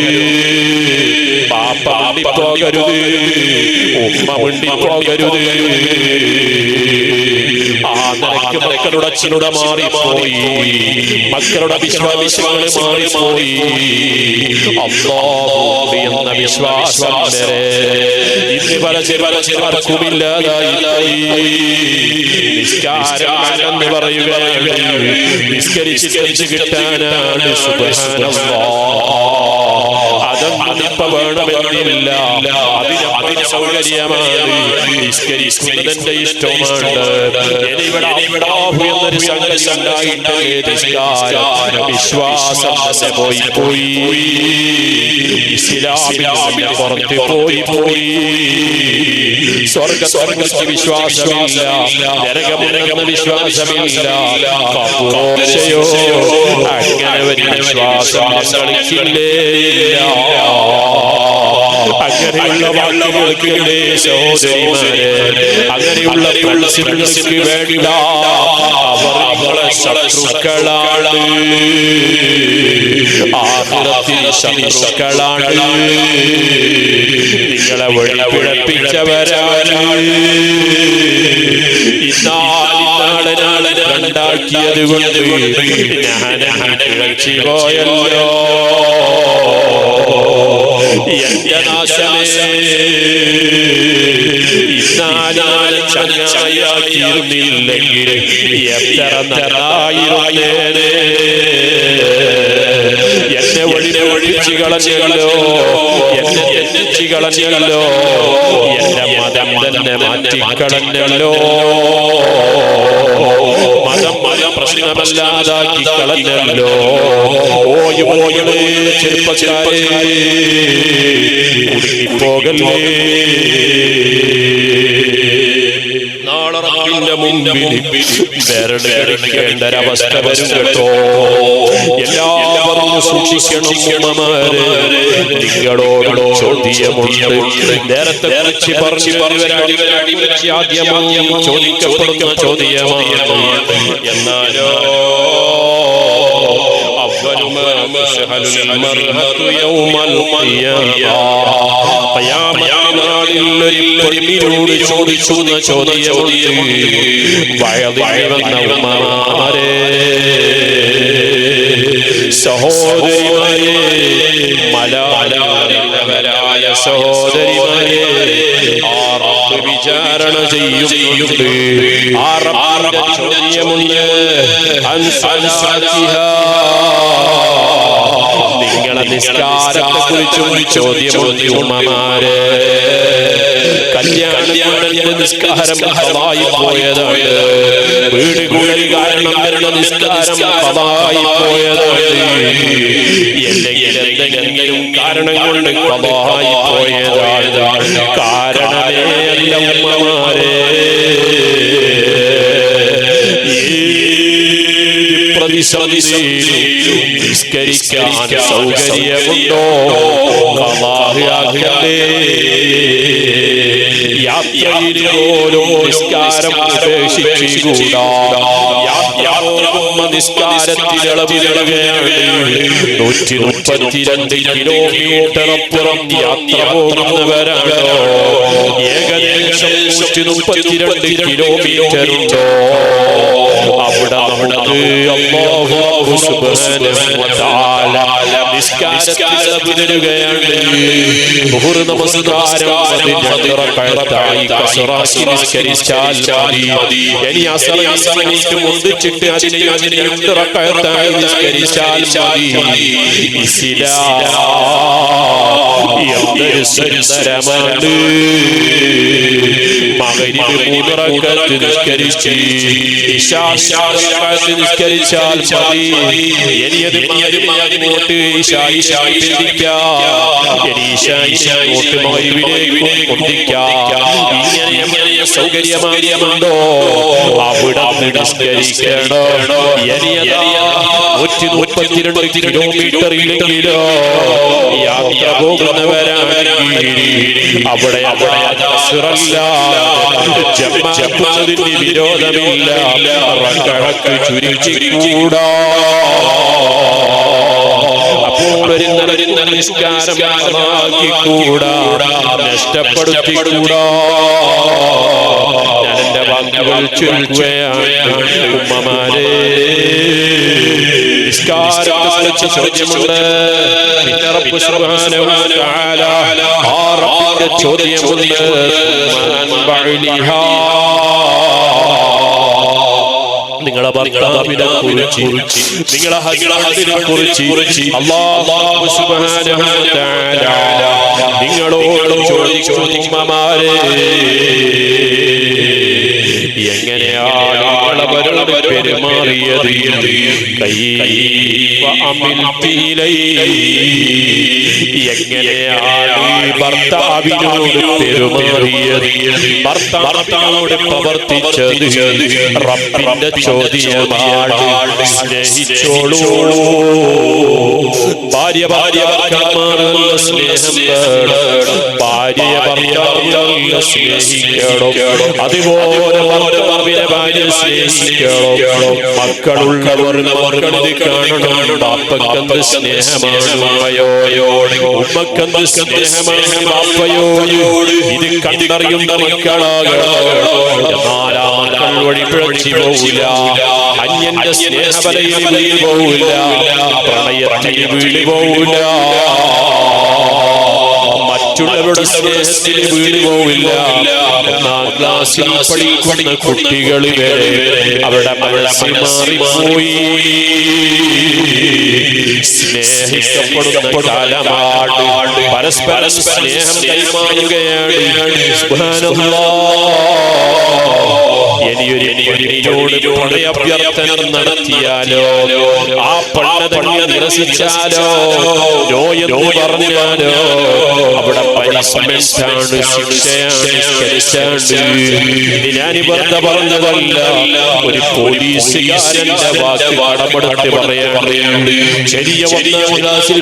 Speaker 2: പാപ്പ മിണ്ടിപ്പോകരുത്, ഉമ്മ മിണ്ടിപ്പോകരുത്. ആ നിലയ്ക്ക് മക്കളുടെ അച്ഛനുടെ മാറിപ്പോയി, മക്കളുടെ വിശ്വാസങ്ങൾ മാറിപ്പോയി. അല്ലാഹു എന്ന വിശ്വാസം വരെ ഇന്ന് പല ചിലർക്കുമില്ലാതായി. നിസ്കാരം എന്ന് പറയുകയാണ്, നിസ്കരിച്ച് കിട്ടാനാണ്. സുബ്ഹാനല്ലാഹ്, അതൊന്നിപ്പ വേണമെന്നില്ല, അതിന് സൗകര്യമാണ്. നിസ്കരിക്കുന്നതിന്റെ ഇഷ്ടമാണ്. ഇവിടെ അല്ലാഹു എന്നൊരു സംഗതി ഉണ്ടായിട്ട് വിശ്വാസം തന്നെ പോയി. ഇസ്ലാമിന്റെ പുറത്ത് പോയി. സ്വർഗത്തെ വിശ്വാസമില്ല, നരകമുണ്ടെന്ന് വിശ്വാസമില്ല. അങ്ങനെ ഒരു വിശ്വാസം കളിക്കില്ലേ. അങ്ങനെയുള്ള വാക്കുകൾക്ക് സഹോദരിമാരെ, അങ്ങനെയുള്ള പ്രിൻസിപ്പിൾക്ക് വേണ്ട. അവർ ശത്രുക്കളാണ്. ആഖിറത്തിൽ ശത്രുക്കളാണ്, നിങ്ങളെ വഴിപിഴപ്പിച്ചവരാണ്. ഇന്നാളെ രണ്ടാക്കിയത് കൊണ്ട് ഞാൻ പിഴച്ചു പോയല്ലോ. എന്റെ നാശമേ, ഇന്നാലും ചങ്ങായാക്കിയിരുന്നില്ലെങ്കിൽ എത്ര നന്നായിരുന്നേനെ. എന്നെ ഒഴിച്ച് കളഞ്ഞല്ലോ, എന്നെ തെറ്റിച്ച് കളഞ്ഞല്ലോ, എന്റെ മതം തന്നെ മാറ്റിക്കളഞ്ഞല്ലോ. മതം പ്രശ്നമല്ലാതാക്കി കളഞ്ഞല്ലോ. ഓയോകളെ ചെറുപ്പക്കാരെ പോകല്ലേ. നാളെ റബ്ബിന്റെ മുമ്പിൽ വിരലടിക്കേണ്ടൊരവസ്ഥ വരും കേട്ടോ. എല്ലാവരും സൂക്ഷിക്കണം ഉമ്മമാരെ. നിങ്ങളോട് ചോദ്യമുണ്ട്. നേരത്തെ കുറിച്ച് ആദ്യമായി ചോദിക്കപ്പെടുന്ന ചോദ്യമാണ്. എന്നാലോ ചോദിക്കുന്ന ചോദ്യമാരെ സഹോദരിമാരെ, മലയാളവരായ സഹോദരിമാരെ, വിചാരണ ചെയ്യുന്നുണ്ട്. ചോദ്യമുണ്ട്. നിങ്ങളെ നിസ്കാരത്തെ കുറിച്ചും ചോദ്യമുണ്ട് ഉമ്മമാരെ. കല്യാണത്തിന്റെ നിസ്കാരം പതായി പോയതാണ്. വീട് കൂടൽ കാരണം വരുന്ന നിസ്കാരം പതായി പോയതാണ്. എന്തെങ്കിലും കാരണം കൊണ്ട് പതായി പോയതാണ്. കാരണമേ അല്ല ഉമ്മമാരെ. നിസ്കരിക്കാൻ സൗകര്യമുണ്ടോ? യാത്രയിൽ പോലും നിസ്കാരം ഉപേക്ഷിച്ചുകൂടാ. നിസ്കാരത്തിലളവിലളവയാണ് 132 കിലോമീറ്റർ അപ്പുറം യാത്ര പോകുന്നവരാണോ? ഏകദേശം 132 കിലോമീറ്റർ ഉണ്ടോ? അവിടെ നമുക്ക് അല്ലാഹു സുബ്ഹാനഹു വ തആല നിസ്കാരത്തിലളവിടുകയാണ്. ദുഹർ നമസ്കാരം അതിന്റെ റക്അത്തായി കസറാക്കി നിസ്കരിച്ചാൽ മതി. ഇനി അസർ മുന്തിച്ചിട്ട് അതിനെ 2 റക്അത്തായി നിസ്കരിച്ചാൽ മതി. ഇസ്ലാം എന്തൊരു സുന്ദരമാണ്. മഗ്രിബ് 3 റക്അത്ത് നിസ്കരിച്ച് ഇശാ നിസ്കരിച്ചാൽ മതി. ഇനിയത് അങ്ങോട്ട് ഇങ്ങനെ സൗകര്യമാണോ? അവിടെ നിസ്കരിക്കണോ? 132 കിലോമീറ്ററിലെങ്കിലോ യാത്ര പോകുന്നവരാണെങ്കിൽ അവിടെ ജമാഅത്തിന് വിരോധമില്ല. റക്അത്ത് ചുരുക്കിക്കൂടാ. അപ്പോൾ ഒരു നിസ്കാരം കൂടാ, നഷ്ടപ്പെടുത്തിക്കൂടാ. ഞാൻ എന്റെ വാക്കുകൾ ചുരുക്കുകയാണ്. ഉമ്മമാരെ, നിസ്കാരത്തെക്കുറിച്ച് ചോദ്യമുണ്ട്. പിന്നെ റബ്ബ് സുബ്ഹാനഹു വ തആല ചോദ്യമുണ്ട്. നിങ്ങളെ ഭർത്താവിനെ കുറിച്ച്, നിങ്ങളെ ഹസ്ബൻഡിനെ കുറിച്ച് അല്ലാഹു സുബ്ഹാനഹു വ തആല നിങ്ങളോട് ചോദിക്കും. ഉമ്മമാരെ, എങ്ങനെയാണ് അവരോട് പെരുമാറിയത്? എങ്ങനെയാണ് ഭർത്താവിനോട് പെരുമാറിയത്, ഭർത്താവിനോട് പ്രവർത്തിച്ചത്? റബ്ബിന്റെ ചോദ്യമാണ്. സ്നേഹിച്ചോളൂ. ഭാര്യ ഭർത്താക്കന്മാരുടെ സ്നേഹം വേണം. ഭാര്യയെ ഭർത്താവിനെ സ്നേഹിക്കണം. അതുപോലെ ഭർത്താവിനെ ഭാര്യ സ്നേഹിക്കണം. മക്കളുള്ളവർ മക്കളിത് കാണണം. ബാപ്പക്കെന്ത് സ്നേഹമാണ് ഉമ്മയോട്, ഉമ്മക്കെന്ത് സ്നേഹമാണ് ബാപ്പയോട്. ഇത് കണ്ടറിയുന്ന മക്കളാകണം. എന്നാൽ ആ മക്കൾ വഴി പിഴച്ചു പോവില്ല. അന്യന്റെ സ്നേഹവലയിൽ വീണു പോവില്ല. പ്രണയത്തിൽ വീണു പോവില്ല. മറ്റുള്ളവരുടെ സ്നേഹത്തിൽ വീണു പോവില്ല. ഒന്നാം ക്ലാസ്സിൽ പഠിക്കുന്ന കുട്ടികൾ വരെ അവരുടെ മനസ്സിൽ മാറിപ്പോയി. സ്നേഹിക്കപ്പെടുന്ന കാലമാണ്. പരസ്പരം സ്നേഹം കൈമാറുകയാണ്. ഇനിയൊരു പ്രണയാഭ്യർത്ഥന നടത്തിയാലോ, ആ പെണ്ണതന്നെ നിരസിച്ചാലോ, നോ എന്ന് പറഞ്ഞാലോ അവിടെ പനിഷ്മെന്റാണ്, ശിക്ഷയാണ്, സ്കെച്ചാണ്. ഇത് ഞാൻ വെറുതെ പറഞ്ഞതല്ല. ഒരു പോലീസുകാരന്റെ വാക്ക് കടമെടുത്ത് പറയാണ്ട് ചെറിയ ഒന്നാം ക്ലാസ്സിൽ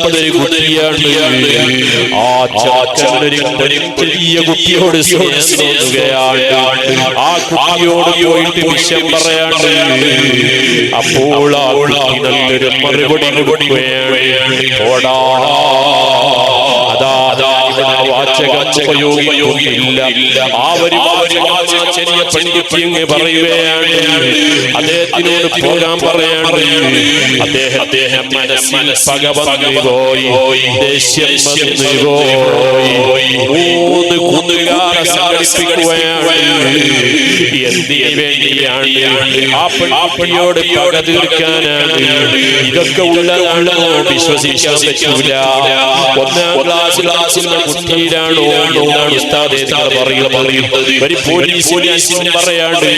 Speaker 2: പഠിക്കുന്ന ഒരു കുട്ടിയാണ്. ആ ചാച്ചനൊരു ചെറിയ കുട്ടിയോട് സ്നേഹം തോന്നുകയാണ്. ആ കുട്ടിയോട് പോയിട്ട് വിഷയം പറയാണ്ട് അപ്പോൾ ആ കുട്ടി നല്ലൊരു മറുപടി കൊടുക്കുകയാണ്. ഓടാ ഉപയോഗിക്കില്ല. ആ ഒരു ചെറിയ പെൺകുട്ടി പറയുകയാണ്. അദ്ദേഹത്തിനോട് പോകാൻ പറയാണ്. അദ്ദേഹം മനസ്സിൽ പക വന്നു പോയി, ദേഷ്യം വന്നു പോയി. 3 കൂട്ടുകാരെ സംഘടിപ്പിക്കുകയാണ്. എന്തിനു വേണ്ടിയാണ്? ആ പെൺകുട്ടിയോട് പക തീർക്കാനാണ്. ഇതൊക്കെ ഉള്ളതാണോ? വിശ്വസിക്കാൻ പറ്റൂല. ഒന്നാം ക്ലാസ്സിൽ കുട്ടിയിലാണോ എന്നാണ് ഉസ്താദേ പറയുന്നത്. ഒരു പോലീസിനെ പറയാണ്ട്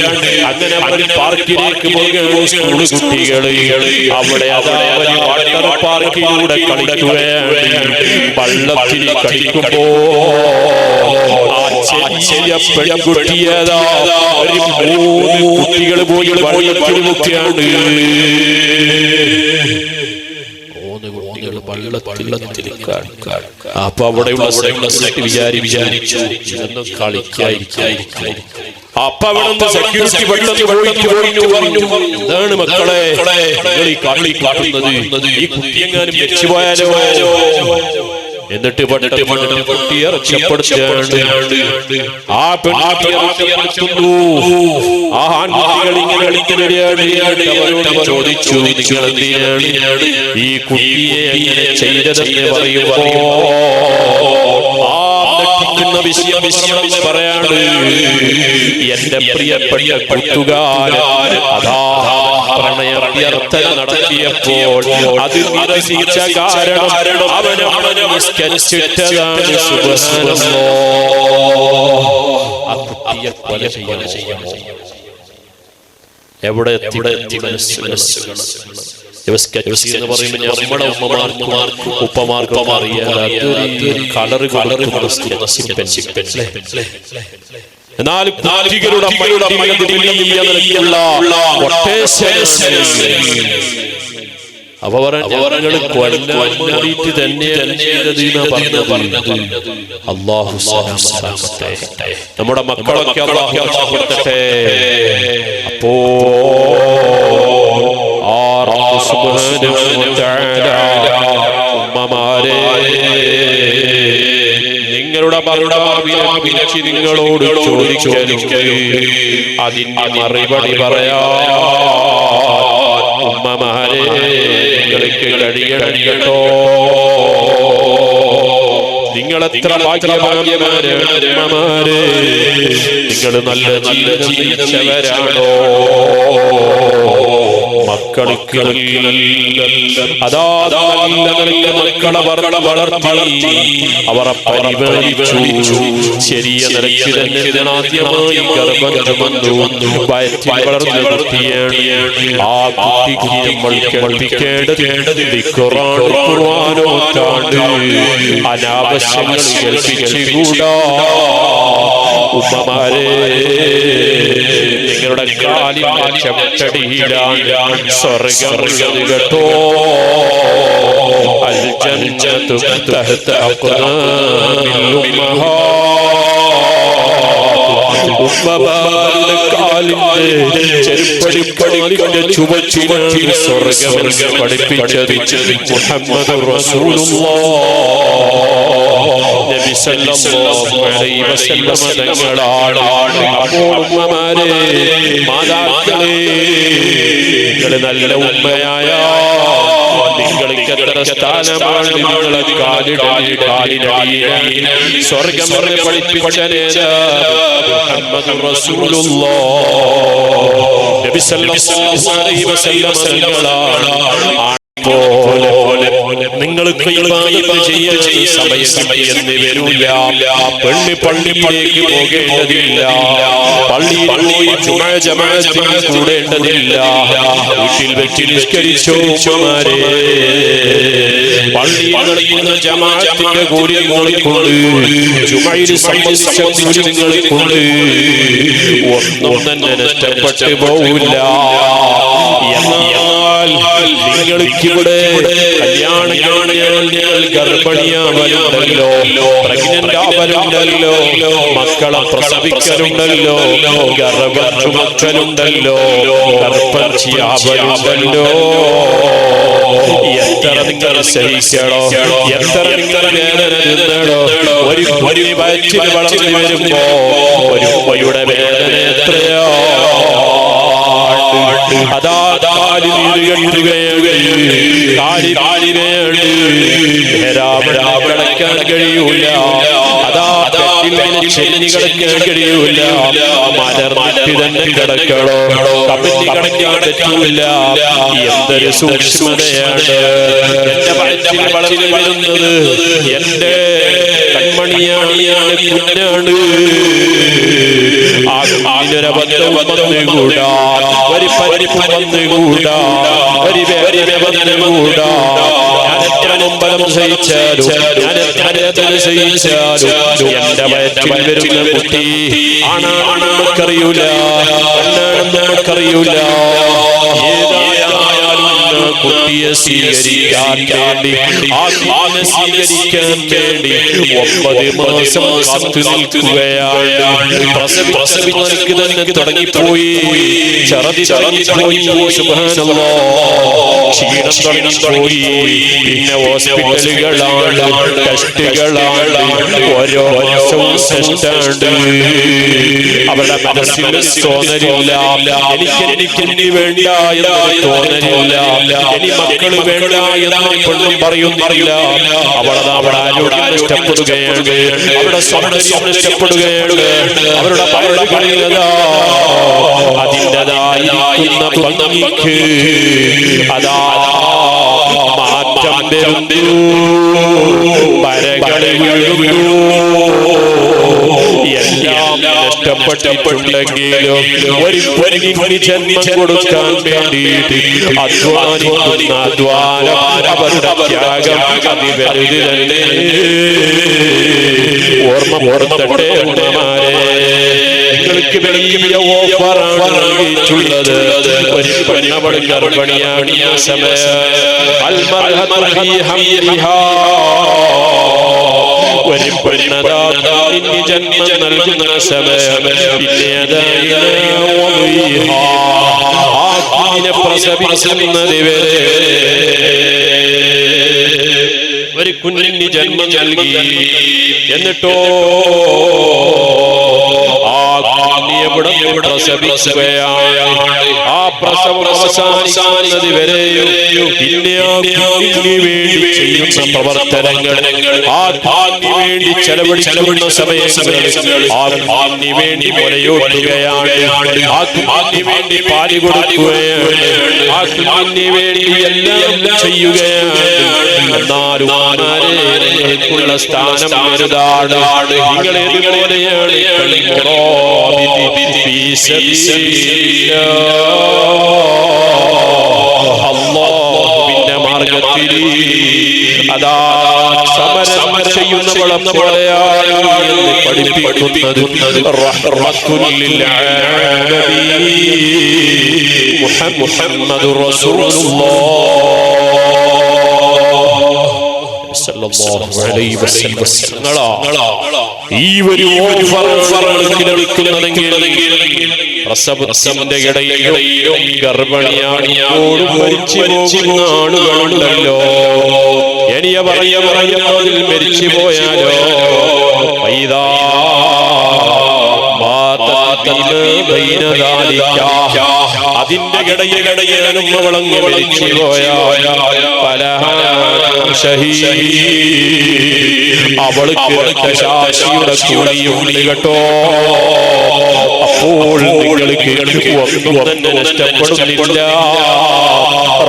Speaker 2: അങ്ങനെ ഒരു പാർക്കിലേക്ക് പോകുകയാണ് സ്കൂൾ കുട്ടികൾ. അവിടെ വാട്ടർ പാർക്കിലൂടെ കളിക്കുകയാണ്. വള്ളത്തിൽ കളിക്കുമ്പോ ആ ചെറിയ പെൺകുട്ടിയതാ ഒരു 3 കുട്ടികൾ പോയി വള്ളത്തിൽ മുക്കിയാണ്. അപ്പൊ അവിടെയുള്ള വിചാരിച്ചു കളിക്കായിരിക്കും. അപ്പൊ അവിടെ സെക്യൂരിറ്റി പെട്ടെന്ന് പറഞ്ഞു, എന്താണ് മക്കളെ നിങ്ങൾ ഈ കളി കാട്ടുന്നത്? ഈ കുട്ടിയെങ്ങാനും രക്ഷപോയാലോ? എന്നിട്ട് കുട്ടിയെ രക്ഷപ്പെടുത്തുകയാണ്. ആ പെൺകുട്ടിയെത്തുന്നു. ആ ആൺകുട്ടികൾ ഇങ്ങനെ കളിക്കുന്നവരെയാണ്. ചോദിച്ചു, നിങ്ങൾ എന്തിനാണ് ഈ കുട്ടിയെ എങ്ങനെ ചെയ്തതെന്ന് പറയുമ്പോ വിഷയം പറയാണ്. എന്റെ പ്രിയപ്പെട്ട കൂട്ടുകാരൻ അതാ പ്രണയാഭ്യർത്ഥന നടത്തിയപ്പോൾ അത് നിരസിച്ച കാരണം അവനെ നിസ്കരിച്ചിട്ടതാണ്. സുബ്ഹാനല്ലാഹ്. ആ കുട്ടിയെ കൊല ചെയ്യണോ? എവിടെ എത്തി മനസ്സുകൾ എന്ന് പറയുമ്പോൾ നമ്മുടെ ഉപ്പമാർക്കും അറിയാതെ കളറ് എന്നാൽ നാലികരുടെ അവരങ്ങൾ കൊല്ലാൻ വേണ്ടിയിട്ട് തന്നെയാണ് പറഞ്ഞത്. അല്ലാഹു സലാമത്താക്കട്ടെ. നമ്മുടെ മക്കളൊക്കെ അല്ലാഹു രക്ഷപ്പെടുത്തട്ടെ. അപ്പോ ഉമ്മമാരെ, നിങ്ങളുടെ ഭർത്താവിനെ വിളിച്ച് നിങ്ങളോട് ചോദിക്കരുത്. അതിന് മറുപടി പറയാ ഉമ്മമാരെ നിങ്ങൾക്ക് കഴിയണം കേട്ടോ. നിങ്ങളെത്ര ഭാഗ്യവാന്മാരാണ് ഉമ്മമാരെ. നിങ്ങൾ നല്ല ജീവിതം നയിച്ചവരാണോ? മക്കൾക്ക് അതാ നല്ല നിലയ്ക്ക് മക്കളെ വളർത്തി അവരെ പരിപാലിച്ചു. ശരിയ നിലയ്ക്ക് തന്നെ ആദ്യമായി ഗർഭം ചുമന്നു വയറ്റിൽ വളർന്നു കുട്ടിയാണ്. ആ കുട്ടിക്ക് നമ്മൾ കേൾപ്പിക്കേണ്ടത് ഖുർആനോത്താണ്. അനാവശ്യങ്ങൾ കേൾപ്പിച്ചുകൂടാ. ഉമ്മമാരെ, നിങ്ങളുടെ കാലിന്റെ ചവിട്ടടിയിലാണ് സ്വർഗ്ഗമുള്ളത് കേട്ടോ. അൽ ജന്നത്തു തഹ്ത അഖ്ദാമിൽ ഉമ്മഹാത്ത്. ഉമ്മമാരുടെ കാലിന്റെ ചെരുപ്പടിപ്പടിന്റെ ചുവച്ചിലാണ് സ്വർഗ്ഗമെന്ന് പഠിപ്പിച്ചത് മുഹമ്മദ് റസൂലുള്ളാഹ് നബി സല്ലല്ലാഹു അലൈഹി വസല്ലം തങ്ങളാണ്. അപ്പോൾ ഉമ്മമാരെ, മാതാക്കളെ, നിങ്ങൾ നല്ല ഉമ്മയായ നിങ്ങൾക്ക് എത്ര സ്ഥാനമാണ് നിങ്ങളെ കാലിനടിയിൽ സ്വർഗ്ഗം എന്ന് പഠിപ്പിച്ച മുഹമ്മദ് റസൂലുള്ളാഹ് നബി സല്ലല്ലാഹു അലൈഹി വസല്ലം തങ്ങളാണ്. നിങ്ങൾക്ക് ഇബാദത്ത് ചെയ്യാൻ സമയം കിട്ടിയെന്ന് വരൂല. പള്ളിയിലേക്ക് പോകേണ്ടതില്ല. പള്ളിയിൽ പോയി ജമാഅത്തിന് കൂടേണ്ടതില്ല. വീട്ടിൽ വെച്ച് നിസ്കരിച്ചോ ഉമ്മമാരെ. പള്ളിയിൽ നടക്കുന്ന ജമാഅത്തിന്റെ കൂലി കൊണ്ട് ജുമയിൽ സംബന്ധിച്ച കൂലി കൊണ്ട് ഒന്നും തന്നെ നഷ്ടപ്പെട്ടു പോവില്ല. എന്നാൽ നിങ്ങൾക്കിവിടെ കല്യാണം ഗർഭിണിയാവലുണ്ടല്ലോ, പ്രഗ്നന്റ് ആവലുണ്ടല്ലോ, മക്കളെ പ്രസവിക്കലുണ്ടല്ലോ, ഗർഭം ചുമക്കലുണ്ടല്ലോ, ഗർഭർച്ചിയാവലുണ്ടല്ലോ. എത്ര നിങ്ങൾ സഹിക്കണോ, എത്ര നിങ്ങൾ വേദന നിന്നടോ. ഒരു വയറ്റിൽ വളർന്നു വരുമ്പോ ഒരു ഉമ്മയുടെ വേദന എത്രയോ. അതാ കാലി കിടക്കാൻ കഴിയൂല. അതാ ചെല്ലി കിടക്കാൻ കഴിയൂല. മലർന്നിട്ട് തന്നെ കിടക്കണോ, കപ്പറ്റി കിടക്കാൻ പറ്റൂല. എന്തൊരു സൂക്ഷ്മതയാണ്. എന്റെ വയറ്റിൽ വളർന്നു വരുന്നത് എന്റെ കൺമണിയാണ്, കുഞ്ഞാണ്. ആരൊരബദ്ധം വന്നുകൂടാ, ഒരു പരിപ്പ് വന്നുകൂടാ, ഒരു വേദന വന്നുകൂടാ. ഞാൻ എത്ര മുമ്പലം സഹിച്ചാലും, ഞാൻ എത്ര വേദന സഹിച്ചാലും എന്റെ വയറ്റിൽ വരുന്ന കുട്ടി ആണാണെന്ന് നമുക്കറിയൂല, പെണ്ണാണെന്ന് നമുക്കറിയൂല. കുട്ടിയെ സ്വീകരിക്കാൻ വേണ്ടി, ആത്മാവിനെ സ്വീകരിക്കാൻ വേണ്ടി 9 മാസം കാത്തു നിൽക്കുകയാണ്. പ്രസവിക്ക് തന്നെ തുടങ്ങിപ്പോയി, ഛർദ്ദി തുടങ്ങിപ്പോയി. സുബ്ഹാനല്ലാഹ്, ക്ഷീണം തുടങ്ങിപ്പോയി. പിന്നെ ഹോസ്പിറ്റലുകളാണ്, ടെസ്റ്റുകളാണ്, ഓരോ മാസവും ടെസ്റ്റാണ്. അവരുടെ മനസ്സിൽ തോന്നലില്ല, എനിക്ക് വേണ്ട എന്ന് തോന്നലില്ല. ഇനി മക്കള് വേണ്ട എന്ന് പെണ്ണും പറയുന്നില്ല. അവിടെ ആരോഗ്യം നഷ്ടപ്പെടുകയാണ്, അവരുടെ സൗന്ദര്യം നഷ്ടപ്പെടുകയാണ്, അവരുടെ പഴയതാ അതിൻ്റെതായിരിക്കുന്ന ഭംഗിക്ക് അതാ മാറ്റം വരുന്നു. പരകളി വീഴുന്നു. എല്ലാം നഷ്ടപ്പെട്ടിട്ടുണ്ടെങ്കിലും ഒരു ജന്മം കൊടുക്കാൻ വേണ്ടിയിട്ട് അധ്വാനിക്കുന്ന അധ്വാനം, അവരുടെ ത്യാഗം അതിവരുത് തന്നെ. ഓർമ്മപ്പെടുത്തട്ടെ ഉമ്മമാരെ, നിങ്ങൾക്ക് വലിയ ഓഫറാണ് നൽകിയിട്ടുള്ളത്. ഒരു പെണ്ണവൾ ഗർഭിണിയാണ് ഈ സമയം. ഒരു പെണ്ണതാവിന് ജന്മം നൽകുന്ന സമയം പിന്നെ പ്രസവിക്കുന്നത് വരെ ഒരു കുഞ്ഞിന് ജന്മം നൽകി. എന്നിട്ടോ ആ കുഞ്ഞ് എവിടെ പ്രസവിക്കുകയാണ്. ആ പ്രസവം അവസാനിക്കുന്നത് വരെയും പിന്നെ വേണ്ടി ചെയ്യുന്ന പ്രവർത്തനങ്ങൾ, ആത്മാവിന് വേണ്ടി ചെലവഴിക്കുന്ന സമയങ്ങളിൽ ആത്മാവിന് വേണ്ടി മുലയൂട്ടുകയാണ്, ആത്മാവിന് വേണ്ടി പാല് കൊടുക്കുകയാണ്, ആത്മാവിന് വേണ്ടി എല്ലാം ചെയ്യുകയാണ്. എന്നാലും നിങ്ങൾക്കുള്ള സ്ഥാനം വലുതാണ്. നിങ്ങൾ ഏതുപോലെയാണ് അല്ലാഹുവിന്റെ മാർഗത്തിൽ അതാ സമരം ചെയ്യുന്നവളെ പോലെയാണ് എന്ന് പഠിപ്പിക്കുന്നത് റഹ്മത്തുൽ ലിൽ ആലമീൻ മുഹമ്മദുർ റസൂലുള്ളാഹ് സല്ലല്ലാഹു അലൈഹി വസല്ലം. ഈ ഒരു പ്രസവത്തിന്റെ ഇടയിലും ഗർഭിണിയാണിയോടും മരിച്ചു പോകുന്ന ആളുകളുണ്ടല്ലോ. ഇനിയ പറയുന്നതിൽ മരിച്ചു പോയാലോ അതിന്റെ ഇടയിലും അവളങ്ങ് മരിച്ചു പോയാൽ അവൾക്ക് രക്തസാക്ഷിയുടെ കൂലിയുണ്ട് കേട്ടോ. അപ്പോൾ നിങ്ങൾക്ക് ഒന്നും തന്നെ നഷ്ടപ്പെടുന്നില്ല.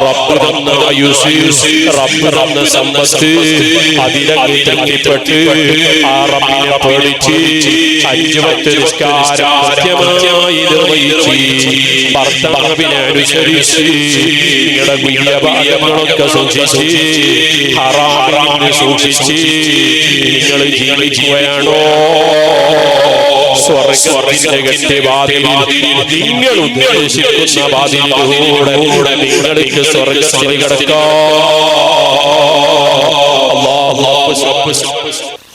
Speaker 2: റബ്ബ് തന്ന ആയുസ്, റബ്ബ് തന്ന സമ്പത്ത് അതിലങ്ങ് തട്ടിപ്പെട്ട് ആ റബ്ബിനെ പേടിച്ച് 5 വക്ത് നിസ്കാരം കൃത്യമായി നിർവഹിച്ച് ഭർത്താവിനെ അനുസരിച്ച് നിങ്ങളുടെ ഗുഹ്യഭാഗങ്ങളൊക്കെ സൂക്ഷിച്ച് ഹറാമിനെ സൂക്ഷിച്ച് നിങ്ങൾ ജീവിക്കുകയാണോ? സ്വർഗ്ഗത്തിന്റെ കെട്ടിവാതിൽ നിങ്ങൾ ഉദ്ദേശിക്കുന്ന വാതിലിലൂടെ നിങ്ങൾക്ക് സ്വർഗ്ഗത്തിൽ കിടക്കാം.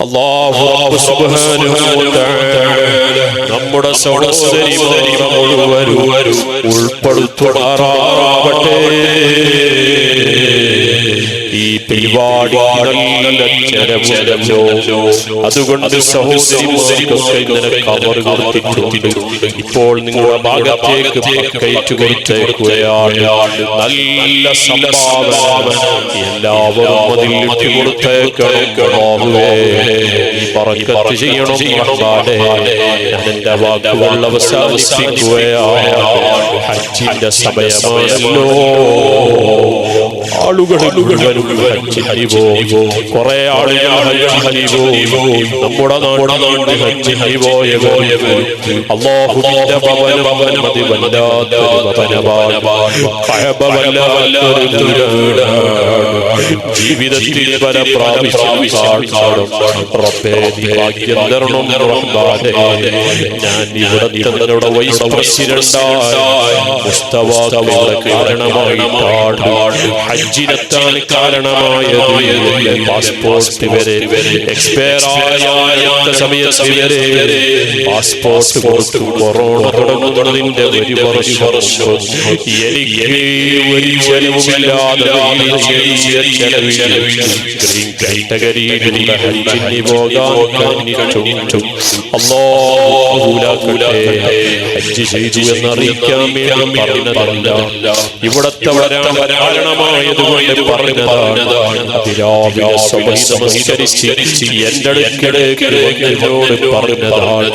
Speaker 2: അല്ലാഹു സുബ്ഹാനഹു വ തആല നമ്മുടെ സഹോദരിമാരെ മുഴുവനും ഉൾപ്പെടുത്തുമാറാവട്ടെ. ഈ പരിപാടി നല്ല ചെലവുണ്ടല്ലോ, അതുകൊണ്ട് സഹോദരിമാർക്കൊക്കെ ഇങ്ങനെ കവർ കൊടുത്തിട്ടുണ്ട്. ഇപ്പോൾ നിങ്ങളുടെ ഭാഗത്തേക്ക് കയറ്റു കൊടുത്തേക്കുകയാണ്. നല്ല സംഭാവന എല്ലാവരും അതിൽ ഇട്ട് കൊടുത്തേക്കണം. ഈ ബറക്കത്ത് ചെയ്യണം റഹ്മാനേ. ഞാൻ എന്റെ വാക്കുകൾ അവസാനിപ്പിക്കുകയാണ്. ഹജ്ജിന്റെ സമയമാണല്ലോ. ആളുകൾ കുറെ ആളുകൾ നമ്മുടെ നാട്ടിൽ ഹജ്ജിന് പോയവർ അല്ലാഹുവിന്റെ ഭവനം അത് വല്ലാത്തൊരു ജീവിതത്തിൽ പല പ്രാവശ്യം കാണും. റബ്ബേ നീ ഭാഗ്യം തരണം റഹ്മാനേ. ഞാൻ ഇവിടെ തങ്ങളുടെ വൈസ് പ്രസിഡന്റായ മുസ്തഫയുടെ കാരണമായിട്ടാണ് ഹജ്ജിനെത്താൻ കാരണമായത്. പാസ്പോർട്ട് വരെ എക്സ്പയർ ആയ സമയത്ത് വരെ പാസ്പോർട്ട് കൊടുത്തു. കൊറോണ തുടങ്ങുന്നതിന്റെ ഒരു വർഷം എനിക്ക് ഒരു ചെലവുമില്ലാതെ ഗ്രീൻ കാറ്റഗറിയിലുള്ള ഹജ്ജിന് പോകാൻ കഴിഞ്ഞിട്ടുണ്ട്. അല്ലാഹുലാക്കട്ടെ. ഹജ്ജ് ചെയ്തു എന്നറിയിക്കാൻ വേണ്ടി പറഞ്ഞതല്ല, ഇവിടത്തെ വരാൻ കാരണമായതുകൊണ്ട് പറഞ്ഞതാണ്. അതിരാവിലെ നമസ്കരിച്ച് എന്റെ അടുക്കലേക്ക് എന്നോട് പറഞ്ഞതാണ്.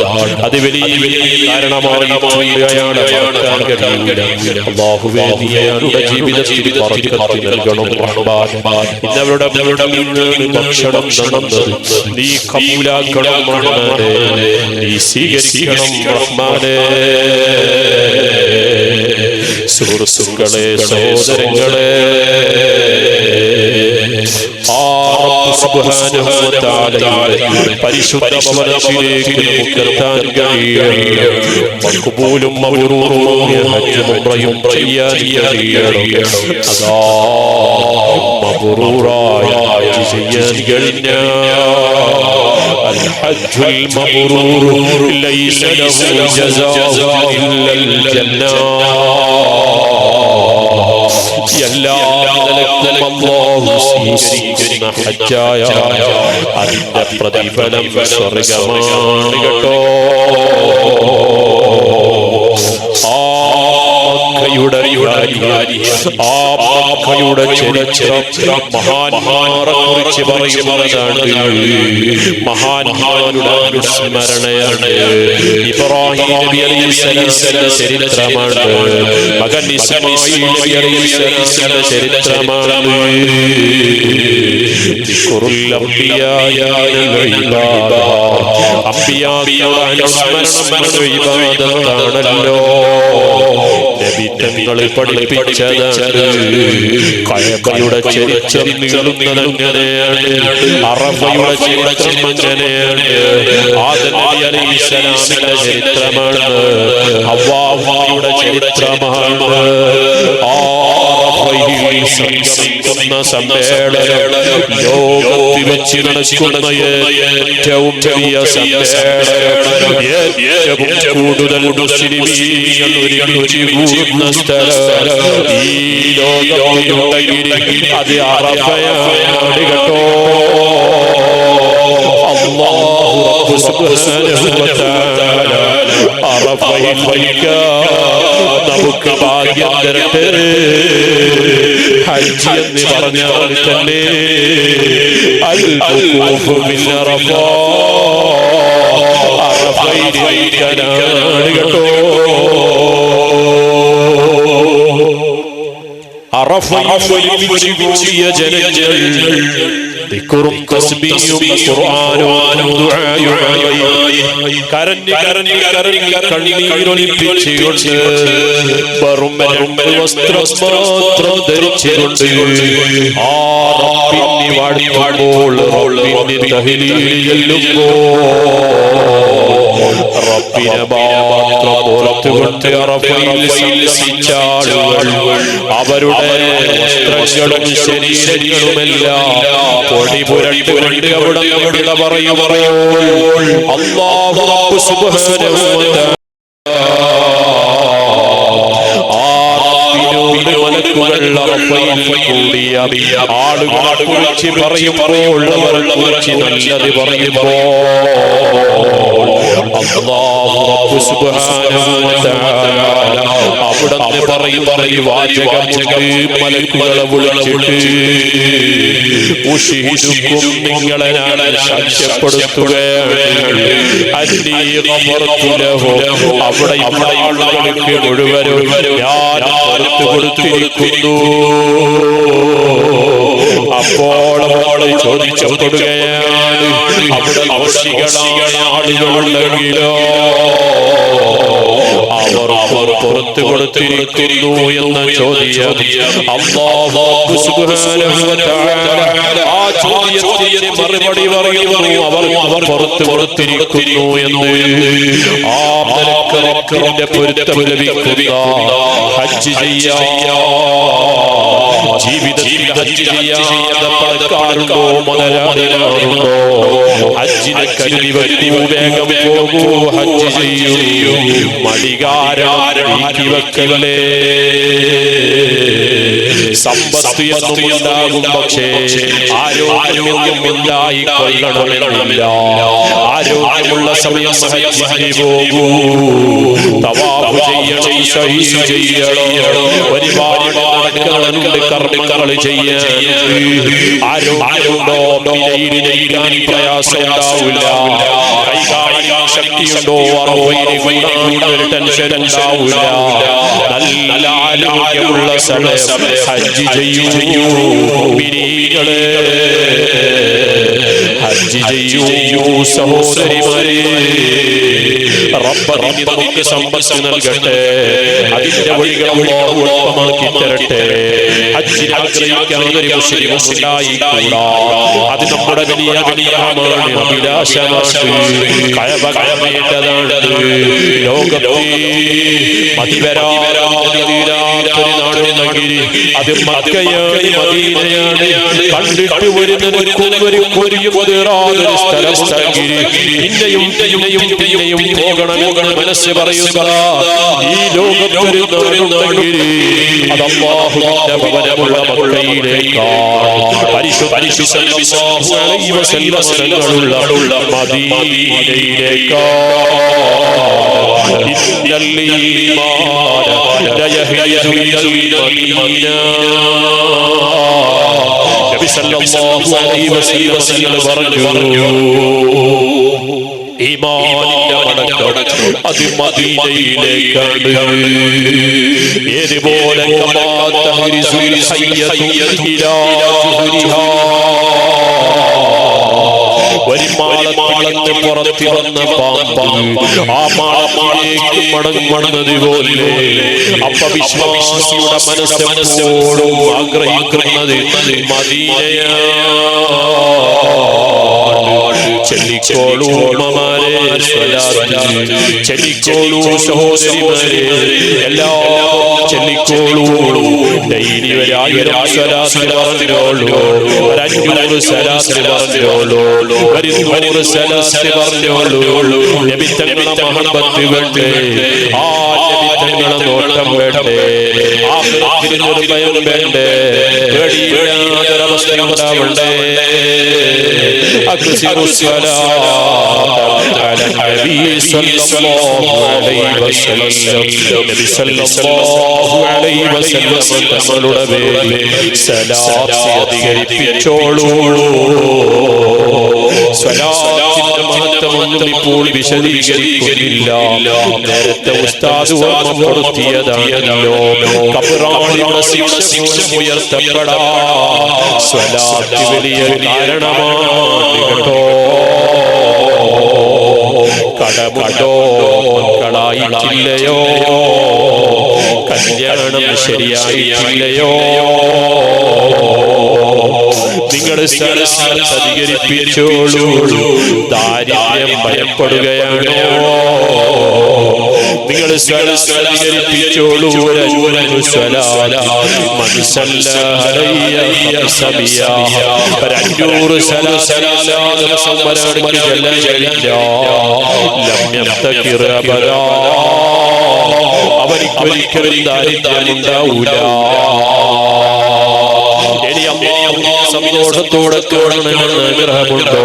Speaker 2: അത് വലിയ കാരണമായി അല്ലാഹുവേ നീ അയാളുടെ ജീവിതത്തിൽ ബറക്കത്ത് നൽകണം റഹ്മാൻ. ഇന്നവരുടെ ഭക്ഷണം നടന്നത് നീ കബൂലാക്കണം റഹ്മാനേ. നീ സ്വീകരിക്കണം റഹ്മാനേ. സുഹൃത്തുക്കളെ, സഹോദരങ്ങളെ, പരിശുദ്ധ ഭവനത്തിലേക്ക് നമുക്ക് എത്താൻ കഴിയണം. മഖ്ബൂലും മബ്റൂറുമായ ഹജ്ജും ഉംറയും ചെയ്യാൻ കഴിയണം. അതാ മബ്റൂറായ ഹജ്ജ് ചെയ്യാൻ കഴിഞ്ഞാൽ الحج المبرور ليس له جزاء إلا الجنة. എല്ലാ നിലക്കും അല്ലാഹു സ്വീകരിക്കുന്ന ഹജ്ജായ അതിന്റെ പ്രതിഫലം സ്വർഗ്ഗമാണ് കേട്ടോ. മക്കയുടെ ആ മക്കയുടെ ചരിത്രം മഹാന്മാരെ കുറിച്ച് പറയുന്നതാണ്. മഹാന്മാരുടെ അനുസ്മരണയാണ്. ഇബ്രാഹിം നബി അലൈഹിസ്സലാമിന്റെ ചരിത്രമാണ്. മകൻ ഇസ്മാഈൽ നബി അലൈഹിസ്സലാമിന്റെ ചരിത്രമാണ്. ദിക്റുൽ അംബിയായ അംബിയാക്കളുടെ അനുസ്മരണം ഇബാദത്താണല്ലോ. നബി തങ്ങൾ പഠിപ്പിച്ചതാണ്. കഅബയുടെ ചരിത്രം നീളുന്നത് എങ്ങനെയാണ്, അറഫയുടെ ചരിത്രം എങ്ങനെയാണ്, ആദം നബി അലൈഹിസ്സലാമിന്റെ ചരിത്രമാണ്, ഹവ്വായുടെ ചരിത്രമാണ്. സംഗമിക്കുന്ന സമ്മേളനം ലോകത്തിൽ വെച്ച് നടക്കുന്ന ഏറ്റവും വലിയ സമ്മേളനം, ഏറ്റവും കൂടുതൽ മുസ്ലിമീങ്ങൾ ഒരുമിച്ച് കൂടുന്ന സ്ഥലം ഈ ലോകത്തിലുണ്ടെങ്കിൽ അത് അറഫയാണ് കേട്ടോ. അല്ലാഹു റബ്ബ് സുബ്ഹാനഹു വ തആല അറഫയിൽ നമുക്ക് ഭാഗ്യം തരട്ടെ. ഹജ്ജ് എന്ന് പറഞ്ഞാൽ തന്നെ അൽ-വുഖൂഫ് മിൻ അറഫ, അറഫയിൽ ഇരിക്കാനാണ് കേട്ടോ. അറഫയിൽ ഒരുമിച്ച് കൂടിയ ജനങ്ങൾ ദിക്റും തസ്ബീഹും ഖുർആനും ദുആയുമായി കരഞ്ഞ് കണ്ണീരൊലിപ്പിച്ചുകൊണ്ട് വെറും വസ്ത്രം മാത്രം ധരിച്ചുകൊണ്ട് ആ റബ്ബിനെ വാഴ്ത്തുമ്പോൾ, റബ്ബിനെ തഹ്ലീൽ റബ്ബിനെ മാത്രം ഓർത്തുകൊണ്ട് അറഫയിൽ സംഗമിച്ച ആളുകൾ അവരുടെ വസ്ത്രങ്ങളും ശരീരങ്ങളുമെല്ലാം പൊടി പുരണ്ടുകൊണ്ട് അവിടെ പറയുമ്പോൾ അല്ലാഹു റബ്ബ് സുബ്ഹാനഹു വ തആല കൂടിയ ആളുകളെ കുറിച്ച് പറയുമ്പോൾ അവരെ കുറിച്ച് നല്ലത് പറയുമ്പോൾ അല്ലാഹു റബ്ബ് സുബ്ഹാനഹു വ തആല അവിടുന്ന് പറയുന്ന വാചകമുണ്ട്. മലക്കുകളെ വിളിച്ചിട്ട് ഉശിഹിദുക്കും, നിങ്ങളെ ഞാൻ സാക്ഷ്യപ്പെടുത്തുകയാണ്, അന്നീ ഗഫർതു ലഹു, അവിടെ ആളുകൾക്ക് മുഴുവനും ഞാൻ പുറത്തു കൊടുത്തിരിക്കുന്നു. അപ്പോൾ ചോദിക്കപ്പെടുകയാണ്, അവിടെ ദോഷികളായ ആളുകളുണ്ടെങ്കിലോ അവർ പുറത്തു കൊടുത്തിരിക്കുന്നു എന്ന ചോദ്യം അല്ലാഹു സുബ്ഹാനഹു വ തആല ആ ചോദ്യത്തിന് മറുപടി പറയുന്നു, അവർ പുറത്തു കൊടുത്തിരിക്കുന്നു എന്ന്. ആ മലക്കിന്റെ പൊരുത്തം ലഭിക്കുന്ന ഹജ്ജ് ജീവിതത്തിൽ ഹജ്ജ് ചെയ്യാതെ പലക്കാരുണ്ടോ, മുതലാളിമാരുണ്ടോ? ഹജ്ജിനെ കരുതി വരൂ, വേഗം പോകൂ, ഹജ്ജ് ചെയ്യൂ, മടികാരാക്കി വെക്കല്ലേ. സമ്പത്ത് എന്നുമുണ്ടാകും, പക്ഷേ ആരോഗ്യം ഉണ്ടായിക്കൊള്ളണമെന്നില്ല. ആരോഗ്യമുള്ള സമയം ഹജ്ജിന് പോകൂ, തവാഫ് ചെയ്യണം, സഈ ചെയ്യണം, ഒരുപാട് നടക്കാനുണ്ട്, കർമ്മങ്ങൾ ചെയ്യാൻ. ആരോഗ്യമുണ്ടോ, വിലയിരുത്താൻ പ്രയാസമുണ്ടാവില്ല. കൈകാര്യം ശക്തിയുണ്ടോ, ഒരു ടെൻഷൻ ഉണ്ടാവില്ല. നല്ല ആരോഗ്യമുള്ള സമയം ഹജ്ജ് ചെയ്യൂ മുഅ്മിനീങ്ങളെ, ഹജ്ജ് ചെയ്യൂ സഹോദരിമാരെ. റബ്ബ് നമുക്ക് സമ്പത്ത് നൽകട്ടെ, അതിന്റെ വഴികൾ അല്ലാഹു എളുപ്പമാക്കി തരട്ടെ. ഹജ്ജിനെ ആഗ്രഹിക്കാൻ ഒരു മുസ്ലിം ഉണ്ടായിക്കൂടാ, അത് നമ്മുടെ വലിയ അനുഗ്രഹമാണ്, അഭിലാഷമാണ്. കഅബ കഅബേണ്ടതാണ്. ലോകത്തെ മതിവരാത്തൊരു നാടുണ്ടെങ്കിൽ അത് മക്കയാണ്, മദീനയാണ്. കണ്ടിട്ട് വരുന്നൊരു സ്ഥലമുണ്ടെങ്കിൽ പിന്നെയും പോകണമെന്ന് മനസ്സ് പറയുക. ഈ ലോകത്തൊരു നാടുണ്ടെങ്കിൽ അത് അല്ലാഹുവിന്റെ ഭവനമുള്ള മക്കയിലേക്കാണ്, പരിശുദ്ധ സല്ലല്ലാഹു അലൈഹി വസല്ലം മദീനയിലേക്കാണ്. ഇന്നൽ ഈമാന ലയഹ്യു മിനൽ മദീന. നബി സല്ലല്ലാഹു അലൈഹി വസല്ലം പറഞ്ഞു, ഈമാനിന്റെ മടക്കം അത് മദീനയിലേക്കാണ്. ഏതുപോലെ ഒരു മാളമാളത്ത് പുറത്തു വന്ന പാമ്പ് ആ മാളമാളേക്ക് മടങ്ങുന്നത് പോലെ അപ്പ വിശ്വാസിയുടെ മനസ്സെപ്പോഴും ആഗ്രഹിക്കുന്നത് മദീനയാണ്. ചെല്ലിക്കോളൂ ഉമ്മമാരെ സ്വലാത്ത്, ചെല്ലിക്കോളൂ സഹോദരിമാരെ എല്ലാവരും ചെല്ലിക്കോളൂ. ഡെയിലി 1000 സ്വലാത്ത് പറഞ്ഞോളൂ, 500 സ്വലാത്ത് പറഞ്ഞോളൂ, 100 സ്വലാത്ത് പറഞ്ഞോളൂ. നബി തങ്ങളുടെ മഹബത്ത് വേണ്ടേ, ആ നബി തങ്ങളുടെ നോട്ടം വേണ്ടേ, ആഖിറത്തിനൊരു ഭയം വേണ്ടേ, പേടിയില്ലാതൊരവസ്ഥ ഉണ്ടാവണ്ടേ. أكثر الصلاة على النبي صلى الله عليه وسلم. നബി സല്ലല്ലാഹു അലൈഹി വസല്ലം തങ്ങളുടെ പേരിൽ സലാത്ത് അധികരിപ്പിച്ചോളൂ. സ്വലാത്തിന്റെ മഹത്വമൊന്നും ഇപ്പോൾ വിശദീകരിക്കുന്നില്ല. നേരത്തെ ഉസ്താദ് ഓർമ്മപ്പെടുത്തിയതാണല്ലോ, കബറാളിയുടെ ശിക്ഷ ഉയർത്തപ്പെടാൻ സ്വലാത്ത് വലിയ കാരണമാണ് കേട്ടോ. കടമുണ്ടോ മക്കളായിട്ടില്ലയോ, കല്യാണം ശരിയായിട്ടില്ലയോ, നിങ്ങൾ അധികരിപ്പിച്ചോളൂ. ദാരിദ്ര്യം ഭയപ്പെടുകയാണോ, നിങ്ങൾ അധികരിപ്പിച്ചോളൂ. അവരിക്കൊരിക്കലും ദാരിദ്ര്യം ഉണ്ടാവൂല. ഇനി അല്ലാഹു സന്തോഷത്തോടെ കാണണമെന്ന് ആഗ്രഹമുണ്ടോ?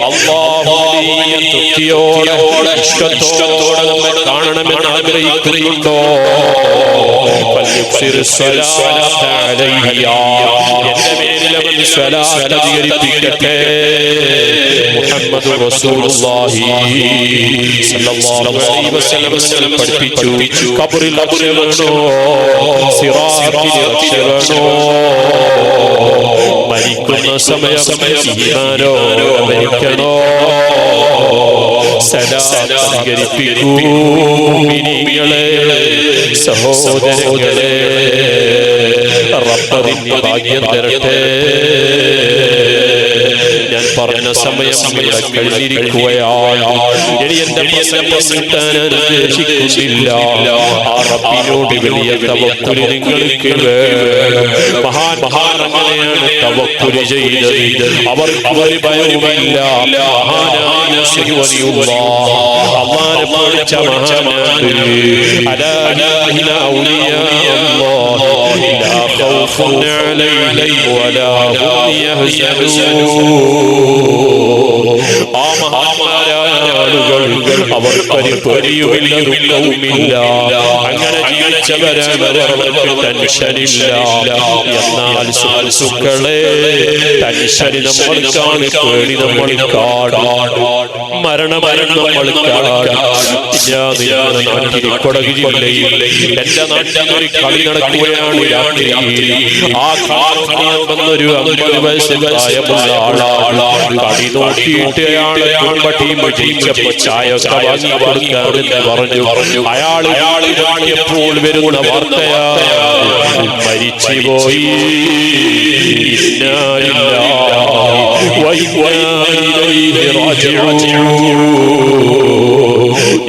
Speaker 2: അല്ലാഹുവിനെ തൃപ്തിയോടെ ഇഷ്ടത്തോടെ നമ്മൾ കാണണമെന്ന് ആഗ്രഹിക്കുന്നുണ്ടോ? എന്റെ മേലിൽ അവൻ സ്വലാത്ത് അധികരിപ്പിക്കട്ടെ. മുഹമ്മദ് റസൂലുള്ളാഹി സ്വല്ലല്ലാഹു അലൈഹി വസല്ലം പഠിപ്പിച്ചു, ഖബറിൽ രക്ഷ വേണോ, സിറാത്തിൽ രക്ഷ വേണോ, മരിക്കുന്ന സമയം ഈമാനോ മരിക്കണോ? സലാത്ത് അധികരിപ്പിക്കൂ മുഅ്മിനീങ്ങളെ, സഹോദരങ്ങളെ. റബ്ബിന്റെ ഭാഗ്യം തരട്ടെ. ഞാൻ പറഞ്ഞ സമയം കഴിഞ്ഞിരിക്കുകയാണ്. ഇനി എന്റെ കിട്ടാൻ അന്വേഷിക്കുന്നില്ല. ആ റബ്ബിനോട് വലിയ തവക്കുൽ നിങ്ങൾക്ക് മഹാനങ്ങനെയാണ് തവക്കുൽ ചെയ്തത്. അവർക്ക് ഒരു ഭയവുമില്ല. മഹാനായ അല്ലാഹുവിനെ പഠിച്ച മഹാനാണ്. അലാ ഇന്ന ഔലിയാ അല്ലാഹ് ലാ ഖൗഫുൻ അലൈഹിം വലാ ഹും യഹ്സനൂൻ. ആ മഹാന്മാരായ ആളുകൾ അവർക്കൊരു പേടിയുമില്ല, ദുഃഖവുമില്ല. അങ്ങനെ ജീവിച്ചവരാണ്, അവർക്ക് ടെൻഷനില്ല. എന്നാൽ സുഹൃത്തുക്കളെ, ടെൻഷന് നമ്മൾ കാണി, പേടി നമ്മൾ കാണും, മരണം നമ്മൾ കാണും. ഞാൻ നാട്ടിൽ കൊടക് ജില്ലയിൽ എന്റെ നാട്ടിൽ ഒരു കളി നടക്കുകയാണ് രാത്രി. ആ കളി ഒരു 50 വയസ്സ് പ്രായമുള്ള ആളാണ്. കളി നോക്കിയിട്ട് അയാളെ ടീം ജയിച്ചപ്പോ ചായ വാങ്ങി കൊടുക്കാമെന്ന് പറഞ്ഞു. അയാൾ എപ്പോൾ വരുന്ന വാർത്തയാണ് മരിച്ചുപോയി.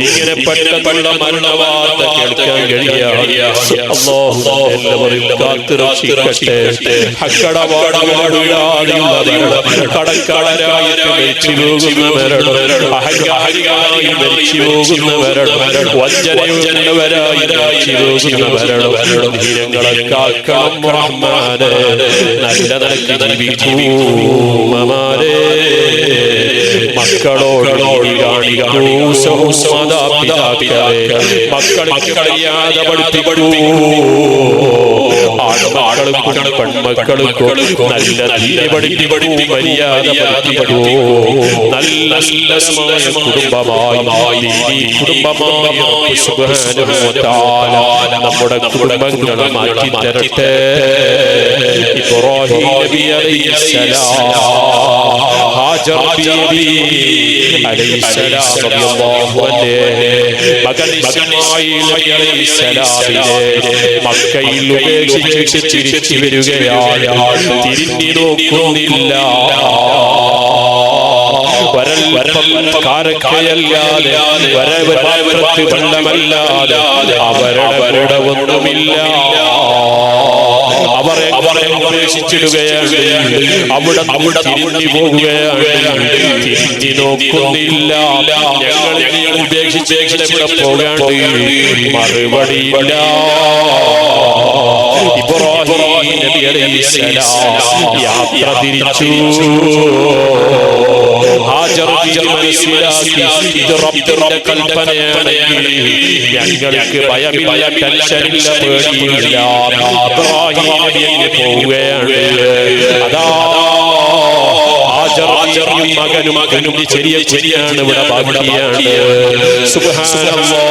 Speaker 2: ഇങ്ങനെ പെട്ടെന്നുള്ള മരണവാർത്ത കേൾക്കാൻ കഴിയാതെ അല്ലാഹു എല്ലാവരും കാത്തുരക്ഷിക്കട്ടെ. കടക്കാരായിട്ട് മരിച്ചു പോകുന്ന മരണം, അഹങ്കാരികളായി മരിച്ചു പോകുന്ന മരണം, വഞ്ചനയുള്ളവരായി മരിച്ചു പോകുന്ന മരണം, ധീരങ്ങളെ കാക്കണം റഹ്മാനെ. നല്ല നിലയ്ക്ക് ജീവിക്കൂ ഉമ്മമാരെ. മക്കളോട് കാണിക്കൂ. മാതാപിതാക്കളെ മക്കളെ കഴിയാതെ പഠിപ്പിക്കൂ. ആൺമക്കൾക്കും പെൺമക്കൾക്കും നല്ല ദീന് പഠിപ്പിക്കൂ, മര്യാദ പഠിപ്പിക്കൂ. നല്ല സുന്ദരമായ കുടുംബമായി കുടുംബമായി സുബ്ഹാനഹു വ തആല നമ്മുടെ കുടുംബങ്ങളെ മാറ്റി തരട്ടെ. ഇബ്രാഹിം നബി അലൈഹിസ്സലാം, ഹാജർ ബീവി അലൈഹിസ്സലാം റളിയല്ലാഹു അൻഹു, മകൻ ഇസ്മാഈൽ നബി അലൈഹിസ്സലാമിനെ മക്കയിൽ ഉപേക്ഷിച്ച് തിരിച്ചു വരികയാണ്. തിരിഞ്ഞു നോക്കുന്നില്ല. കാരക്കയല്ലാതെ വെള്ളമല്ലാതെ അവരുടെ കൂടെ ഒന്നുമില്ല. അവരെ ഉപേക്ഷിച്ചിടുകയാണ്. അവിടെ തിരിഞ്ഞു പോകുകയാണ്. തിരിഞ്ഞു നോക്കുന്നില്ല. ഞങ്ങൾ ഉപേക്ഷിച്ച് എവിടെ പോകാണ്ട്? മറുപടിയില്ല. ഇബ്രാഹിം നബി അലൈഹിസ്സലാം യാത്ര തിരിച്ചു. ഹാജർ മനസ്സിലാക്കി ഇത് റബ്ബിന്റെ കൽപ്പനയാണെങ്കിൽ ഞങ്ങൾക്ക് ഭയമില്ല, ടെൻഷനില്ല, പേടിയില്ല. ഇബ്രാഹിം നബി അങ്ങ് പോവുകയാണ്. അതാ ഹാജറും മകനും ചെറിയാണ് ഇവിടെ ബാക്കിയാണ്. സുബ്ഹാനല്ലാഹ്.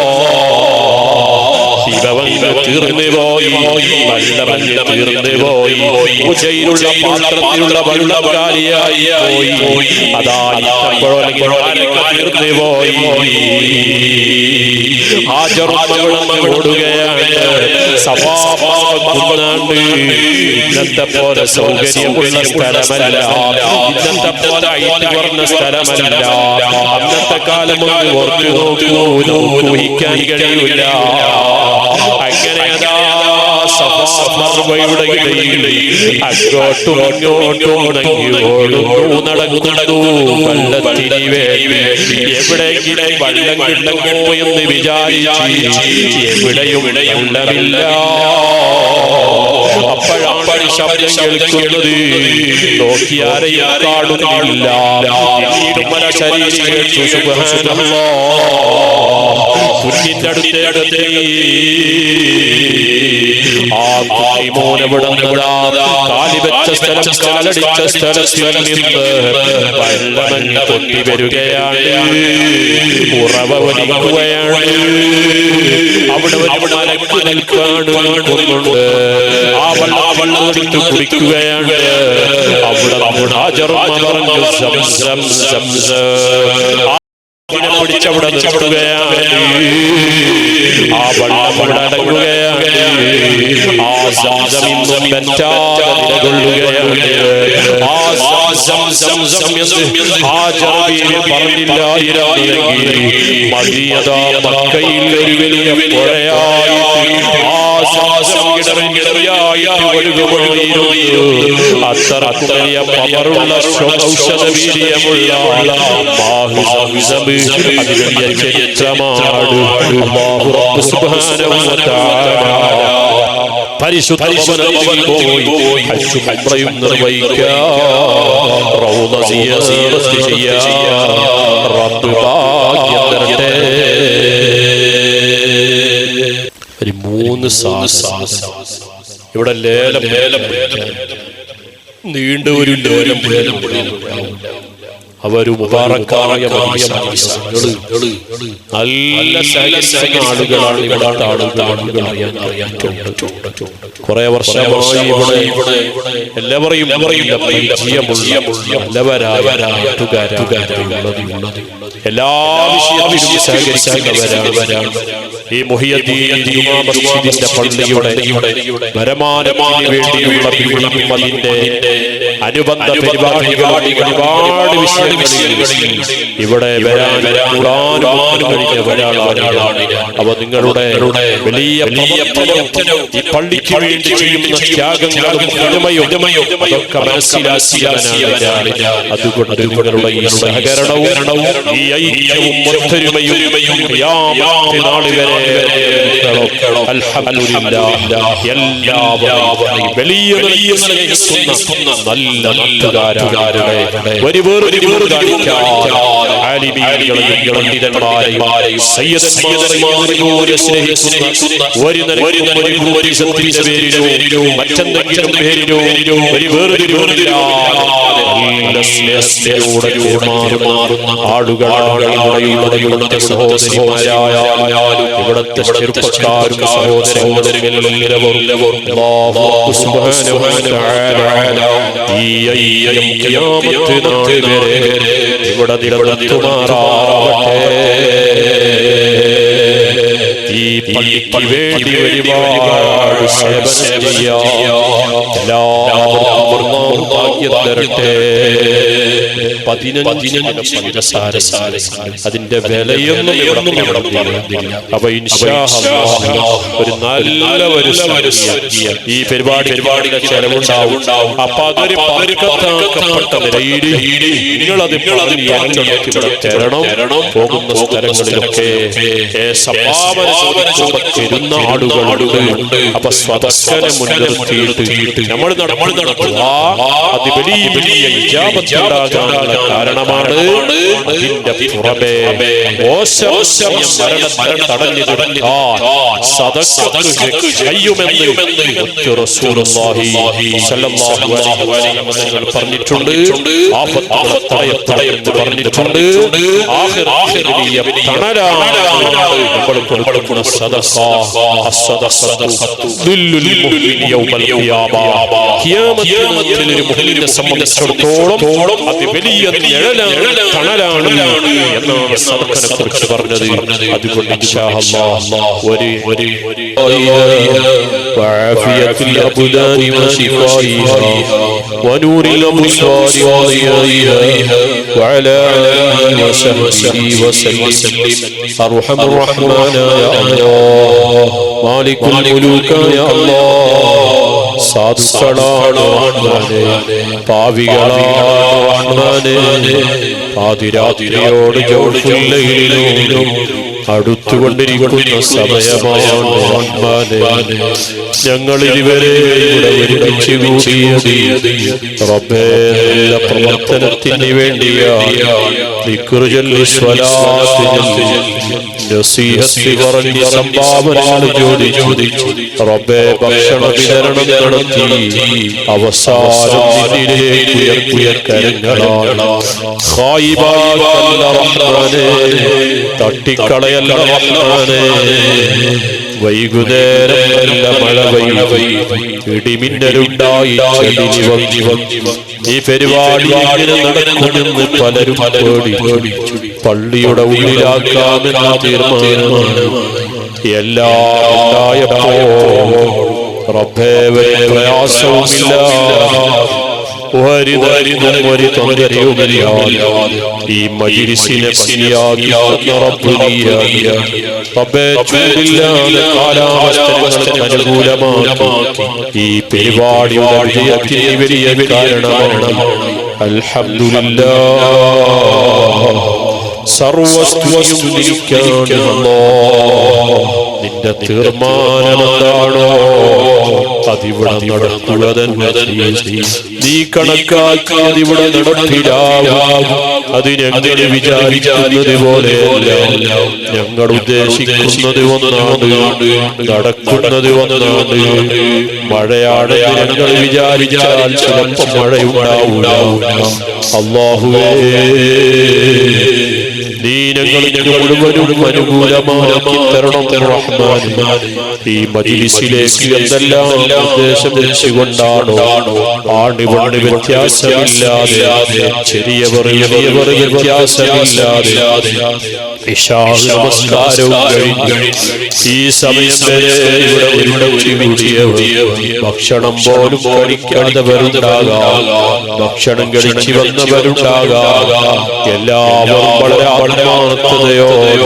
Speaker 2: വിഭവങ്ങൾ തീർന്നു പോയി, വെള്ളമഞ്ഞ് തീർന്നു പോയി, ഉച്ചയിലുള്ള പാത്രത്തിലുള്ള വെള്ളകാരിയായി പോയി. അതാ തീർന്നു പോയി. ഓടുകയാണ്. സഭാകുന്നാണ്ട് ഇന്നത്തെ പോലെ സൗകര്യമുള്ള സ്ഥലമല്ല, ഇന്നത്തെ പോലെ ഐതി പറഞ്ഞ സ്ഥലമല്ല. അന്നത്തെ കാലം ഒന്ന് ഓർത്തു നോക്കൂ, ഊഹിക്കാൻ കഴിയില്ല. അങ്ങനെ മർവയുടെ ഇടയിൽ അങ്ങോട്ടും ഇങ്ങോട്ടും നടന്നു. വെള്ളത്തിന് വേണ്ടി എവിടെയെങ്കിലും വെള്ളം കിട്ടുമോ എന്ന് വിചാരിച്ച് എവിടെയും വെള്ളമില്ല. അപ്പോഴാണ് ശബ്ദം കേൾക്കുന്നത്. നോക്കിയാരെയും കാണുന്നില്ല. ശരീരം കേട്ടു. കുഞ്ഞിന്റെ അടുത്തേക്ക് ആ കാലിവെച്ച സ്ഥലം, കാലടിച്ച സ്ഥലത്തിൽ നിന്ന് വെള്ളമഞ്ഞ് പൊട്ടി വരികയാണ്. ഉറവ വലിക്കുകയാണ്. അവിടെ മലക്ക് നിൽക്കാണ്. ആ വെള്ളം എടുത്ത് കുടിക്കുകയാണ്. അവിടെ പറഞ്ഞു പിടിച്ചവിടെ നിർത്തുകയാണ്. ആ വെള്ളം അവിടെ അടങ്ങുകയാണ്. ആ സംസം ഇന്നും തെറ്റാതെ നിലകൊള്ളുകയാണ്. ആ സംസം എന്ന് ആ ജാബീര് പറഞ്ഞില്ലായിരുന്നെങ്കിൽ മദീനതാ മക്കയിൽ ഒരു വലിയ പുഴയായിട്ട് ആ സംസം ഇടറിയായിട്ട് ഒഴുകുമായിരുന്നു. അത്ര വലിയ പവറുള്ള ഔഷധ വീര്യമുള്ള അതിന്റെ ചരിത്രമാണ്. അല്ലാഹു റബ്ബ് സുബ്ഹാനഹു വ തആല പരിശുദ്ധമനത്തിൽ പോയി ഹജ്ജും ഉംറയും നിർവഹിക്കാൻ, റൗള സിയാറത്ത് ചെയ്യാൻ റബ്ബ് ഭാഗ്യം തരട്ടെ. ഒരു 3 സാസം ഇവിടെ ലേലം നീണ്ട ഒരു ലേലം അവര് മുബാറക്കായ നല്ല ആളുകളാണ്. ഇവിടുത്തെ ആളുകൾ അറിയാറ്റുണ്ട്. കുറെ വർഷമായി ഇവിടെ എല്ലാവരെയും എല്ലാ വിഷയത്തിലും സഹകരിക്കുന്നവരാണ്. ഈ മുഹിയദ്ദീൻ ജുമാ മസ്ജിദിന്റെ പള്ളിയുടെ വരുമാനത്തിന് വേണ്ടിയുള്ള പിടിയും അതിന്റെ അനുബന്ധ പരിപാടികൾ ഒരുപാട് വിഷയങ്ങളിൽ ഇവിടെ വരാൻ അവ നിങ്ങളുടെ വലിയ ഈ പള്ളിക്ക് വേണ്ടി ചെയ്യുന്ന ത്യാഗങ്ങളും അതൊക്കെ മനസ്സിലാക്കിയാണ്. അതുകൊണ്ട് നിങ്ങളുടെ ഈ സഹകരണവും ഈ ഐക്യവും ഒത്തൊരുമയും നാളെ വരെ അൽഹംദുലില്ലാഹ് എല്ലാവരും വലിയ സ്നേഹിക്കുന്ന നല്ല നാട്ടുകാരുടെ ഒരു വേറൊരു കാണിക്കാൻ ആലിമീങ്ങളെയും പണ്ഡിതന്മാരെയും സയ്യിദന്മാരെയും സ്നേഹിക്കുന്ന ഒരു ഗ്രൂപ്പിസത്തിന്റെ പേരിലോ മറ്റെന്തെങ്കിലും പേരിലോ ഒരു വേറൊരു നല്ല സ്നേഹത്തോടെ മാറുന്ന ആളുകളാണ് ഇവിടുത്തെ സഹോദരിമാരായാലും ഇവിടുത്തെ ചെറുപ്പക്കാരും സഹോദരങ്ങളും അല്ലാഹു സുബ്ഹാനഹു വ തആല ഈ ഖിയാമത്ത് നാൾ വരെ ഇവിടെ നിലനിർത്തുമാറാവട്ടെ. ഈ പള്ളിക്ക് വേണ്ടി ഒരുപാട് സേവനം ചെയ്യാം എല്ലാവർക്കും ഭാഗ്യം തരട്ടെ. 15 പഞ്ചസാര അതിന്റെ വിലയൊന്നും അപ്പൊ ഇൻഷാ അല്ലാഹ് ഒരു നല്ല ഈ പരിപാടിയുടെ ചെലവുണ്ടാവും. അപ്പൊ അതൊരു പകർക്കപ്പെട്ട നിലയിൽ നിങ്ങളത് തരണം. പോകുന്ന സ്ഥലങ്ങളിലൊക്കെ സംഭാവന തരുന്ന ആളുകളുണ്ട്. അപ്പൊ സ്വതസ്സനെ മുൻനിർത്തിയിട്ട് നമ്മൾ നടത്തുക അത് വലിയ ഇജാബത്തുണ്ടാകാനുള്ള കാരണമാണ്. അതിന്റെ പുറമെ മരണം തടഞ്ഞു പറഞ്ഞിട്ടുണ്ട്. പറഞ്ഞിട്ടുണ്ട് സംബന്ധിച്ചിടത്തോളം അത് വലിയ തണലാണ് എന്നാണ് സദഖനെ കുറിച്ച് പറഞ്ഞത്. അതുകൊണ്ട് ഇൻഷാ അല്ലാഹ് ഒരു وعافية الأبدان وشفائها ونور الأبصار وضيائها وعلى آله وصحبه وسلم. أرحم الرحمن يا الله مالك الملوك يا الله സാധുക്കളാണ് റഹ്മാനേ പാവികളാണ് റഹ്മാനേ പാതിരാത്രിയോട് ജൗഫുല്ലയിലും അടുത്തുകൊണ്ടിരിക്കുന്ന സമയമാണ് റഹ്മാനേ ഞങ്ങൾ ഇതുവരെ ഇവിടെ ഒരുമിച്ച് കൂടിയത് റബ്ബേ നല്ല പ്രവർത്തനത്തിന് വേണ്ടിയാണ്. ദിക്റ് ചൊല്ലി സ്വലാത്ത് ചൊല്ലി നസീഹത്ത് പറഞ്ഞ് സംഭാവനകൾ ചോദിച്ചു റബ്ബേ ഭക്ഷണ വിതരണം നടത്തി അവസാനം നിന്നിലേക്ക് ഉയർത്തിയ കരങ്ങളാണ്. ഖായിബാക്കല്ല റഹ്മാനേ തട്ടിക്കളയല്ല റഹ്മാനേ. വൈകുന്നേരം നല്ല മഴ ഇടിമിന്നലുണ്ടായി ഈ പരിപാടി ഇങ്ങനെ നടക്കുമെന്ന് പലരും പേടി പള്ളിയുടെ ഉള്ളിലാക്കാമെന്ന തീരുമാനമാണ്. എല്ലാം ഉണ്ടായപ്പോ റബ്ബേ പ്രയാസവുമില്ല ഒരു തൊണ്ടരയുമില്ലാതെ ഈ മജ്‌ലിസിനെ ഭംഗിയാക്കി റബ്ബേ ചൂടില്ലാതെ കാലാവസ്ഥകൾക്ക് അനുകൂലമാക്കി ഈ പരിപാടിയുടെ വിജയത്തിന് വലിയ കാരണമാണ്. അൽഹംദുലില്ലാഹ് സർവസ്തുതിയും നിനക്കാണ് അല്ലാഹ്. നിന്റെ തീർമാനമെന്താണോ അതിവിടെ നടക്കുക തന്നെ. നീ കണക്കാക്കി അതിവിടെ നടപ്പിലാവും. അതിനെങ്ങനെ വിചാരിക്കുന്നത് പോലെയല്ല. ഞങ്ങൾ ഉദ്ദേശിക്കുന്നത് ഒന്നാണ്, നടക്കുന്നത് ഒന്നാണ്. മഴയാണ് ഞങ്ങൾ വിചാരിച്ചാൽ ചിലപ്പോൾ മഴയുണ്ടാവില്ല. അല്ലാഹുവേ നീ ഞങ്ങൾക്ക് മുഴുവനും അനുകൂലമാക്കി തരണം റഹ്മാനേ. ഈ മജ്‌ലിസിലേക്ക് എന്തെല്ലാം ഉദ്ദേശം വെച്ചുകൊണ്ടാണോ ആണിവണ് വ്യത്യാസമില്ലാതെ ചെറിയവർ വലിയവർ വ്യത്യാസമില്ലാതെ ഇശാ നമസ്കാരവും കഴിഞ്ഞ് ഈ സമയം വരെ ഇവിടെ ഭക്ഷണം പോലും കഴിക്കാത്തവരുണ്ടാകാം, ഭക്ഷണം കഴിച്ചു വന്നവരുണ്ടാകാം. എല്ലാവരും വളരെ ആത്മാർത്ഥതയോടെ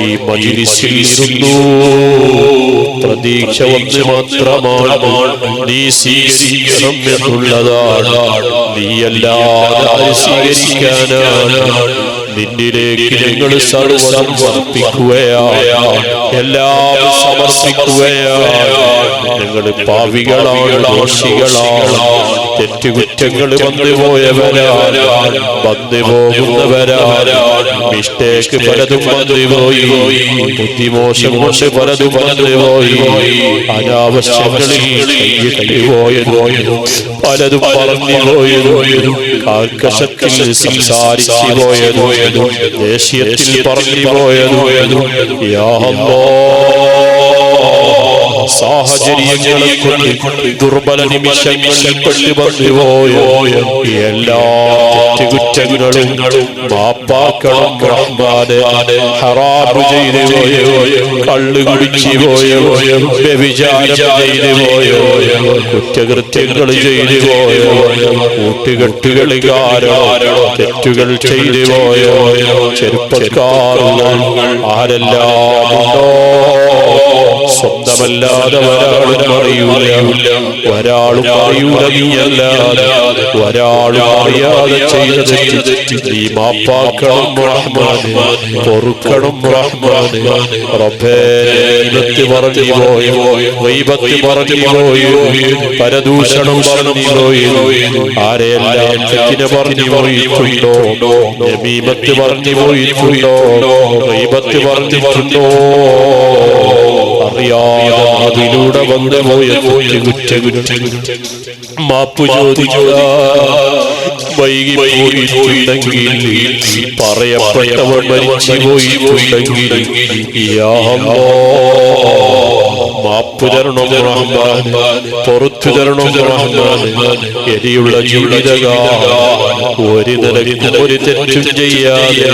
Speaker 2: ഈ മജ്‌ലിസിൽ ഇരുന്നു. പ്രതീക്ഷ ഒന്ന് മാത്രമാണ്, നീ സ്വീകരിക്കണം എന്നുള്ളതാണ്. നീ അല്ലാതെ സ്വീകരിക്കാനാണ്. നിന്നിലേക്ക് ഞങ്ങൾ സർവ്വതും സമർപ്പിക്കുകയാണ്, എല്ലാം സമർപ്പിക്കുകയാണ്. ഞങ്ങൾ പാപികളാണ്, ദോഷികളാണ്, തെറ്റുകുറ്റങ്ങൾ വന്നുപോയവരാണ്, വന്നു പോകുന്നവരാണ്. മിസ്റ്റേക്ക് പലതും വന്നുപോയി, ബുദ്ധിമോശം കൊണ്ട് പലതും വന്നുപോയി, അനാവശ്യങ്ങളിൽ കൈപോയതും പലതും പറഞ്ഞു പോയതും കാർക്കശത്തിൽ സംസാരിച്ചു പോയതും ദേഷ്യത്തിൽ പറഞ്ഞു പോയതും യാ അല്ലാഹ് സാഹചര്യങ്ങളെ കൊണ്ട് ദുർബല നിമിഷങ്ങളിൽ പെട്ടുവന്നുപോയോ എല്ലാ തെറ്റുകുറ്റങ്ങളും മാപ്പാക്കണം റഹ്മാനെ. ഹറാമ് ചെയ്തു പോയോ, കള്ളു കുടിച്ചു പോയോ, വ്യഭിചാരം ചെയ്തു പോയോ, കുറ്റകൃത്യങ്ങൾ ചെയ്തു പോയോ, കൂട്ടുകെട്ടുകളിൽ തെറ്റുകൾ ചെയ്തു പോയോ, ചെറുപ്പക്കാരുകൾ ആരെല്ലാം ഉണ്ടോ സ്വന്തമല്ലാതെ ഒരാളും അറിയൂല, ഒരാളും അറിയൂല നീയല്ലാതെ, ഒരാളും അറിയാതെ ചെയ്ത നീ മാപ്പാക്കണം റഹ്മാനെ, പൊറുക്കണം റഹ്മാനെ. റബ്ബേ ഗീബത്ത് പറഞ്ഞു പോയി, ഗീബത്ത് പറഞ്ഞു പോയി, പരദൂഷണം പറഞ്ഞു പോയി, ആരെയെല്ലാം തെറ്റിനെ പറഞ്ഞു പോയിട്ടുണ്ടോ, നമീമത്ത് പറഞ്ഞു പോയിട്ടുണ്ടോ, ഗീബത്ത് പറഞ്ഞിട്ടുണ്ടോ, അറിയാതെ അതിലൂടെ വന്നു പോയ മാപ്പു ചോദിക്കുക. വൈകി പോയിട്ടുണ്ടെങ്കിൽ, പറയപ്പെട്ടവർ മരിച്ചു പോയിട്ടുണ്ടെങ്കിൽ യാ അല്ലാഹ് മാപ്പു തരണം റഹ്മാനെ, പൊറുത്തു തരണം റഹ്മാനെ. എരിയുള്ള ജീവിതകാലം ഒരു നിലയ്ക്കും ഒരു തെറ്റും ചെയ്യാതെ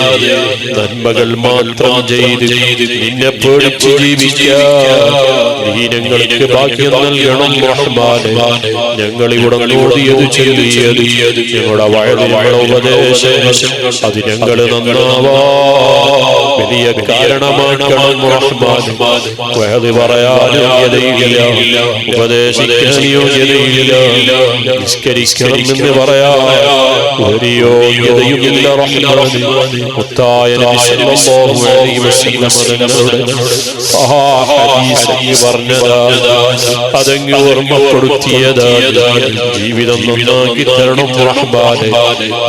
Speaker 2: നന്മകൾ മാത്രം ചെയ്ത് നിന്നെ പേടിച്ച് ജീവിക്കാൻ നീ ഞങ്ങൾക്ക് ഭാഗ്യം നൽകണം റഹ്മാനെ. ഞങ്ങൾ ഇവിടെ ഓടിയത് ചൊല്ലിയത് ഞങ്ങളുടെ വയലുകളുടെ ഉപദേശം അത് ഞങ്ങൾ നന്നാവാ വലിയ കാരണമാക്കണം റഹ്മാനെ. വയല് പറയാനും യോഗ്യതയില്ല, ഉപദേശിക്കാൻ യോഗ്യതയില്ല, നിസ്കരിക്കണമെന്ന് പറയാ ഒരു യോഗ്യതയുമില്ല റഹ്മാനെ. മുത്തായ നബി സല്ലല്ലാഹു അലൈഹി വസല്ലം പറഞ്ഞതാ, അതങ്ങ് ഓർമ്മപ്പെടുത്തിയതാ. ജീവിതം നന്നാക്കി തരണം റഹ്മാനെ.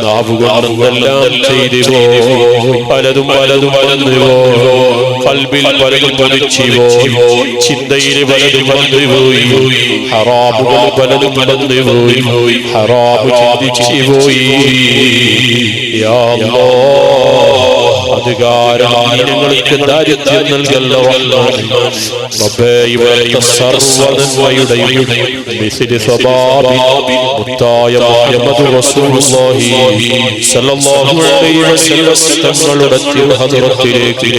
Speaker 2: നാവുകൊണ്ടെല്ലാം ചെയ്തു പോയി, പലതും പലതും വന്നു പോയി, ഖൽബിൽ പലതും പതിച്ചു പോയി, ചിന്തയിൽ പലതും വന്നു പോയി, ഹറാമുകൾ പലതും വന്നു പോയി, ഹറാമു ചിന്തിച്ചു പോയി. യാ അല്ലാഹ് അത് കാരണം ഞങ്ങൾക്ക് ദാരിദ്ര്യം നൽകല്ല റഹ്മാനെ. റബ്ബേ ഇവരുടെ സർവ്വനന്മയുടെയും മിസ്ലി സ്വഭാബി മുത്തായ മുഹമ്മദ് റസൂലുള്ളാഹി സ്വല്ലല്ലാഹു അലൈഹി വസല്ലം തങ്ങളുടെ തിരുഹദ്റത്തിലേക്ക്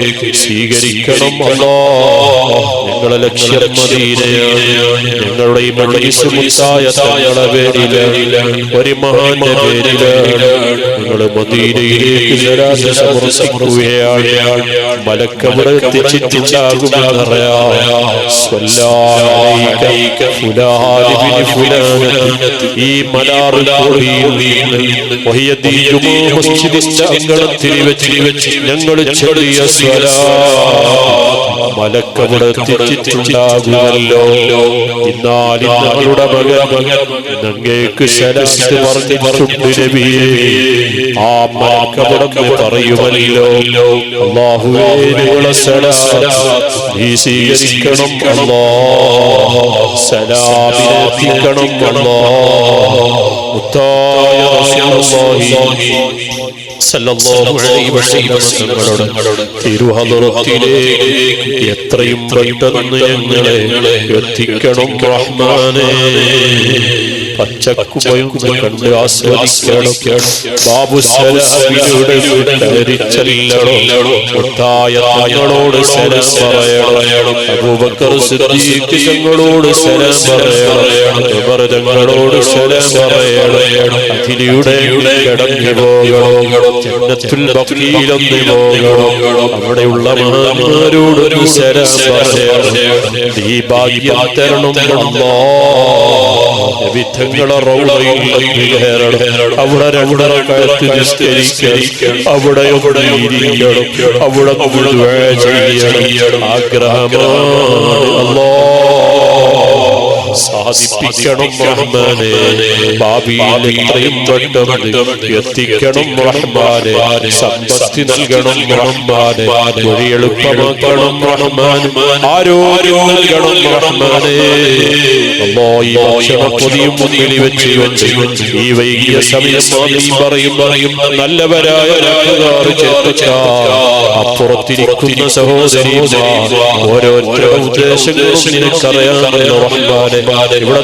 Speaker 2: സ്വീകരിക്കണം അല്ലാഹ്. ഞങ്ങളുടെ ലക്ഷ്യം മദീനയാണ്, ഞങ്ങളുടെ ഈ മജ്ലിസ് മുത്തായ തങ്ങളുടെ പേരിലാണ്, ഒരു മഹാന്റെ പേരിലാണ്. ഞങ്ങൾ മദീനയിലേക്ക് ജനാസ സമർപ്പിക്കുകയാണ്. മലക്കവിടെ എത്തിച്ചിട്ടുണ്ടാകുമെന്നറിയാം. ഈ അങ്കണത്തിൽ വെച്ച് ഞങ്ങൾ ചെറിയ മലക്കവിടെ എത്തിച്ചിട്ടുണ്ടാകുമല്ലോ. എന്നാൽ ഞങ്ങളുടെ മകൻ ഞങ്ങൾക്ക് ശരത്ത് പറഞ്ഞിട്ടുണ്ട് നബിയേ. ആ മലക്കവിടെ പറയുമല്ലോ, അല്ലാഹുവേ നിങ്ങളുടെ നീ സ്വീകരിക്കണം അല്ലാഹ്, സലാമിനെത്തിക്കണം അല്ലാഹ്. മുത്തായ റസൂലുള്ളാഹി സല്ലല്ലാഹു അലൈഹി വസല്ലം തങ്ങളുടെ തിരുഹദ്റത്തിലേക്ക് എത്രയും പെട്ടെന്ന് ഞങ്ങളെ എത്തിക്കണം റഹ്മാനേ. പച്ചക്കുമയും കണ്ട് ആസ്വദിക്കണം. ബാബു സലാമിലൂടെ തങ്ങളോട് സലാം പറയണം. അബൂബക്കർ സിദ്ദീഖ് തങ്ങളോട് സലാം പറയണം. ഉമർ തങ്ങളോട് സലാം പറയണം. അതിലൂടെ കടന്നു പോകണം. ജന്നത്തുൽ ബഖീലൊന്ന് പോകണം. അവിടെയുള്ള മഹാന്മാരോട് സലാം പറയണം. ഈ ഭാഗ്യം തരണം അല്ലാഹ്. നബിതങ്ങളെ റൗളയിൽ കയറണം, അവിടെ രണ്ടരക്കാലത്ത് നിസ്കരിക്കണം, അവിടെ ഇരിക്കണം, അവിടെ ദുആ ചെയ്യണം. ആഗ്രഹമാണ് അല്ലാഹ് സാധിപ്പിക്കണം റഹ്മാനെ. ഭാവിയിൽ എത്രയും പെട്ടെന്ന് എത്തിക്കണം റഹ്മാനെ. സമ്പത്തി നൽകണം റഹ്മാനെ. വഴി എളുപ്പമാക്കണം റഹ്മാനെ. ആരോഗ്യം നൽകണം റഹ്മാനെ. ഈ ഭക്ഷണപ്പൊതിയും മുന്നിൽ വെച്ച് ഈ വൈകിയ സമയം പറയും നല്ലവരായ അപ്പുറത്തിരിക്കുന്ന സഹോദരിമാർ ഓരോരുത്തരുടെ ഉദ്ദേശങ്ങളും നിനക്കറിയാമല്ലോ റഹ്മാനെ. ഇവിടെ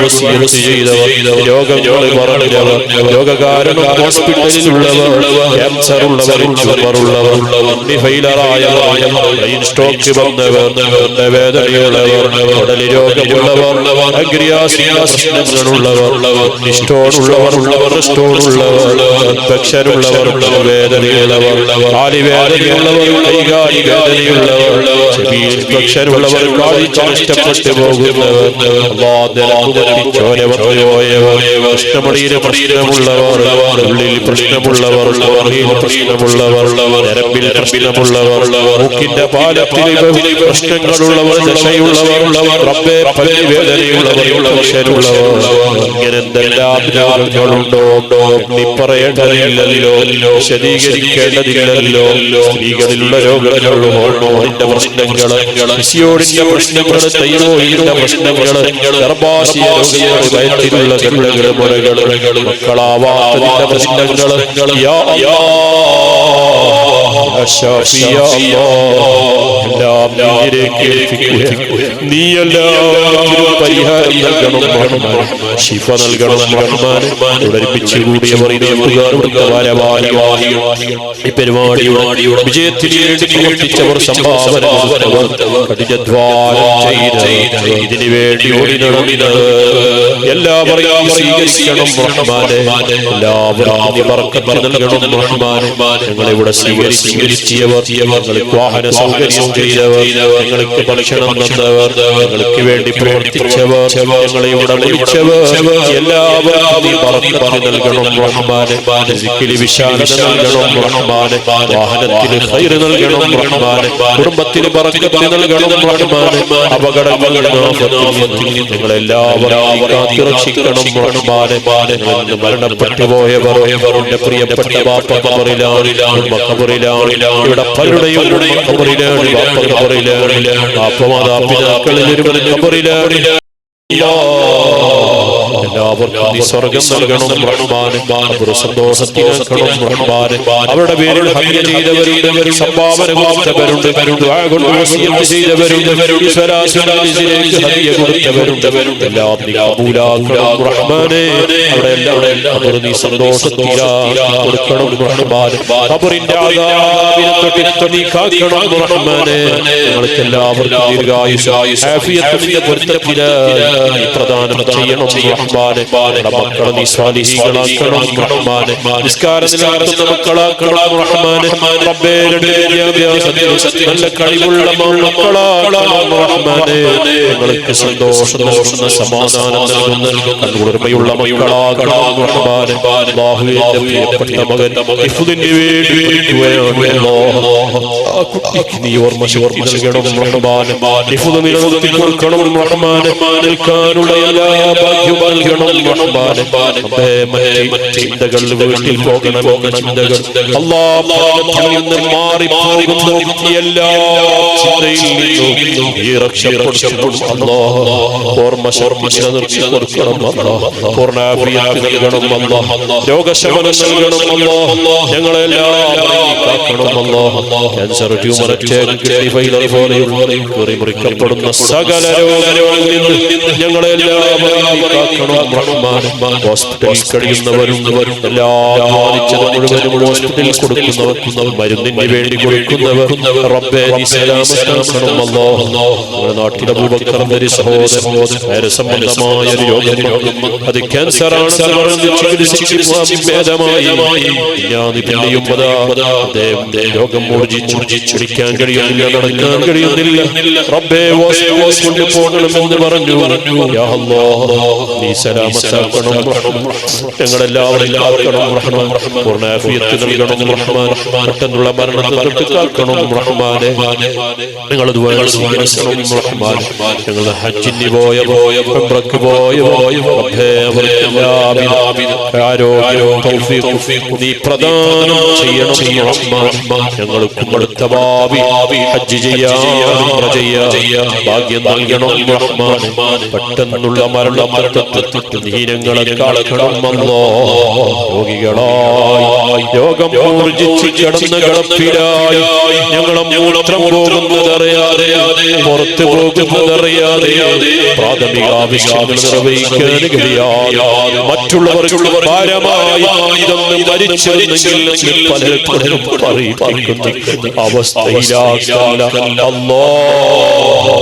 Speaker 2: വസിയത്ത് ചെയ്തവർ, രോഗങ്ങളെ പറഞ്ഞവർ, രോഗകാരണം ഹോസ്പിറ്റലിലുള്ളവർ, ക്യാൻസർ ഉള്ളവർ, ഷുഗറുള്ളവർ, ഫെയിലറായവർ, ബ്രെയിൻ സ്ട്രോക്ക് വന്നവർ, വേദനയുള്ളവർ, ഉടലി രോഗമുള്ളവർ, അഗ്രിയാസിയ പ്രശ്നങ്ങളുള്ളവർ, നിഷ്ഠോണുള്ളവർ, സ്റ്റോണുള്ളവർ, ഇൻഫെക്ഷനുള്ളവർ, വേദനയുള്ളവർ, കാലിവേദനയുള്ളവർ, കൈകാലി വേദനയുള്ളവർ, ഇൻഫെക്ഷനുള്ളവർ, കാഴ്ച നഷ്ടപ്പെട്ടു പോകുന്നവർ, ചോര വന്നുപോയവർ, കൃഷ്ണമണിയിലെ പ്രശ്നമുള്ളവർ, ഉള്ളിൽ പ്രശ്നമുള്ളവർ, പ്രശ്നമുള്ളവർ, ഞരമ്പിൽ പ്രശ്നമുള്ളവർ, മൂക്കിന്റെ പാലത്തിൽ പ്രശ്നങ്ങളുള്ളവർ, ദശയുള്ളവർ, റബ്ബേ പല്ലുവേദനയുള്ളവർ, ഇങ്ങനെ എന്തെല്ലാം രോഗങ്ങളുണ്ടോ നീ പറയേണ്ടതില്ലല്ലോ, വിശദീകരിക്കേണ്ടതില്ലല്ലോ. സ്ത്രീകളിലുള്ള രോഗങ്ങൾ, ഹോർമോണിന്റെ പ്രശ്നങ്ങള്, ഫിസിയോഡിന്റെ പ്രശ്നങ്ങള്, തൈറോയിഡിന്റെ പ്രശ്നങ്ങള്, ഗർഭാശയ രോഗങ്ങള്, വയറ്റിലുള്ള ഗർഭങ്ങള്, മുറകള്, മക്കളാവാത്തതിന്റെ പ്രശ്നങ്ങള്, യാ നീ എല്ലാത്തിനും പരിഹാരം നൽകണം റഹ്മാൻ. ശിഫ നൽകണം റഹ്മാൻ. തുടരിപ്പിച്ചു കൂടിയവർ ഈ പരിപാടിയുടെ വിജയത്തിന് വേണ്ടി പ്രവർത്തിച്ചവർ, സംഭാവന കഠിനാധ്വാനം ചെയ്ത് ഇതിനു വേണ്ടി ഓടി നടന്നത് എല്ലാവരെയും സ്വീകരിക്കണം റഹ്മാനെ. എല്ലാവരും ബർക്കത്ത് നൽകണം റഹ്മാനെ. ഞങ്ങളിവിടെ സ്വീകരിച്ചവർ, ഞങ്ങൾക്ക് വാഹന സൗകര്യം ചെയ്തവർ, ഞങ്ങൾക്ക് ഭക്ഷണം തന്നവർ, ഞങ്ങൾക്ക് വേണ്ടി പ്രവർത്തിച്ചവർ, ഞങ്ങളെ ഇവിടെ വിളിച്ചവർ, എല്ലാവരും ബർക്കത്ത് നൽകണം റഹ്മാനെ. റിസ്കിൽ വിശാലത നൽകണം റഹ്മാനെ. വാഹനത്തിന് ഖൈറ് നൽകണം റഹ്മാനെ. കുടുംബത്തിന് ബർക്കത്ത് നൽകണം റഹ്മാനെ. അപകടങ്ങളിൽ ഞങ്ങളെല്ലാവരും കാത്തുരക്ഷിക്കണം റഹ്മാനെ. മരണപ്പെട്ടു പോയവർ, എന്റെ പ്രിയപ്പെട്ട ബാപ്പ ഖബറിലാണ്, ഖബറിലാണ്, ഇവിടെ പലരുടെയും ഖബറിലാണ്, ബാപ്പ ഖബറിലാണ്, ബാപ്പ മാതാപിതാക്കളിൽ ഒരുവൻ ഖബറിലാണ്. എല്ലാവർക്കും നീ സ്വർഗം നൽകണം റഹ്മാനെ. അവർ സന്തോഷത്തിനാക്കണം റഹ്മാനെ. അവരുടെ പേരിൽ ഹജ്ജ് ചെയ്തവരുണ്ട്, സംഭാവന കൊടുത്തവരുണ്ട്, ദുആ കൊണ്ട് വസിയത്ത് ചെയ്തവരുണ്ട്, സ്വലാത്തിലേക്ക് ഹദിയ കൊടുത്തവരുണ്ട്. എല്ലാം നീ കബൂലാക്കണം റഹ്മാനെ. അവിടെ എല്ലാവരും നീ സന്തോഷത്തിലാ കൊടുക്കണം റഹ്മാനെ. ഖബറിന്റെ ആദാബിനെ തൊട്ട് നീ കാക്കണം റഹ്മാനെ. ഞങ്ങൾക്ക് എല്ലാവർക്കും ദീർഘായുസ്സും ആഫിയത്തിന്റെ പൊരുത്തത്തിലായി പ്രദാനം ചെയ്യണം റഹ്മാനെ. മക്കളെ നീ സ്വാലിഹീകളാക്കണം റഹ്മാനെ. നിസ്കാരം നിലനിർത്തുന്ന മക്കളാക്കണം റഹ്മാനെ. റബ്ബേ നല്ല കഴിവുള്ള മക്കളാക്കണം റഹ്മാനെ. ഞങ്ങൾക്ക് സന്തോഷം നൽകുന്ന, സമാധാനം നൽകുന്ന ഉടമയുള്ള മക്കളാക്കണം റഹ്മാനെ. അല്ലാഹുവിന്റെ പ്രിയപ്പെട്ട മകൻ ഹിഫ്ദിന് വേണ്ടി ആ കുട്ടിക്ക് നീ ഓർമ്മ നൽകണം റഹ്മാനെ. ഹിഫ്ദ് നിലനിർത്തി കൊടുക്കണം റഹ്മാനെ. നിൽക്കാനുള്ള എല്ലാ ഭാഗ്യവും നൽകണം റഹ്മാനെ. മറ്റ് ചിന്തകൾ വീട്ടിൽ പോകണമെന്ന ചിന്തകൾ അല്ലാഹുവിൽ നിന്ന് മാറിപ്പോകുന്നു. എല്ലാ ചിന്തയിൽ നിന്നും ഈ രക്ഷപ്പെടുത്തണം അല്ലാഹ്. ഓർമ്മ നിർത്തി കൊടുക്കണം അല്ലാഹ്. പൂർണ്ണാഫിയത്ത് നൽകണം അല്ലാഹ്. രോഗശമനം നൽകണം അല്ലാഹ്. ഞങ്ങളെല്ലാം കാക്കണം അല്ലാഹ്. ക്യാൻസർ, ട്യൂമർ, കിഡ്നി ഫെയിലർ പോലെയുള്ള മുറിക്കപ്പെടുന്ന സകല രോഗങ്ങളിൽ നിന്ന് ഞങ്ങളെല്ലാം കാക്കണം റഹ്മാൻ ഹോസ്പിറ്റലിൽ കഴിയുന്നവരും എല്ലാം ബാധിച്ചത് മുഴുവനും ഹോസ്പിറ്റലിൽ കൊടുക്കുന്നവർ മരുന്നിന് വേണ്ടി കൊടുക്കുന്നവർ റബ്ബേ നീ സലാമത്താക്കണം അല്ലാഹ് നമ്മുടെ നാട്ടിലെ അബൂബക്കറിന്റെ സഹോദരൻ സംബന്ധമായ ഒരു രോഗം അത് ക്യാൻസർ ആണെന്ന് പറഞ്ഞ് ചികിത്സിക്കുവാൻ ഭേദമായി ഞാൻ പിന്നെയും രോഗം മുറിച്ചിടിക്കാൻ കഴിയുന്നില്ല നടക്കാൻ കഴിയുന്നില്ല റബ്ബേ കൊണ്ട് പോകണമെന്ന് പറഞ്ഞു യാ അല്ലാഹ് നീ സലാമത്താക്കണം ഞങ്ങളെല്ലാവരും കാക്കണം പൂർണ്ണ ആഫിയത്ത് നൽകണം റഹ്മാൻ പെട്ടെന്നുള്ള മരണത്തെ തൊട്ട് കാക്കണം റഹ്മാനെ ഞങ്ങൾ സ്വീകരിക്കണം റഹ്മാൻ ഞങ്ങൾ ഹജ്ജിന് പോയ ഉംറക്ക് പോയ റബ്ബേ ആരോഗ്യവും തൗഫീഖും നീ പ്രദാനം ചെയ്യണം റഹ്മാൻ ഞങ്ങൾക്ക് അടുത്ത ഭാവി ഹജ്ജ് ചെയ്യാൻ ഭാഗ്യം നൽകണം റഹ്മാൻ പെട്ടെന്നുള്ള മരണത്തെ നീ ഞങ്ങളെ കാളക്കണമല്ലോ രോഗികളായി രോഗം മൂർജിച്ച് കിടന്ന് കിടപ്പിലായി ഞങ്ങളെ മൂത്രം പോകുന്നതറിയാതെ പുറത്തു പോകുന്നതറിയാതെ പ്രാഥമിക ആവശ്യങ്ങൾ നിർവഹിക്കാൻ കഴിയാതെ മറ്റുള്ളവർക്കുള്ള ഭാരമായി ഇതൊന്നും മരിച്ചിരുന്നെങ്കിൽ പലർക്കും പറയിപ്പിക്കുന്ന അവസ്ഥയിലാക്കല്ല അല്ലാഹ്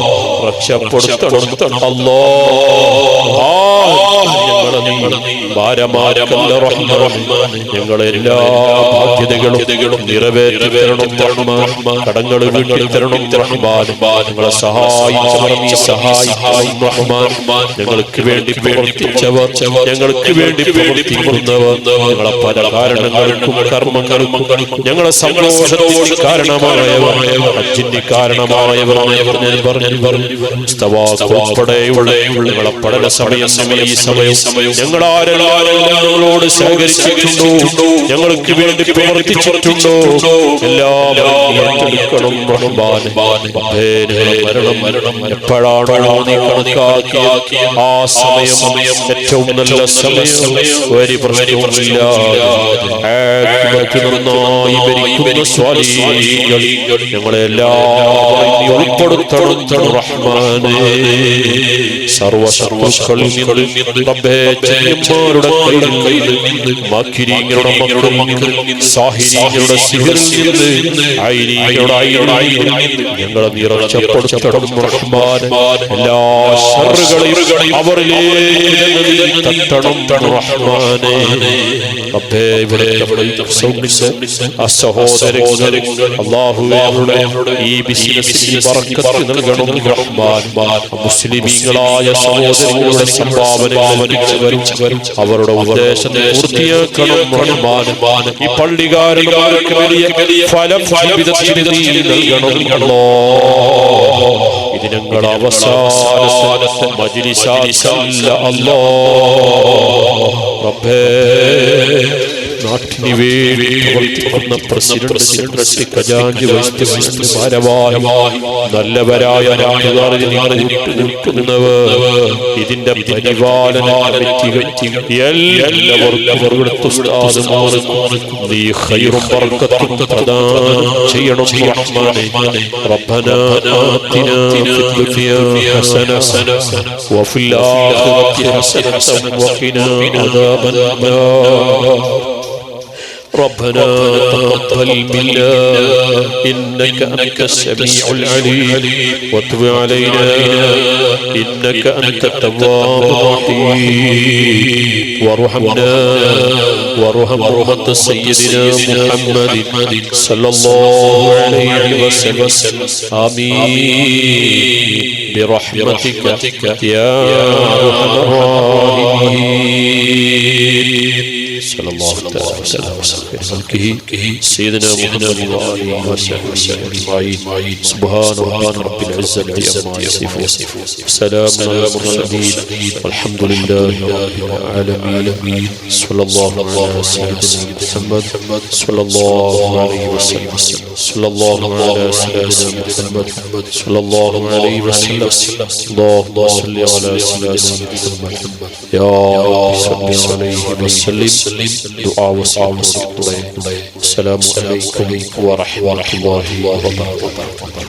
Speaker 2: രക്ഷപ്പെടുത്തണം അല്ലാഹ് ഭാരമാരമല്ല റഹ്മാൻ ഞങ്ങളെല്ലാ ബാധ്യതകളും നിറവേറ്റി തരണം കടങ്ങൾ വീട്ടി തരണം റഹ്മാൻ ഞങ്ങളെ സഹായിച്ചവർ നീ സഹായിക്കണം റഹ്മാൻ ഞങ്ങൾക്ക് വേണ്ടി പ്രവർത്തിച്ചവർ ഞങ്ങൾക്ക് വേണ്ടി പ്രവർത്തിക്കുന്നവർ ഞങ്ങളെ പല കാരണങ്ങൾക്കും കർമ്മങ്ങൾക്കും ഞങ്ങളെ സന്തോഷത്തിന് കാരണമായവർ ഹജ്ജിന് കാരണമായവർ ഞാൻ പറഞ്ഞു ഉൾപ്പെടെയുള്ള ഞങ്ങളെ പഠന സമയം ഈ സമയം ഞങ്ങളോട് സഹകരിച്ചിട്ടുണ്ടോ ഞങ്ങൾക്ക് വേണ്ടി പ്രവർത്തിച്ചിട്ടുണ്ടോ എല്ലാവരും മരണം എപ്പോഴാണോ നീ കണക്കാക്കിയ ആ സമയം ഏറ്റവും നല്ല സമയം ഒരു പ്രശ്നവുമില്ല നന്നായി ഭരിക്കുന്ന സ്വാലിഹീങ്ങൾ ഞങ്ങളെല്ലാവരും ഉൾപ്പെടുത്തണം റഹ്മാനേ സർവ്വശത്രുക്കളിൽ നിന്ന് റബ്ബേ ചെറിയന്മാരുടെ കയ്യിൽ മാക്കിരീങ്ങളുടെ മക്കളിൽ സാഹിരീങ്ങളുടെ സിഹിറിൽ നിന്ന് ഐരീങ്ങളുടെ ഞങ്ങളെ നിറച്ചപ്പെടുത്തണം റഹ്മാൻ എല്ലാ ശർറുകളെയും അവരിലേക്ക് തട്ടണം റഹ്മാനേ റബ്ബേ ഇവിടെ ആ സഹോദരങ്ങൾ അല്ലാഹുവേ ഈ ബിസിനസ്സിൽ ബർക്കത്ത് നൽകണം റഹ്മാൻ മുസ്ലിമീങ്ങളായ സഹോദരങ്ങളുടെ സംഭാവനകൾ അവരുടെ ഉദ്ദേശത്തെ പൂർത്തിയാക്കണം റഹ്മാൻ ഈ പള്ളികാരന്മാർക്ക് വലിയ ഫലം നൽകണം അല്ലാഹ് ഇത് ഞങ്ങൾ അവസാനത്തെ മജ്‌ലിസല്ല അല്ലാഹ് റബ്ബേ നാട്ടിന് വേണ്ടി പ്രവർത്തിക്കുന്ന പ്രസിഡന്റ് ഖജാൻജി വൈസ് ഭാരവാഹി നല്ലവരായ നിൽക്കുന്നവർ ഇതിന്റെ പരിപാലന കമ്മിറ്റികൾ എല്ലാവർക്കും നീ ഖൈറും ബർക്കത്തും പ്രദാനം ചെയ്യണം റഹ്മാനേ റബ്ബനാ ആതിനാ ഫിദ്ദുനിയാ ഹസന വഫിൽ ആഖിറതി ഹസന വഖിനാ അദാബൻ നാർ ربنا تقبل منا إنك أنت السميع العليم وتب علينا إنك أنت التواب الرحيم وارحم رحمة سيدنا محمد صلى الله عليه وسلم آمين برحمتك يا أرحم الراحمين صلى الله عليه وسلم سيدنا محمد وآله وصحبه أجمعين سبحان رب العزة عما يصفون سلام على المرسلين والحمد لله رب العالمين صلى الله على سيدنا محمد صلى الله عليه وسلم صلى الله على سيدنا محمد صلى الله عليه وسلم اللهم صل على سيدنا محمد يا رب صل عليه وسلم دعاء وسلام السلام عليكم ورحمة الله وبركاته.